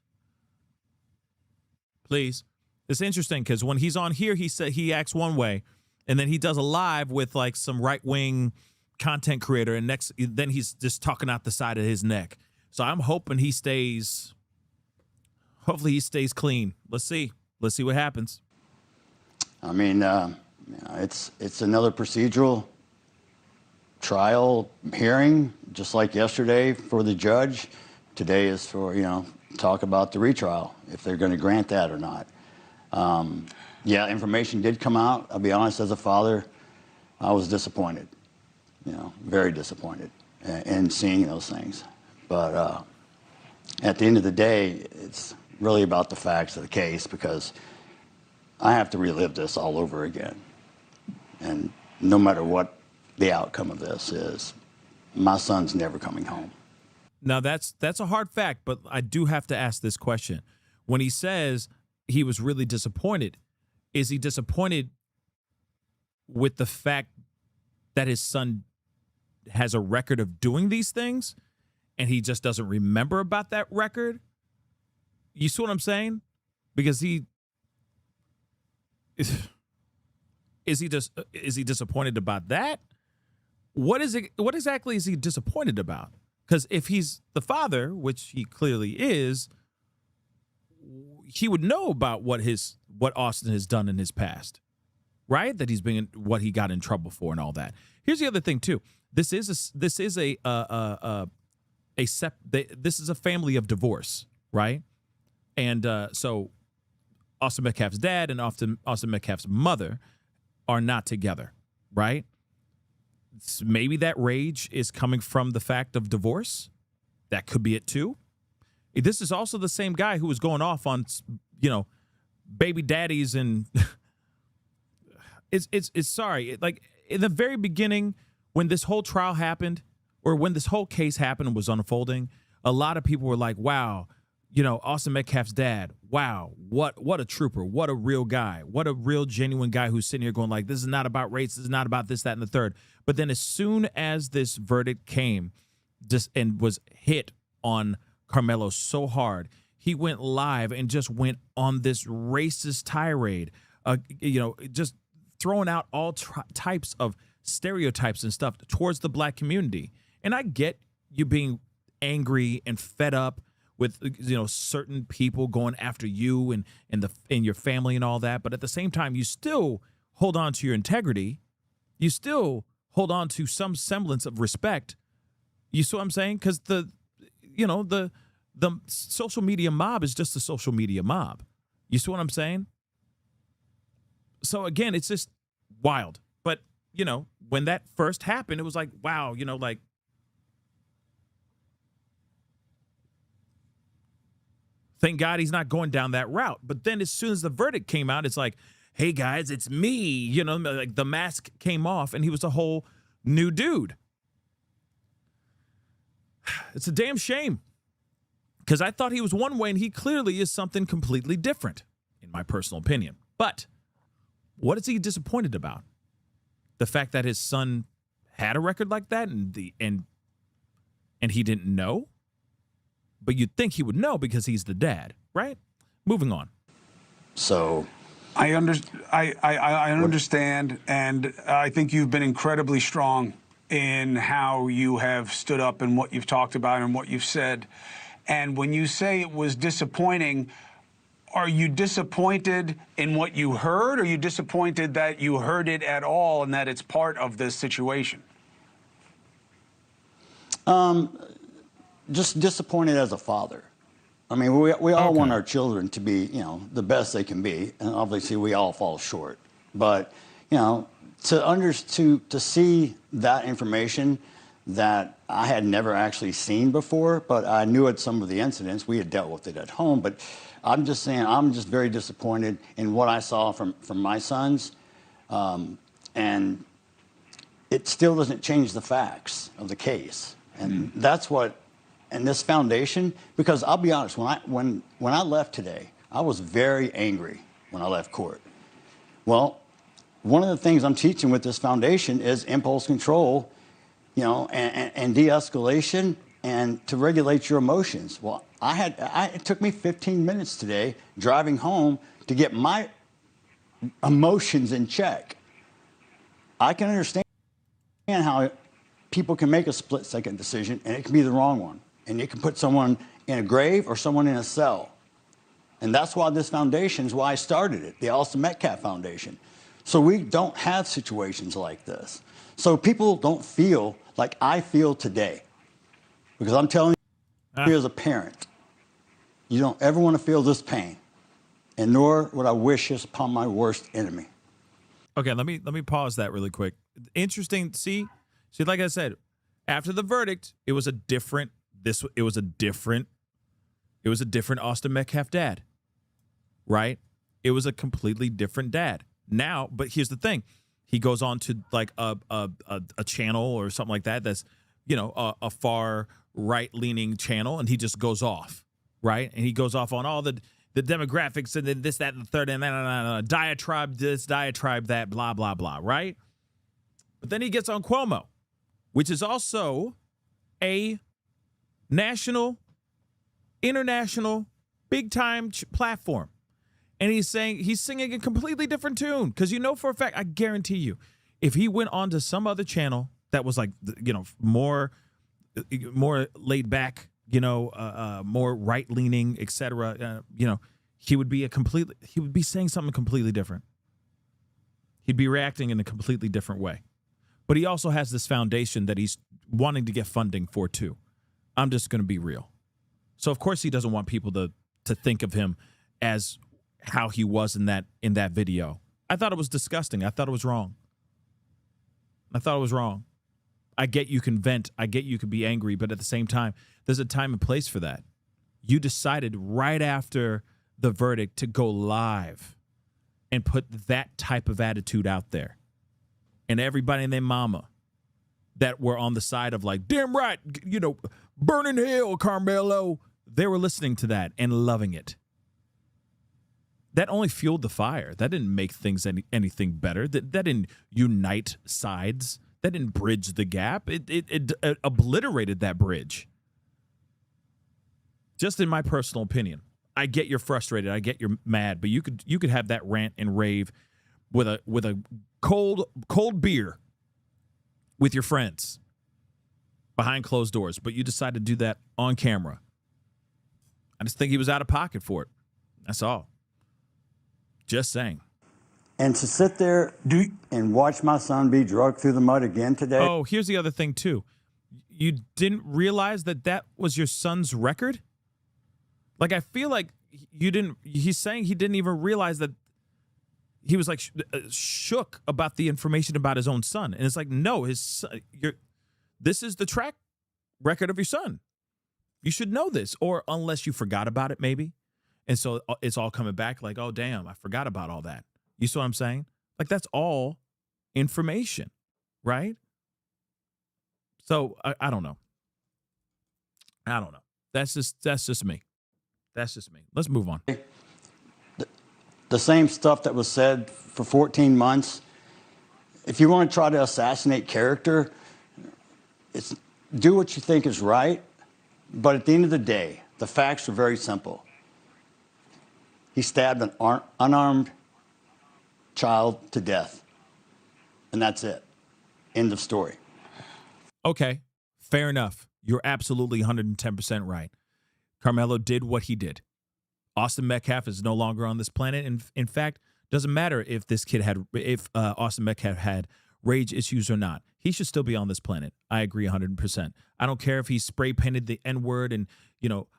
Please. It's interesting because when he's on here, he acts one way, and then he does a live with like some right-wing content creator, and then he's just talking out the side of his neck. So I'm hoping hopefully he stays clean. Let's see what happens. I mean, it's another procedural trial hearing, just like yesterday for the judge. Today is for, talk about the retrial, if they're going to grant that or not. Yeah, information did come out. I'll be honest, as a father, I was disappointed, very disappointed. and seeing those things. But at the end of the day, it's really about the facts of the case, because I have to relive this all over again. And no matter what the outcome of this is, my son's never coming home. Now, that's a hard fact, but I do have to ask this question. When he says he was really disappointed, is he disappointed with the fact that his son has a record of doing these things and he just doesn't remember about that record? You see what I'm saying? Because is he disappointed about that? What exactly is he disappointed about? Because if he's the father, which he clearly is, he would know about what Austin has done in his past, right? That what he got in trouble for and all that. Here's the other thing too. This is a family of divorce, right? And so Austin Metcalf's dad and Austin Metcalf's mother are not together, right? Maybe that rage is coming from the fact of divorce. That could be it too. This is also the same guy who was going off on, baby daddies, and it's sorry. Like in the very beginning, when this whole trial happened, or when this whole case happened and was unfolding, a lot of people were like, wow, Austin Metcalf's dad, wow, what a trooper, what a real guy, what a real genuine guy who's sitting here going like, this is not about race, this is not about this, that, and the third. But then as soon as this verdict came and was hit on Karmelo so hard, he went live and just went on this racist tirade, just throwing out all types of stereotypes and stuff towards the black community. And I get you being angry and fed up with certain people going after you and your family and all that, but at the same time, you still hold on to your integrity. You still hold on to some semblance of respect. You see what I'm saying? Because the social media mob is just a social media mob. You see what I'm saying? So again, it's just wild. But when that first happened, it was like, wow, thank God he's not going down that route. But then as soon as the verdict came out, it's like, hey, guys, it's me. Like the mask came off and he was a whole new dude. It's a damn shame, because I thought he was one way and he clearly is something completely different, in my personal opinion. But what is he disappointed about? The fact that his son had a record like that and he didn't know? But you'd think he would know because he's the dad, right? Moving on. So I understand, and I think you've been incredibly strong in how you have stood up and what you've talked about and what you've said. And when you say it was disappointing, are you disappointed in what you heard, or are you disappointed that you heard it at all and that it's part of this situation? Just disappointed as a father. I mean, we all want our children to be, the best they can be, and obviously we all fall short. But, to see that information that I had never actually seen before, but I knew at some of the incidents, we had dealt with it at home. But I'm just saying, I'm just very disappointed in what I saw from my sons, and it still doesn't change the facts of the case, and that's what. And this foundation, because I'll be honest, when I left today, I was very angry when I left court. Well, one of the things I'm teaching with this foundation is impulse control, and de-escalation, and to regulate your emotions. Well, it took me 15 minutes today driving home to get my emotions in check. I can understand how people can make a split-second decision, and it can be the wrong one. And it can put someone in a grave or someone in a cell. And that's why this foundation is why I started it, the Austin Metcalf Foundation. So we don't have situations like this. So people don't feel like I feel today. Because I'm telling you as a parent, you don't ever want to feel this pain. And nor would I wish this upon my worst enemy. Okay, let me pause that really quick. Interesting. See, like I said, After the verdict, it was a different Austin Metcalf dad, right? It was a completely different dad. Now, but here's the thing. He goes on to like a channel or something like that that's, a far right-leaning channel, and he just goes off, right? And he goes off on all the demographics and then this, that, and the third, and diatribe this, diatribe that, blah, blah, blah, right? But then he gets on Cuomo, which is also a national, international, big-time platform. And he's singing a completely different tune. Because for a fact, I guarantee you, if he went on to some other channel that was like, more laid back, more right-leaning, etc., he would be saying something completely different. He'd be reacting in a completely different way. But he also has this foundation that he's wanting to get funding for too. I'm just going to be real. So of course he doesn't want people to think of him as how he was in that video. I thought it was disgusting. I thought it was wrong. I get you can vent. I get you can be angry, but at the same time, there's a time and place for that. You decided right after the verdict to go live and put that type of attitude out there. And everybody and their mama that were on the side of like, damn right, burn in hell, Karmelo. They were listening to that and loving it. That only fueled the fire. That didn't make things anything better. That didn't unite sides. That didn't bridge the gap. It obliterated that bridge. Just in my personal opinion. I get you're frustrated. I get you're mad, but you could have that rant and rave with a cold beer with your friends behind closed doors, but you decided to do that on camera. I just think he was out of pocket for it. That's all. Just saying. And to sit there and watch my son be dragged through the mud again today. Oh, here's the other thing too. You didn't realize that was your son's record? Like, I feel like he's saying he didn't even realize that he was like shook about the information about his own son. And it's like, no, this is the track record of your son. You should know this, or unless you forgot about it, maybe. And so it's all coming back like, oh, damn, I forgot about all that. You see what I'm saying? Like, that's all information, right? So I don't know. That's just me. Let's move on. The same stuff that was said for 14 months. If you want to try to assassinate character, do what you think is right. But at the end of the day, the facts are very simple. He stabbed an unarmed child to death. And that's it. End of story. Okay, fair enough. You're absolutely 110% right. Karmelo did what he did. Austin Metcalf is no longer on this planet. And in fact, doesn't matter if Austin Metcalf had rage issues or not. He should still be on this planet. I agree 100%. I don't care if he spray painted the N-word and,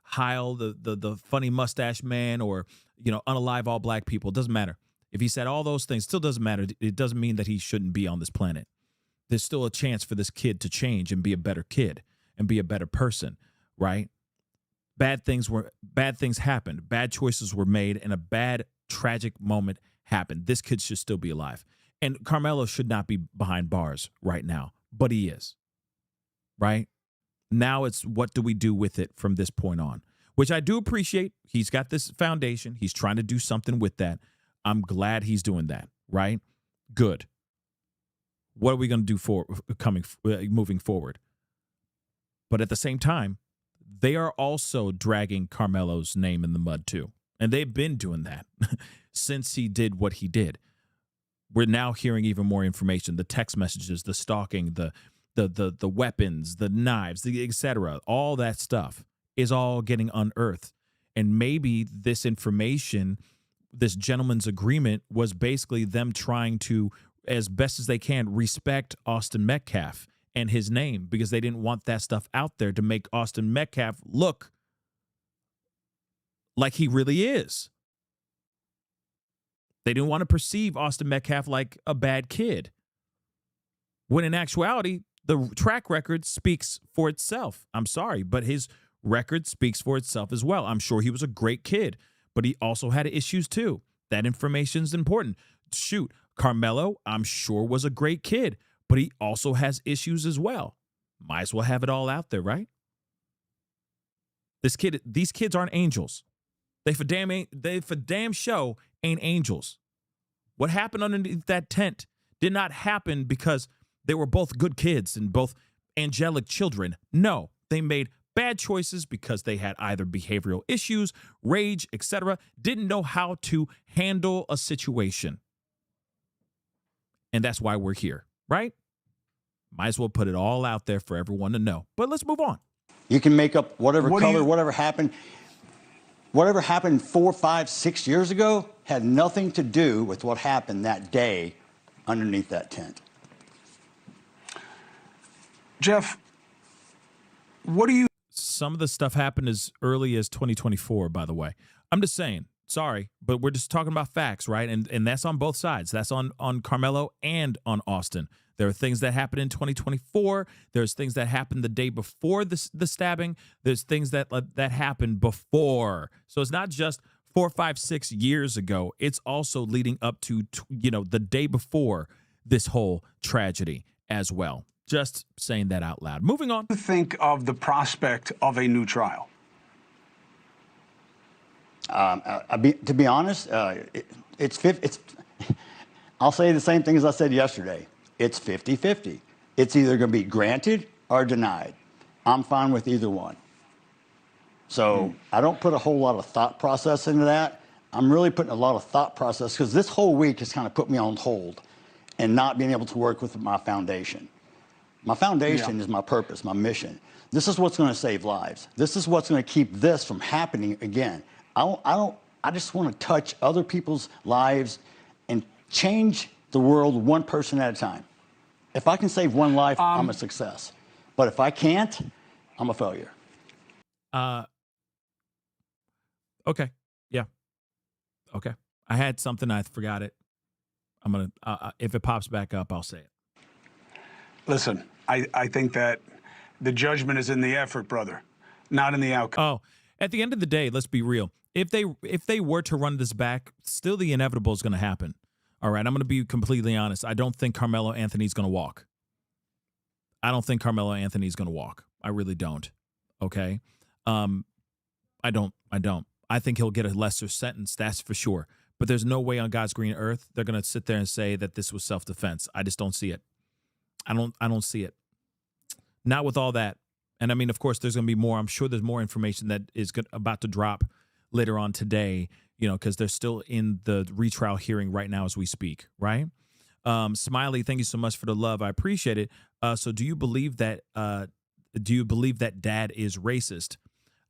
Heil, the funny mustache man, or, unalive all black people. It doesn't matter. If he said all those things, still doesn't matter. It doesn't mean that he shouldn't be on this planet. There's still a chance for this kid to change and be a better kid and be a better person, right? Bad things happened. Bad choices were made, and a bad, tragic moment happened. This kid should still be alive. And Karmelo should not be behind bars right now, but he is, right? Now it's what do we do with it from this point on, which I do appreciate. He's got this foundation. He's trying to do something with that. I'm glad he's doing that, right? Good. What are we going to do moving forward? But at the same time, they are also dragging Karmelo's name in the mud too. And they've been doing that since he did what he did. We're now hearing even more information, the text messages, the stalking, the weapons, the knives, the etc. All that stuff is all getting unearthed. And maybe this information, this gentleman's agreement, was basically them trying to, as best as they can, respect Austin Metcalf and his name, because they didn't want that stuff out there to make Austin Metcalf look like he really is. They didn't want to perceive Austin Metcalf like a bad kid, when in actuality, The track record speaks for itself. I'm sorry, but his record speaks for itself as well. I'm sure he was a great kid, but he also had issues too. That information is important. Shoot, Karmelo, I'm sure was a great kid, but he also has issues as well. Might as well have it all out there, right? These kids aren't angels. They for damn show ain't angels. What happened underneath that tent did not happen because they were both good kids and both angelic children. No, they made bad choices because they had either behavioral issues, rage, etc., didn't know how to handle a situation. And that's why we're here, right? Might as well put it all out there for everyone to know. But let's move on. You can make up whatever color, whatever happened. Whatever happened 4, 5, 6 years ago had nothing to do with what happened that day underneath that tent. Jeff, what do you... Some of the stuff happened as early as 2024, by the way. I'm just saying, sorry, but we're just talking about facts, right? And that's on both sides. That's on Karmelo and on Austin. There are things that happened in 2024. There's things that happened the day before the stabbing. There's things that happened before. So it's not just 4, 5, 6 years ago. It's also leading up to, the day before this whole tragedy as well. Just saying that out loud. Moving on. Think of the prospect of a new trial. To be honest, it's I'll say the same thing as I said yesterday. It's 50-50. It's either going to be granted or denied. I'm fine with either one. So I don't put a whole lot of thought process into that. I'm really putting a lot of thought process because this whole week has kind of put me on hold and not being able to work with my foundation. My foundation is my purpose, my mission. This is what's going to save lives. This is what's going to keep this from happening again. I just want to touch other people's lives and change the world one person at a time. If I can save one life, I'm a success. But if I can't, I'm a failure. Okay. Yeah. Okay. I had something. I forgot it. I'm going to, if it pops back up, I'll say it. Listen, I think that the judgment is in the effort, brother, not in the outcome. Oh, at the end of the day, let's be real. If they were to run this back, still the inevitable is going to happen. All right, I'm going to be completely honest. I don't think Karmelo Anthony's going to walk. I don't think Karmelo Anthony's going to walk. I really don't. Okay? I don't. I think he'll get a lesser sentence, that's for sure. But there's no way on God's green earth they're going to sit there and say that this was self-defense. I just don't see it. I don't see it. Not with all that. And I mean, of course, there's going to be more. I'm sure there's more information that is about to drop later on today, because they're still in the retrial hearing right now as we speak, right? Smiley, thank you so much for the love. I appreciate it. So do you believe that dad is racist?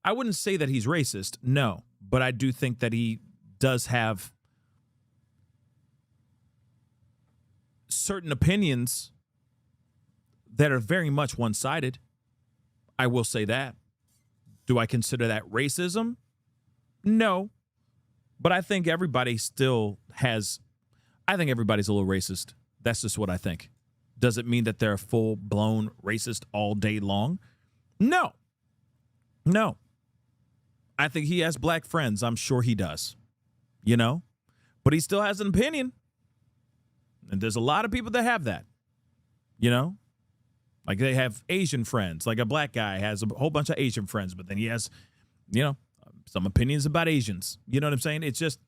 I wouldn't say that he's racist, no. But I do think that he does have certain opinions that are very much one-sided. I will say that. Do I consider that racism? No. But I think everybody still has, I think everybody's a little racist. That's just what I think. Does it mean that they're full-blown racist all day long? No. No. I think he has black friends. I'm sure he does. But he still has an opinion. And there's a lot of people that have that. Like they have Asian friends. Like a black guy has a whole bunch of Asian friends, but then he has, some opinions about Asians. You know what I'm saying? It's just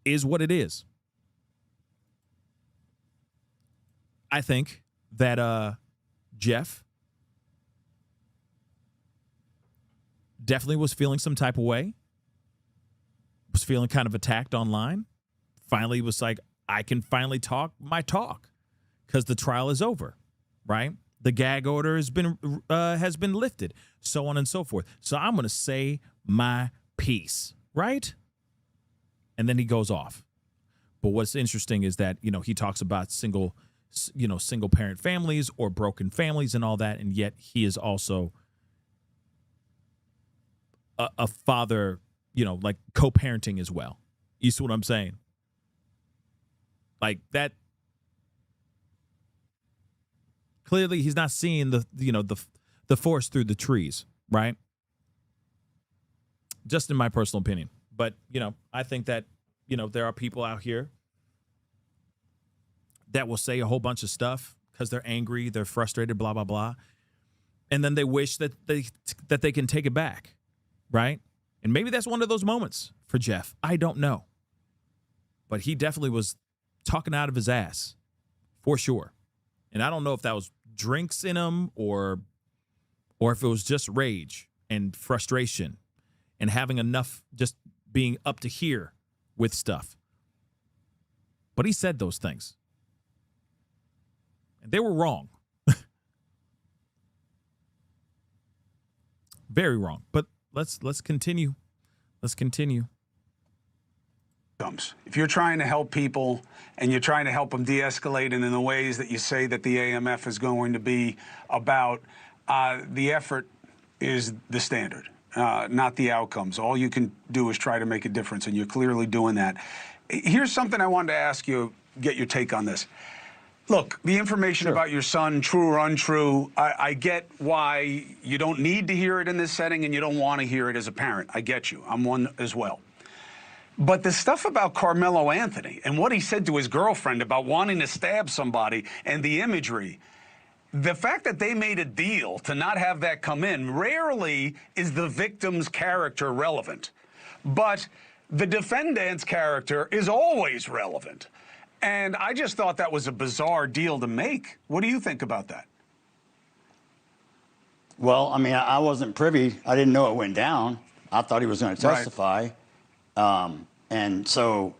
is what it is. I think that Jeff definitely was feeling some type of way, was feeling kind of attacked online. Finally was like, I can finally talk my talk because the trial is over. Right? The gag order has been lifted, so on and so forth. So I'm going to say my piece, right? And then he goes off. But what's interesting is that, he talks about single parent families or broken families and all that, and yet he is also a father, like co-parenting as well. You see what I'm saying? Like that. Clearly, he's not seeing the forest through the trees, right? Just in my personal opinion. But, I think that, there are people out here that will say a whole bunch of stuff because they're angry, they're frustrated, blah, blah, blah. And then they wish that they can take it back, right? And maybe that's one of those moments for Jeff. I don't know. But he definitely was talking out of his ass, for sure. And I don't know if that was drinks in him or if it was just rage and frustration and having enough, just being up to here with stuff. But he said those things. And they were wrong. Very wrong. But let's continue. Let's continue. If you're trying to help people and you're trying to help them de-escalate in the ways that you say that the AMF is going to be about, the effort is the standard, not the outcomes. All you can do is try to make a difference, and you're clearly doing that. Here's something I wanted to ask you, get your take on this. Look, the information about your son, true or untrue, I get why you don't need to hear it in this setting and you don't want to hear it as a parent. I get you. I'm one as well. But the stuff about Karmelo Anthony and what he said to his girlfriend about wanting to stab somebody and the imagery, the fact that they made a deal to not have that come in, rarely is the victim's character relevant. But the defendant's character is always relevant. And I just thought that was a bizarre deal to make. What do you think about that? Well, I mean, I wasn't privy. I didn't know it went down. I thought he was going to testify. And so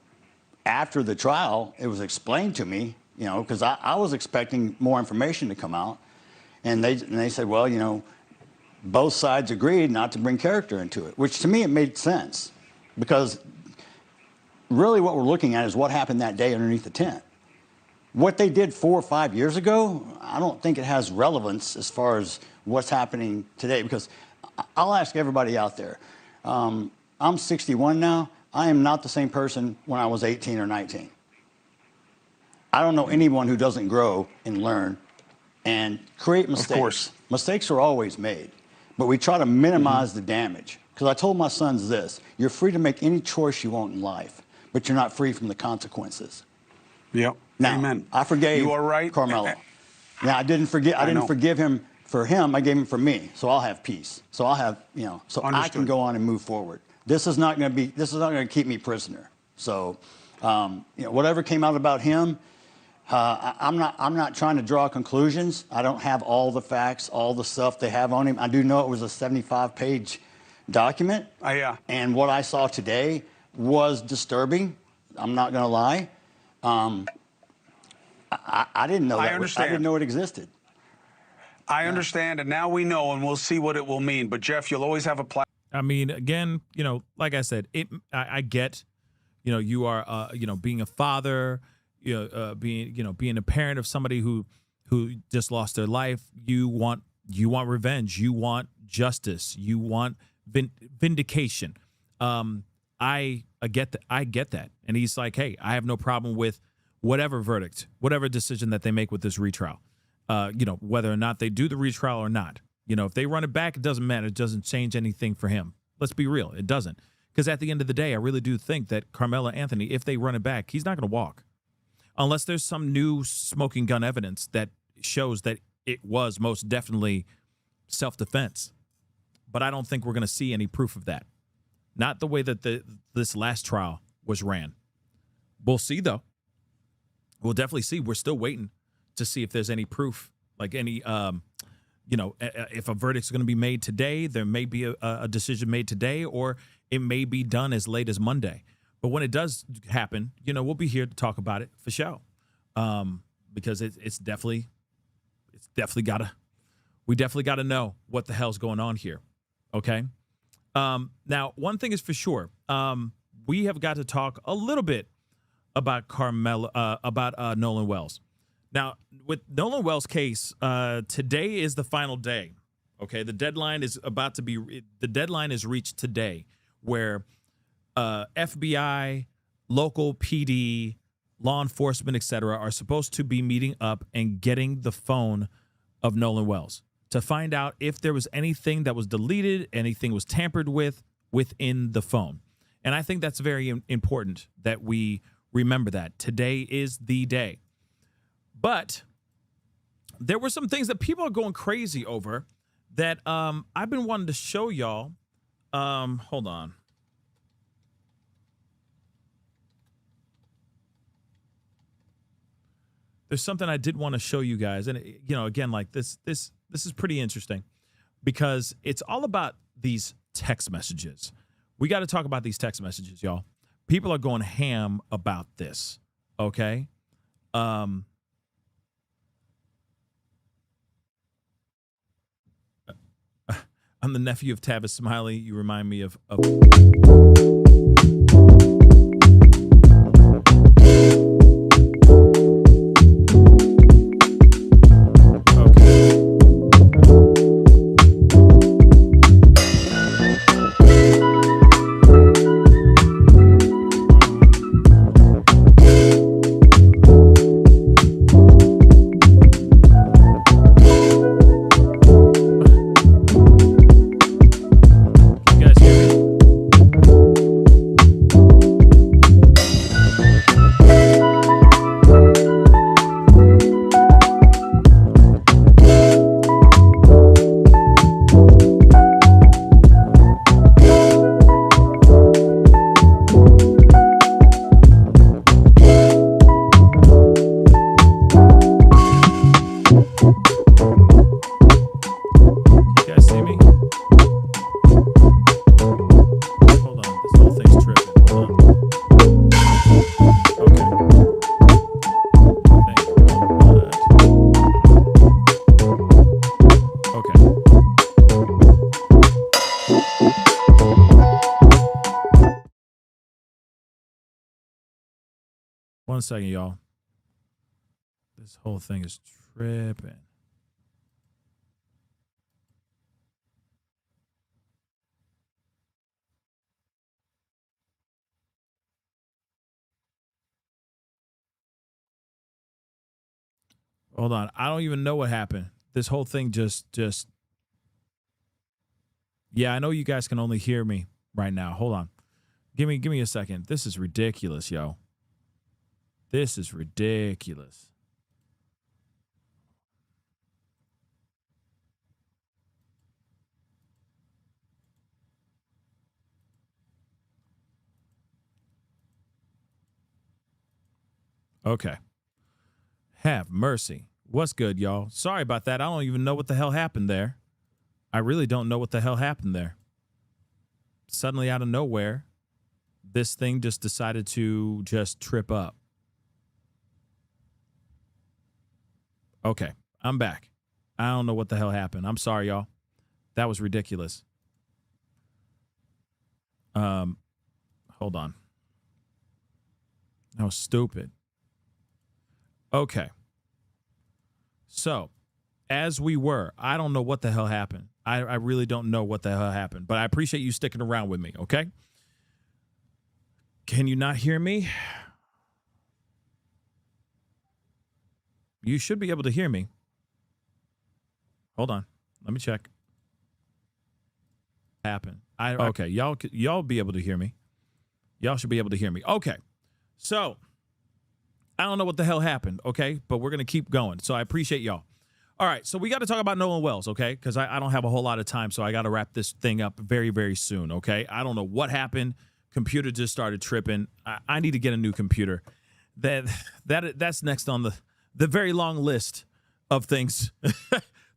after the trial, it was explained to me, because I was expecting more information to come out. And they said, well, both sides agreed not to bring character into it, which to me it made sense. Because really what we're looking at is what happened that day underneath the tent. What they did 4 or 5 years ago, I don't think it has relevance as far as what's happening today. Because I'll ask everybody out there, I'm 61 now. I am not the same person when I was 18 or 19. I don't know anyone who doesn't grow and learn and create mistakes. Of course. Mistakes are always made, but we try to minimize the damage. Because I told my sons this: you're free to make any choice you want in life, but you're not free from the consequences. Yep. Now, Amen. I forgave You are right. Carmelo. Now, I didn't forgive him for him. I gave him for me, so I'll have peace. So I'll have, so I can Understood. go on and move forward. This is not going to keep me prisoner. So, whatever came out about him, I'm not trying to draw conclusions. I don't have all the facts, all the stuff they have on him. I do know it was a 75-page document. Yeah. And what I saw today was disturbing. I'm not going to lie. I didn't know that. I understand. I didn't know it existed. I understand, and now we know, and we'll see what it will mean. But Jeff, you'll always have a platform. I mean, again, like I said, I get, you are, being a father, being a parent of somebody who just lost their life. You want revenge. You want justice. You want vindication. I get that. I get that. And he's like, hey, I have no problem with whatever verdict, whatever decision that they make with this retrial. Whether or not they do the retrial or not. If they run it back, it doesn't matter. It doesn't change anything for him. Let's be real. It doesn't. Because at the end of the day, I really do think that Karmelo Anthony, if they run it back, he's not going to walk. Unless there's some new smoking gun evidence that shows that it was most definitely self-defense. But I don't think we're going to see any proof of that. Not the way that this last trial was ran. We'll see, though. We'll definitely see. We're still waiting to see if there's any proof, like any if a verdict's going to be made today, there may be a decision made today, or it may be done as late as Monday. But when it does happen, we'll be here to talk about it for sure. Because it's definitely we definitely gotta know what the hell's going on here. Okay. Now, one thing is for sure. We have got to talk a little bit about Karmelo, about Nolan Wells. Now, with Nolan Wells' case, today is the final day. Okay, the deadline is reached today, where FBI, local PD, law enforcement, etc., are supposed to be meeting up and getting the phone of Nolan Wells to find out if there was anything that was deleted, anything was tampered with within the phone. And I think that's very important that we remember that. Today is the day. But there were some things that people are going crazy over that I've been wanting to show y'all. Hold on. There's something I did want to show you guys. And, again, like this is pretty interesting because it's all about these text messages. We got to talk about these text messages, y'all. People are going ham about this, okay? I'm the nephew of Tavis Smiley. You remind me of One second, y'all. This whole thing is tripping. Hold on. I don't even know what happened. This whole thing just. Yeah, I know you guys can only hear me right now. Hold on. Give me a second. This is ridiculous, yo. This is ridiculous. Okay. Have mercy. What's good, y'all? Sorry about that. I don't even know what the hell happened there. I really don't know what the hell happened there. Suddenly out of nowhere, this thing just decided to just trip up. Okay, I'm back. I don't know what the hell happened. I'm sorry, y'all. That was ridiculous. Hold on. That was stupid. Okay. So, as we were, I don't know what the hell happened. I really don't know what the hell happened, but I appreciate you sticking around with me, okay? Can you not hear me? You should be able to hear me. Hold on. Let me check. Okay, y'all be able to hear me. Y'all should be able to hear me. Okay. So, I don't know what the hell happened, okay? But we're going to keep going. So, I appreciate y'all. All right, so we got to talk about Nolan Wells, okay? Because I don't have a whole lot of time, so I got to wrap this thing up very, very soon, okay? I don't know what happened. Computer just started tripping. I need to get a new computer. That's next on the very long list of things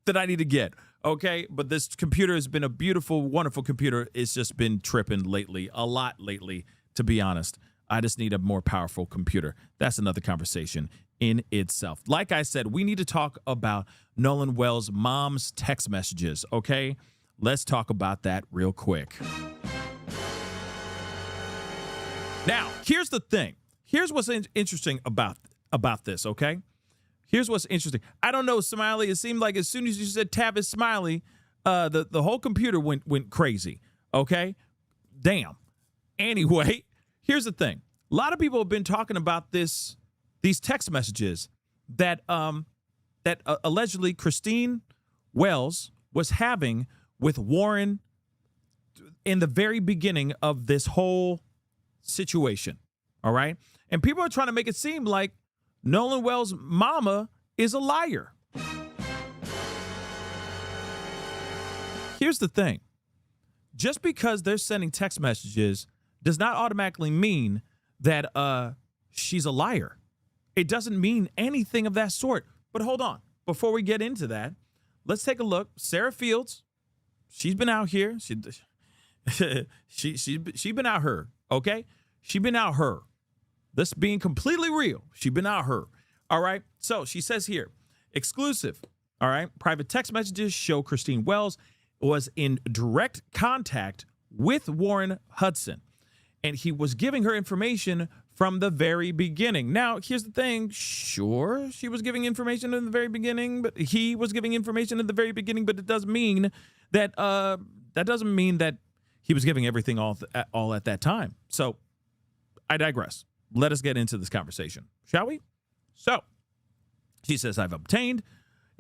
that I need to get, okay? But this computer has been a beautiful, wonderful computer. It's just been tripping lately, a lot lately, to be honest. I just need a more powerful computer. That's another conversation in itself. Like I said, we need to talk about Nolan Wells' mom's text messages, okay? Let's talk about that real quick. Now, here's the thing. Here's what's interesting about this, okay? Here's what's interesting. I don't know, Smiley. It seemed like as soon as you said Tavis Smiley, the whole computer went crazy, okay? Damn. Anyway, here's the thing. A lot of people have been talking about these text messages that that allegedly Christine Wells was having with Warren in the very beginning of this whole situation. All right. And people are trying to make it seem like Nolan Wells' mama is a liar. Here's the thing. Just because they're sending text messages does not automatically mean that she's a liar. It doesn't mean anything of that sort. But hold on. Before we get into that, let's take a look. Sarah Fields, she's been out here. She been out her, okay? She been out her. This being completely real. She been out her. All right? So she says here, exclusive, all right? Private text messages show Christine Wells was in direct contact with Warren Hudson, and he was giving her information from the very beginning. Now, here's the thing. Sure, she was giving information in the very beginning, but he was giving information in the very beginning, but it doesn't mean that he was giving everything all at that time. So I digress. Let us get into this conversation, shall we? So she says, I've obtained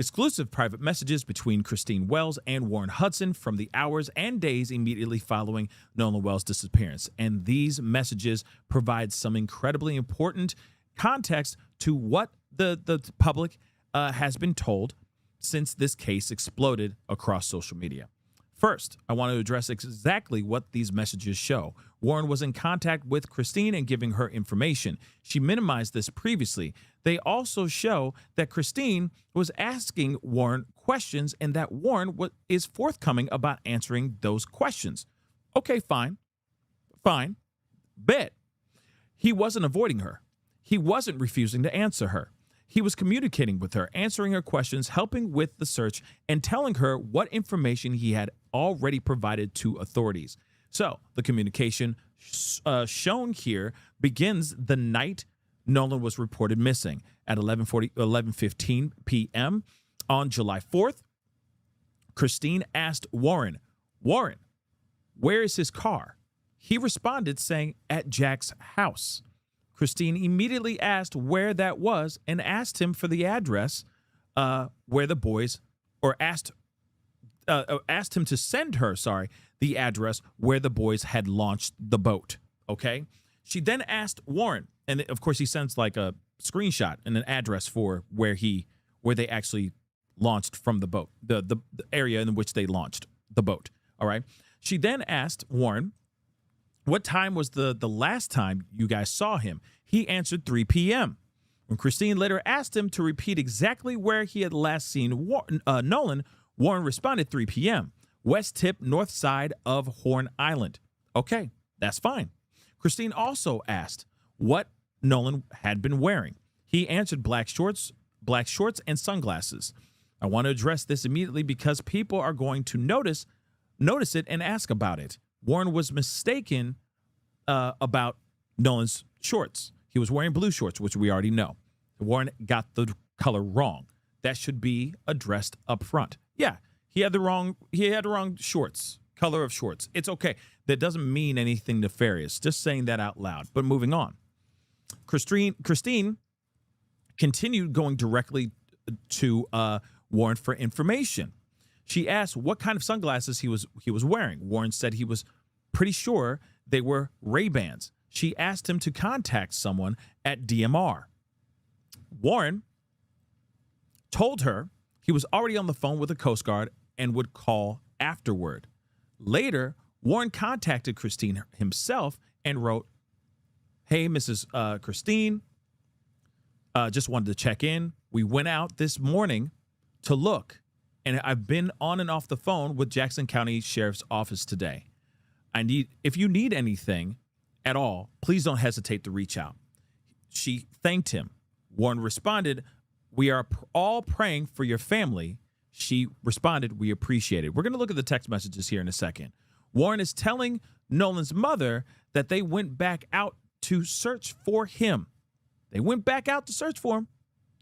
exclusive private messages between Christine Wells and Warren Hudson from the hours and days immediately following Nolan Wells' disappearance. And these messages provide some incredibly important context to what the public has been told since this case exploded across social media. First, I want to address exactly what these messages show. Warren was in contact with Christine and giving her information. She minimized this previously. They also show that Christine was asking Warren questions and that Warren is forthcoming about answering those questions. Okay, fine. Bet. He wasn't avoiding her. He wasn't refusing to answer her. He was communicating with her, answering her questions, helping with the search, and telling her what information he had already provided to authorities. So the communication shown here begins the night Nolan was reported missing at 11:15 p.m. on July 4th. Christine asked Warren, where is his car? He responded saying, at Jack's house. Christine immediately asked where that was and asked him for the address where the boys, or asked him to send her, the address where the boys had launched the boat. Okay. She then asked Warren, and of course he sends like a screenshot and an address for where they actually launched from the boat, the area in which they launched the boat. All right. She then asked Warren, what time was the last time you guys saw him? He answered 3 p.m. When Christine later asked him to repeat exactly where he had last seen Nolan, Warren responded 3 p.m. West Tip, north side of Horn Island. Okay, that's fine. Christine also asked what Nolan had been wearing. He answered black shorts and sunglasses. I want to address this immediately because people are going to notice it and ask about it. Warren was mistaken about Nolan's shorts. He was wearing blue shorts, which we already know. Warren got the color wrong. That should be addressed up front. Yeah, he had the wrong shorts, color of shorts. It's okay. That doesn't mean anything nefarious. Just saying that out loud. But moving on. Christine continued going directly to Warren for information. She asked what kind of sunglasses he was wearing. Warren said he was pretty sure they were Ray-Bans. She asked him to contact someone at DMR. Warren told her he was already on the phone with the Coast Guard and would call afterward. Later, Warren contacted Christine himself and wrote, hey, Mrs. Christine, just wanted to check in. We went out this morning to look, and I've been on and off the phone with Jackson County Sheriff's Office today. If you need anything at all, please don't hesitate to reach out. She thanked him. Warren responded, we are all praying for your family. She responded, we appreciate it. We're going to look at the text messages here in a second. Warren is telling Nolan's mother that they went back out to search for him. They went back out to search for him.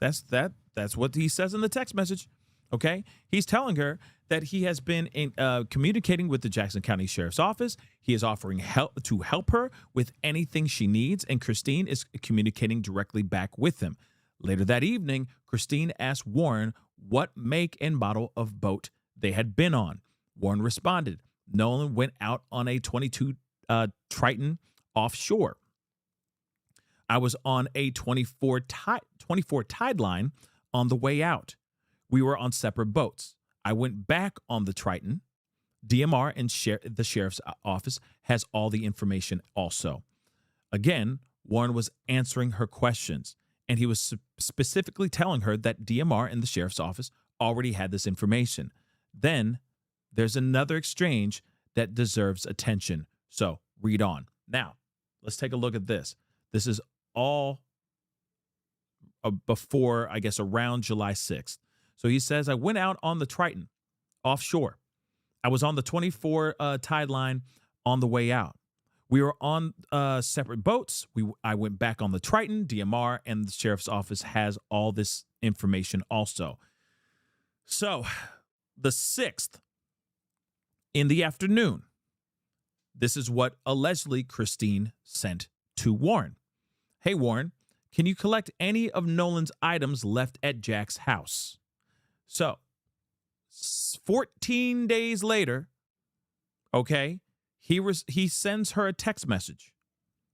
That's what he says in the text message. Okay. He's telling her that he has been communicating with the Jackson County Sheriff's Office. He is offering help to help her with anything she needs. And Christine is communicating directly back with him. Later that evening, Christine asked Warren what make and model of boat they had been on. Warren responded, Nolan went out on a 22 Triton offshore. I was on a 24 tide line on the way out. We were on separate boats. I went back on the Triton. DMR and the sheriff's office has all the information also. Again, Warren was answering her questions, and he was specifically telling her that DMR and the sheriff's office already had this information. Then there's another exchange that deserves attention. So read on. Now, let's take a look at this. This is all before, I guess, around July 6th. So he says, I went out on the Triton offshore. I was on the 24 tide line on the way out. We were on separate boats. I went back on the Triton. DMR and the sheriff's office has all this information also. So the 6th in the afternoon, this is what allegedly Christine sent to Warren. Hey, Warren, can you collect any of Nolan's items left at Jack's house? So 14 days later, okay, he sends her a text message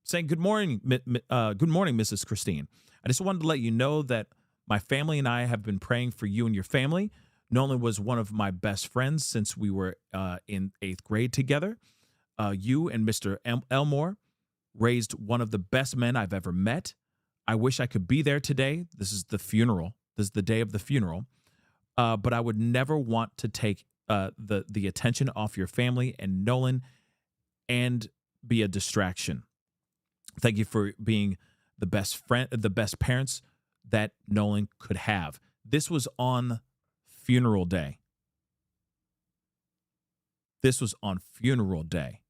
saying, good morning, Mrs. Christine. I just wanted to let you know that my family and I have been praying for you and your family. Nolan was one of my best friends since we were in 8th grade together. You and Mr. Elmore raised one of the best men I've ever met. I wish I could be there today. This is the funeral. This is the day of the funeral. But I would never want to take the attention off your family and Nolan and be a distraction. Thank you for being the best friend, the best parents that Nolan could have. This was on funeral day. This was on funeral day.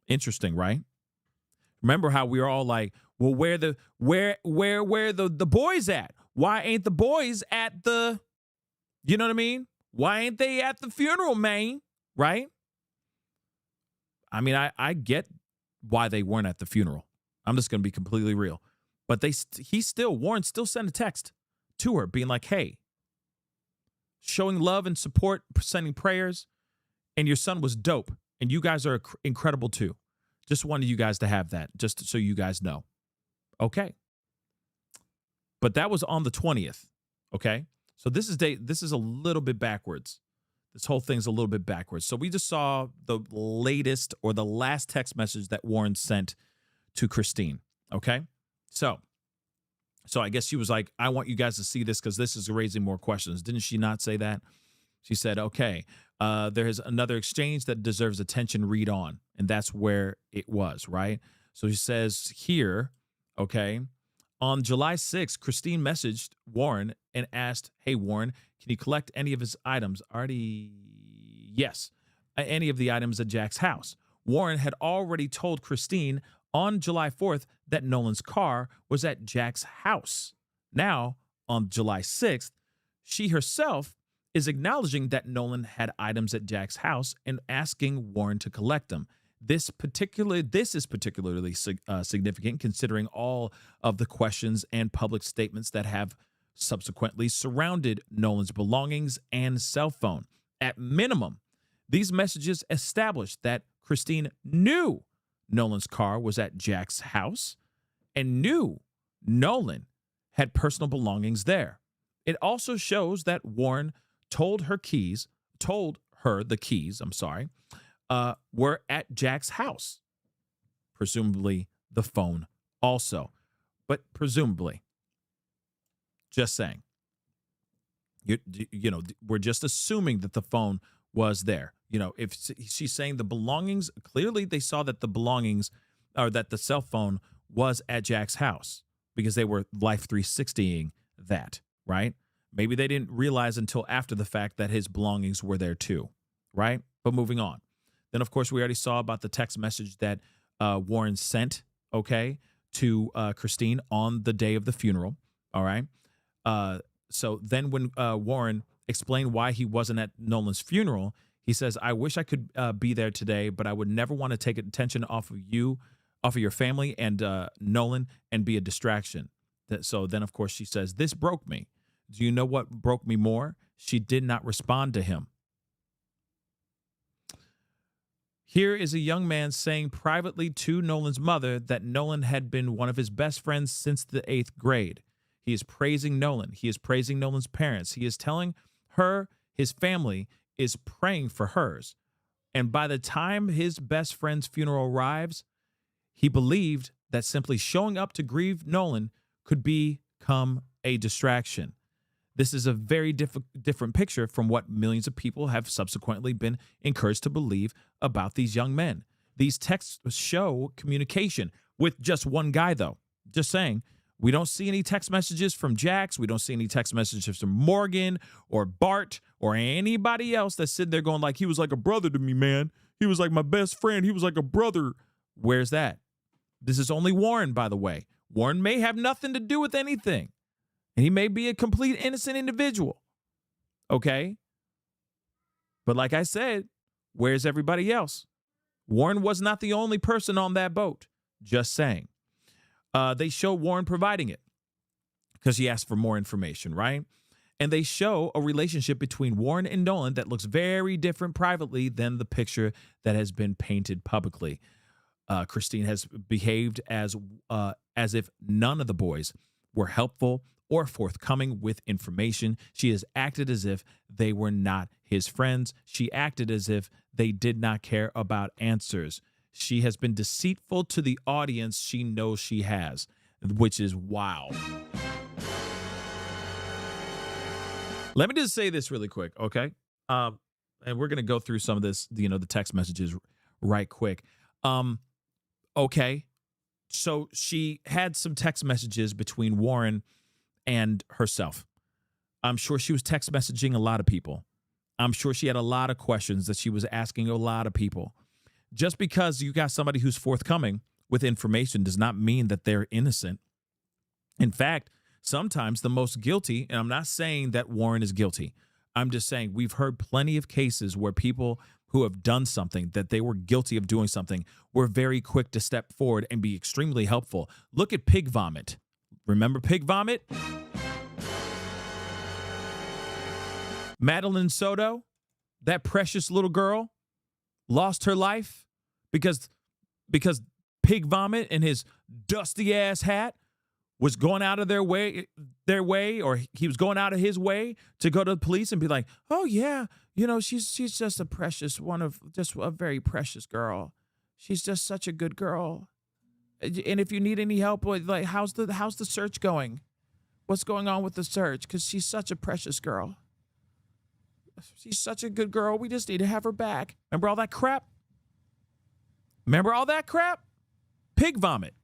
Interesting, right? Remember how we were all like, well, where the boys at? Why ain't the boys at the, you know what I mean? Why ain't they at the funeral, man? Right? I mean, I get why they weren't at the funeral. I'm just going to be completely real. But Warren still sent a text to her being like, hey, showing love and support, sending prayers, and your son was dope. And you guys are incredible too. Just wanted you guys to have that, just so you guys know. Okay. But that was on the 20th. Okay. So this is a little bit backwards. This whole thing's a little bit backwards. So we just saw the latest or the last text message that Warren sent to Christine. Okay. So I guess she was like, I want you guys to see this because this is raising more questions. Didn't she not say that? She said, okay, there is another exchange that deserves attention. Read on. And that's where it was, right? So she says here, okay, on July 6th, Christine messaged Warren and asked, hey, Warren, can you collect any of his items? Yes, any of the items at Jack's house. Warren had already told Christine on July 4th that Nolan's car was at Jack's house. Now, on July 6th, she herself is acknowledging that Nolan had items at Jack's house and asking Warren to collect them. This is particularly significant considering all of the questions and public statements that have subsequently surrounded Nolan's belongings and cell phone. At minimum, these messages established that Christine knew Nolan's car was at Jack's house and knew Nolan had personal belongings there. It also shows that Warren told her the keys, were at Jack's house. Presumably the phone also. But presumably, just saying. You know, we're just assuming that the phone was there. You know, if she's saying the belongings, clearly they saw that the belongings or that the cell phone was at Jack's house because they were Life 360ing that, right? Maybe they didn't realize until after the fact that his belongings were there too, right? But moving on. Then, of course, we already saw about the text message that Warren sent, okay, to Christine on the day of the funeral, all right? So then when Warren explained why he wasn't at Nolan's funeral, he says, I wish I could be there today, but I would never want to take attention off of you off of your family and Nolan and be a distraction. So then, of course, she says, this broke me. Do you know what broke me more? She did not respond to him. Here is a young man saying privately to Nolan's mother that Nolan had been one of his best friends since the 8th grade. He is praising Nolan. He is praising Nolan's parents. He is telling her his family is praying for hers. And by the time his best friend's funeral arrives, he believed that simply showing up to grieve Nolan could become a distraction. This is a very different picture from what millions of people have subsequently been encouraged to believe about these young men. These texts show communication with just one guy, though. Just saying, we don't see any text messages from Jax. We don't see any text messages from Morgan or Bart or anybody else that's sitting there going like, he was like a brother to me, man. He was like my best friend. He was like a brother. Where's that? This is only Warren, by the way. Warren may have nothing to do with anything. And he may be a complete innocent individual. Okay? But like I said, where's everybody else? Warren was not the only person on that boat. Just saying. They show Warren providing it because he asked for more information, right? And they show a relationship between Warren and Nolan that looks very different privately than the picture that has been painted publicly. Christine has behaved as if none of the boys were helpful or forthcoming with information. She has acted as if they were not his friends. She acted as if they did not care about answers. She has been deceitful to the audience she knows she has, which is wow. Let me just say this really quick, okay? And we're going to go through some of this, the text messages right quick. Okay. So she had some text messages between Warren and herself. I'm sure she was text messaging a lot of people. I'm sure she had a lot of questions that she was asking a lot of people. Just because you got somebody who's forthcoming with information does not mean that they're innocent. In fact, sometimes the most guilty, and I'm not saying that Warren is guilty. I'm just saying we've heard plenty of cases where people who have done something, that they were guilty of doing something, were very quick to step forward and be extremely helpful. Look at Pig Vomit. Remember Pig Vomit? Madeline Soto, that precious little girl, lost her life because Pig Vomit and his dusty ass hat was going out of their way, or he was going out of his way to go to the police and be like, oh yeah, she's just a very precious girl. She's just such a good girl. And if you need any help with how's the search going? What's going on with the search? Because she's such a precious girl. She's such a good girl. We just need to have her back. Remember all that crap? Pig Vomit.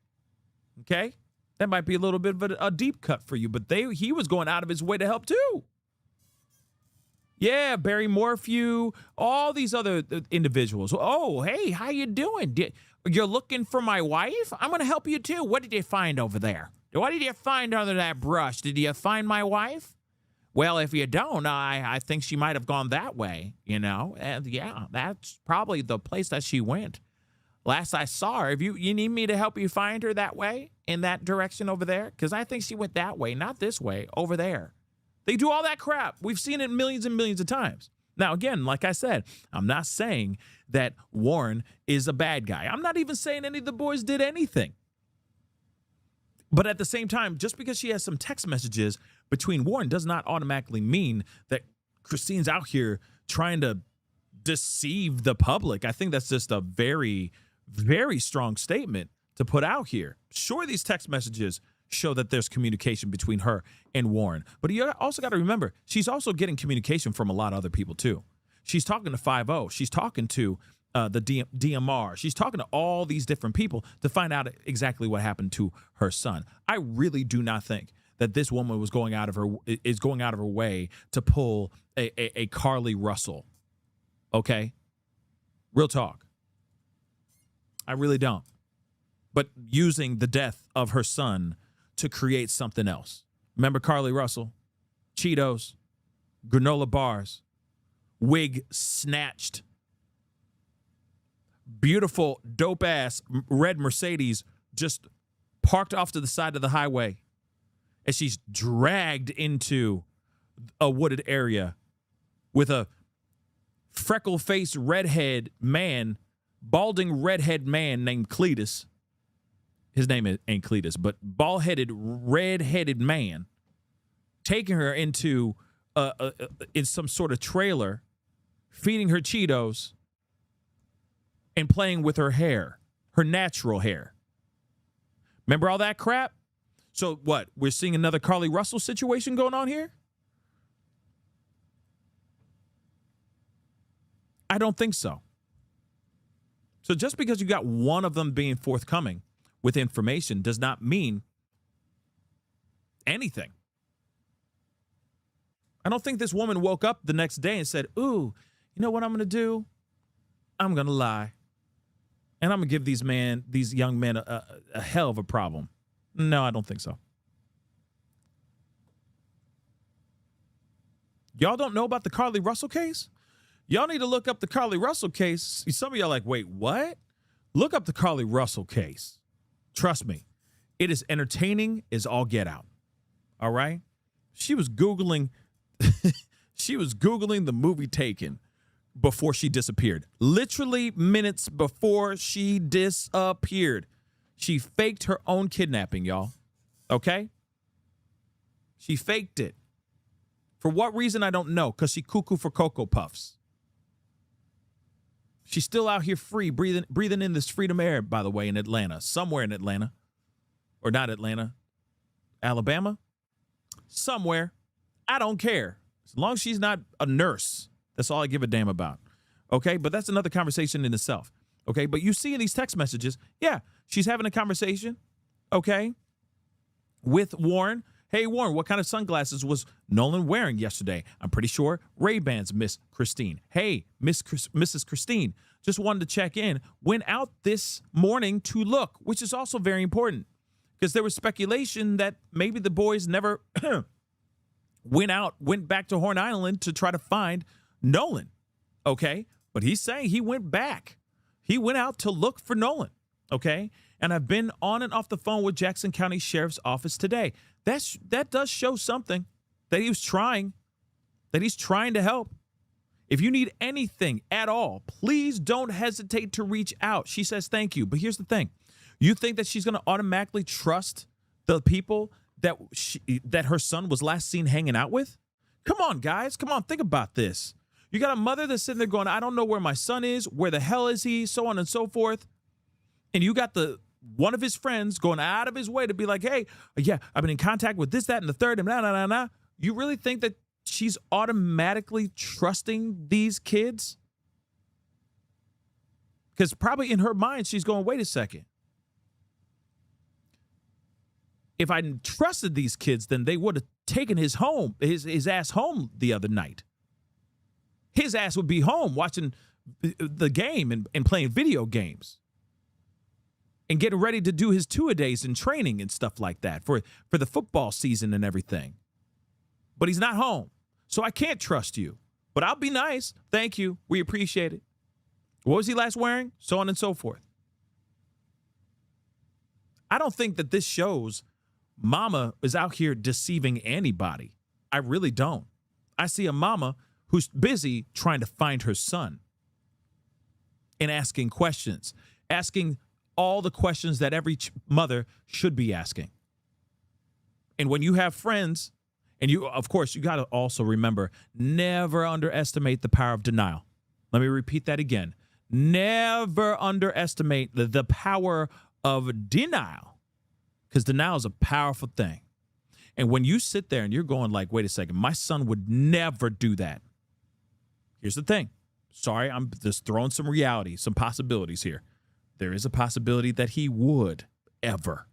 Okay? That might be a little bit of a deep cut for you, but he was going out of his way to help too. Yeah, Barry Morphew, all these other individuals. Oh, hey, how you doing? You're looking for my wife? I'm going to help you too. What did you find over there? What did you find under that brush? Did you find my wife? Well, if you don't, I think she might have gone that way, And yeah, that's probably the place that she went. Last I saw her, if you need me to help you find her that way, in that direction over there? Because I think she went that way, not this way, over there. They do all that crap. We've seen it millions and millions of times. Now, again, like I said, I'm not saying that Warren is a bad guy. I'm not even saying any of the boys did anything. But at the same time, just because she has some text messages between Warren does not automatically mean that Christine's out here trying to deceive the public. I think that's just a very, very strong statement to put out here. Sure, these text messages show that there's communication between her and Warren. But you also got to remember, she's also getting communication from a lot of other people, too. She's talking to 5-0. She's talking to the DMR. She's talking to all these different people to find out exactly what happened to her son. I really do not think that this woman is going out of her way to pull a Carly Russell. Okay? Real talk. I really don't. But using the death of her son to create something else. Remember Carly Russell? Cheetos, granola bars, wig snatched, beautiful, dope-ass red Mercedes just parked off to the side of the highway as she's dragged into a wooded area with a freckle-faced redhead man, balding redhead man named Cletus. His name ain't Cletus, but bald-headed, red-headed man taking her into in some sort of trailer, feeding her Cheetos, and playing with her hair, her natural hair. Remember all that crap? So what? We're seeing another Carly Russell situation going on here? I don't think so. So just because you got one of them being forthcoming with information does not mean anything. I don't think this woman woke up the next day and said, ooh, you know what I'm going to do? I'm going to lie. And I'm going to give these young men a hell of a problem. No, I don't think so. Y'all don't know about the Carly Russell case? Y'all need to look up the Carly Russell case. Some of y'all are like, wait, what? Look up the Carly Russell case. Trust me, it is entertaining as all get out. All right? She was Googling the movie Taken before she disappeared. Literally minutes before she disappeared. She faked her own kidnapping, y'all. Okay? She faked it. For what reason, I don't know, because she cuckoo for Cocoa Puffs. She's still out here free, breathing in this freedom air, by the way, in Atlanta. Somewhere in Atlanta. Or not Atlanta. Alabama? Somewhere. I don't care. As long as she's not a nurse. That's all I give a damn about. Okay? But that's another conversation in itself. Okay? But you see in these text messages, yeah, she's having a conversation, okay, with Warren. Hey, Warren, what kind of sunglasses was Nolan wearing yesterday? I'm pretty sure Ray-Bans, Miss Christine. Hey, Mrs. Christine, just wanted to check in. Went out this morning to look, which is also very important because there was speculation that maybe the boys never went back to Horn Island to try to find Nolan, okay? But he's saying he went back. He went out to look for Nolan, okay? And I've been on and off the phone with Jackson County Sheriff's Office today. That does show something, that he was trying, that he's trying to help. If you need anything at all, please don't hesitate to reach out. She says thank you. But here's the thing. You think that she's going to automatically trust the people that her son was last seen hanging out with? Come on, guys. Come on, think about this. You got a mother that's sitting there going, I don't know where my son is. Where the hell is he? So on and so forth. And you got one of his friends going out of his way to be like, hey, yeah, I've been in contact with this, that, and the third, and nah. You really think that she's automatically trusting these kids? Because probably in her mind, she's going, wait a second. If I trusted these kids, then they would have taken his ass home the other night. His ass would be home watching the game and playing video games. And getting ready to do his two-a-days and training and stuff like that for the football season and everything. But he's not home. So I can't trust you. But I'll be nice. Thank you. We appreciate it. What was he last wearing? So on and so forth. I don't think that this shows mama is out here deceiving anybody. I really don't. I see a mama who's busy trying to find her son and asking questions. Asking all the questions that every mother should be asking. And when you have friends, and of course, you got to also remember, never underestimate the power of denial. Let me repeat that again. Never underestimate the power of denial, because denial is a powerful thing. And when you sit there and you're going like, wait a second, my son would never do that. Here's the thing. Sorry, I'm just throwing some reality, some possibilities here. There is a possibility that he would ever.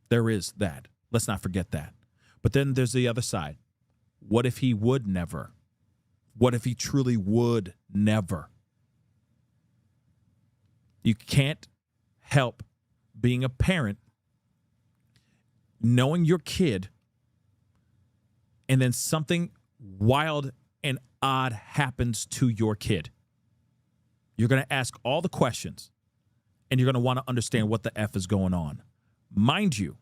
There is that. Let's not forget that. But then there's the other side. What if he would never? What if he truly would never? You can't help being a parent, knowing your kid, and then something wild and odd happens to your kid. You're going to ask all the questions, and you're going to want to understand what the F is going on. Mind you,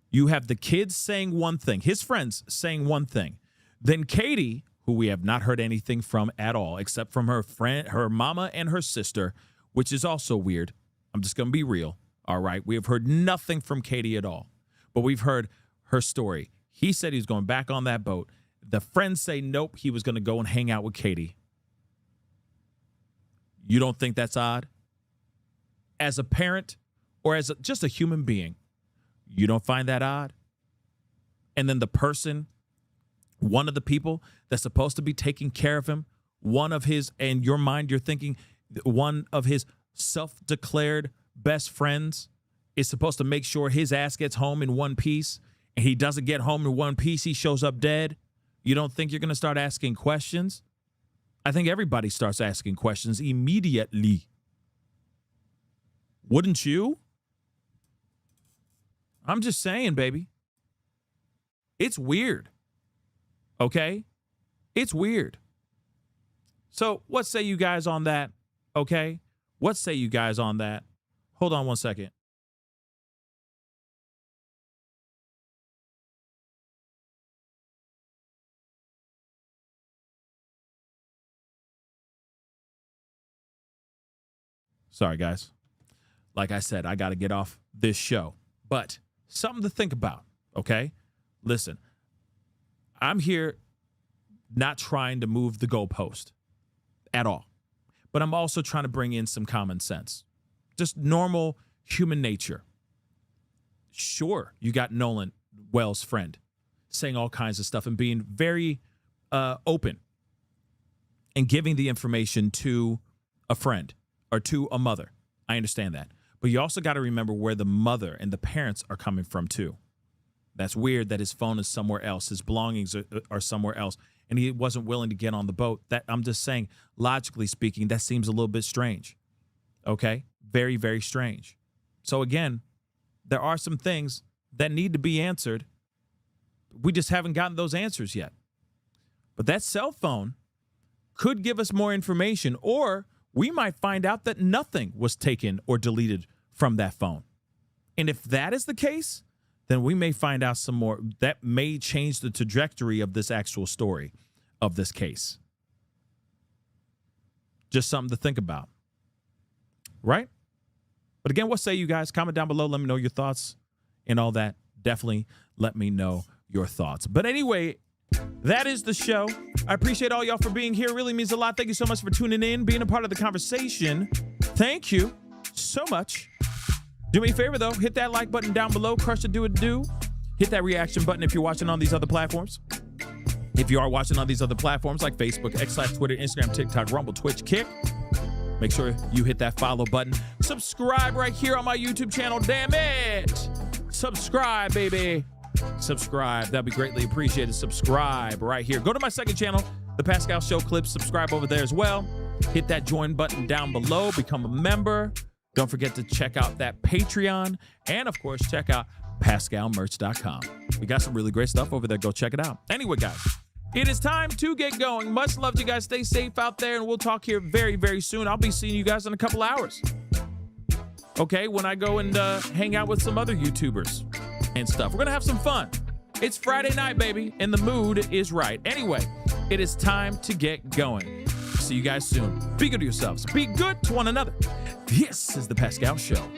you have the kids saying one thing, his friends saying one thing. Then Katie, who we have not heard anything from at all, except from her friend, her mama and her sister, which is also weird. I'm just going to be real. All right. We have heard nothing from Katie at all, but we've heard her story. He said he was going back on that boat. The friends say, nope, he was going to go and hang out with Katie. You don't think that's odd? As a parent or as just a human being, you don't find that odd? And then the person, one of the people that's supposed to be taking care of him, one of his, in your mind, you're thinking one of his self-declared best friends is supposed to make sure his ass gets home in one piece, and he doesn't get home in one piece, he shows up dead. You don't think you're going to start asking questions? I think everybody starts asking questions immediately. Wouldn't you? I'm just saying, baby. It's weird. Okay? It's weird. So what say you guys on that? Okay? What say you guys on that? Hold on one second. Sorry, guys. Like I said, I got to get off this show. But something to think about, okay? Listen, I'm here not trying to move the goalpost at all. But I'm also trying to bring in some common sense. Just normal human nature. Sure, you got Nolan, Wells' friend, saying all kinds of stuff and being very open and giving the information to a friend or to a mother. I understand that. But you also got to remember where the mother and the parents are coming from, too. That's weird that his phone is somewhere else. His belongings are somewhere else. And he wasn't willing to get on the boat. That I'm just saying, logically speaking, that seems a little bit strange. Okay? Very, very strange. So, again, there are some things that need to be answered. We just haven't gotten those answers yet. But that cell phone could give us more information, or we might find out that nothing was taken or deleted from that phone. And if that is the case, then we may find out some more. That may change the trajectory of this actual story of this case. Just something to think about. Right? But again, what say you guys? Comment down below. Let me know your thoughts and all that. Definitely let me know your thoughts. But anyway, that is the show. I appreciate all y'all for being here. It really means a lot. Thank you so much for tuning in, being a part of the conversation. Thank you so much. Do me a favor, though. Hit that like button down below. Crush the do. Hit that reaction button if you're watching on these other platforms. If you are watching on these other platforms like Facebook, X/Twitter, Instagram, TikTok, Rumble, Twitch, Kick, make sure you hit that follow button. Subscribe right here on my YouTube channel. Damn it. Subscribe, baby. Subscribe. That'd be greatly appreciated. Subscribe right here. Go to my second channel, The Pascal Show Clips. Subscribe over there as well. Hit that join button down below. Become a member. Don't forget to check out that Patreon. And, of course, check out PascalMerch.com. We got some really great stuff over there. Go check it out. Anyway, guys, it is time to get going. Much love to you guys. Stay safe out there, and we'll talk here very, very soon. I'll be seeing you guys in a couple hours. Okay, when I go and hang out with some other YouTubers and stuff. We're going to have some fun. It's Friday night, baby, and the mood is right. Anyway, it is time to get going. See you guys soon. Be good to yourselves. Be good to one another. This is The Pascal Show.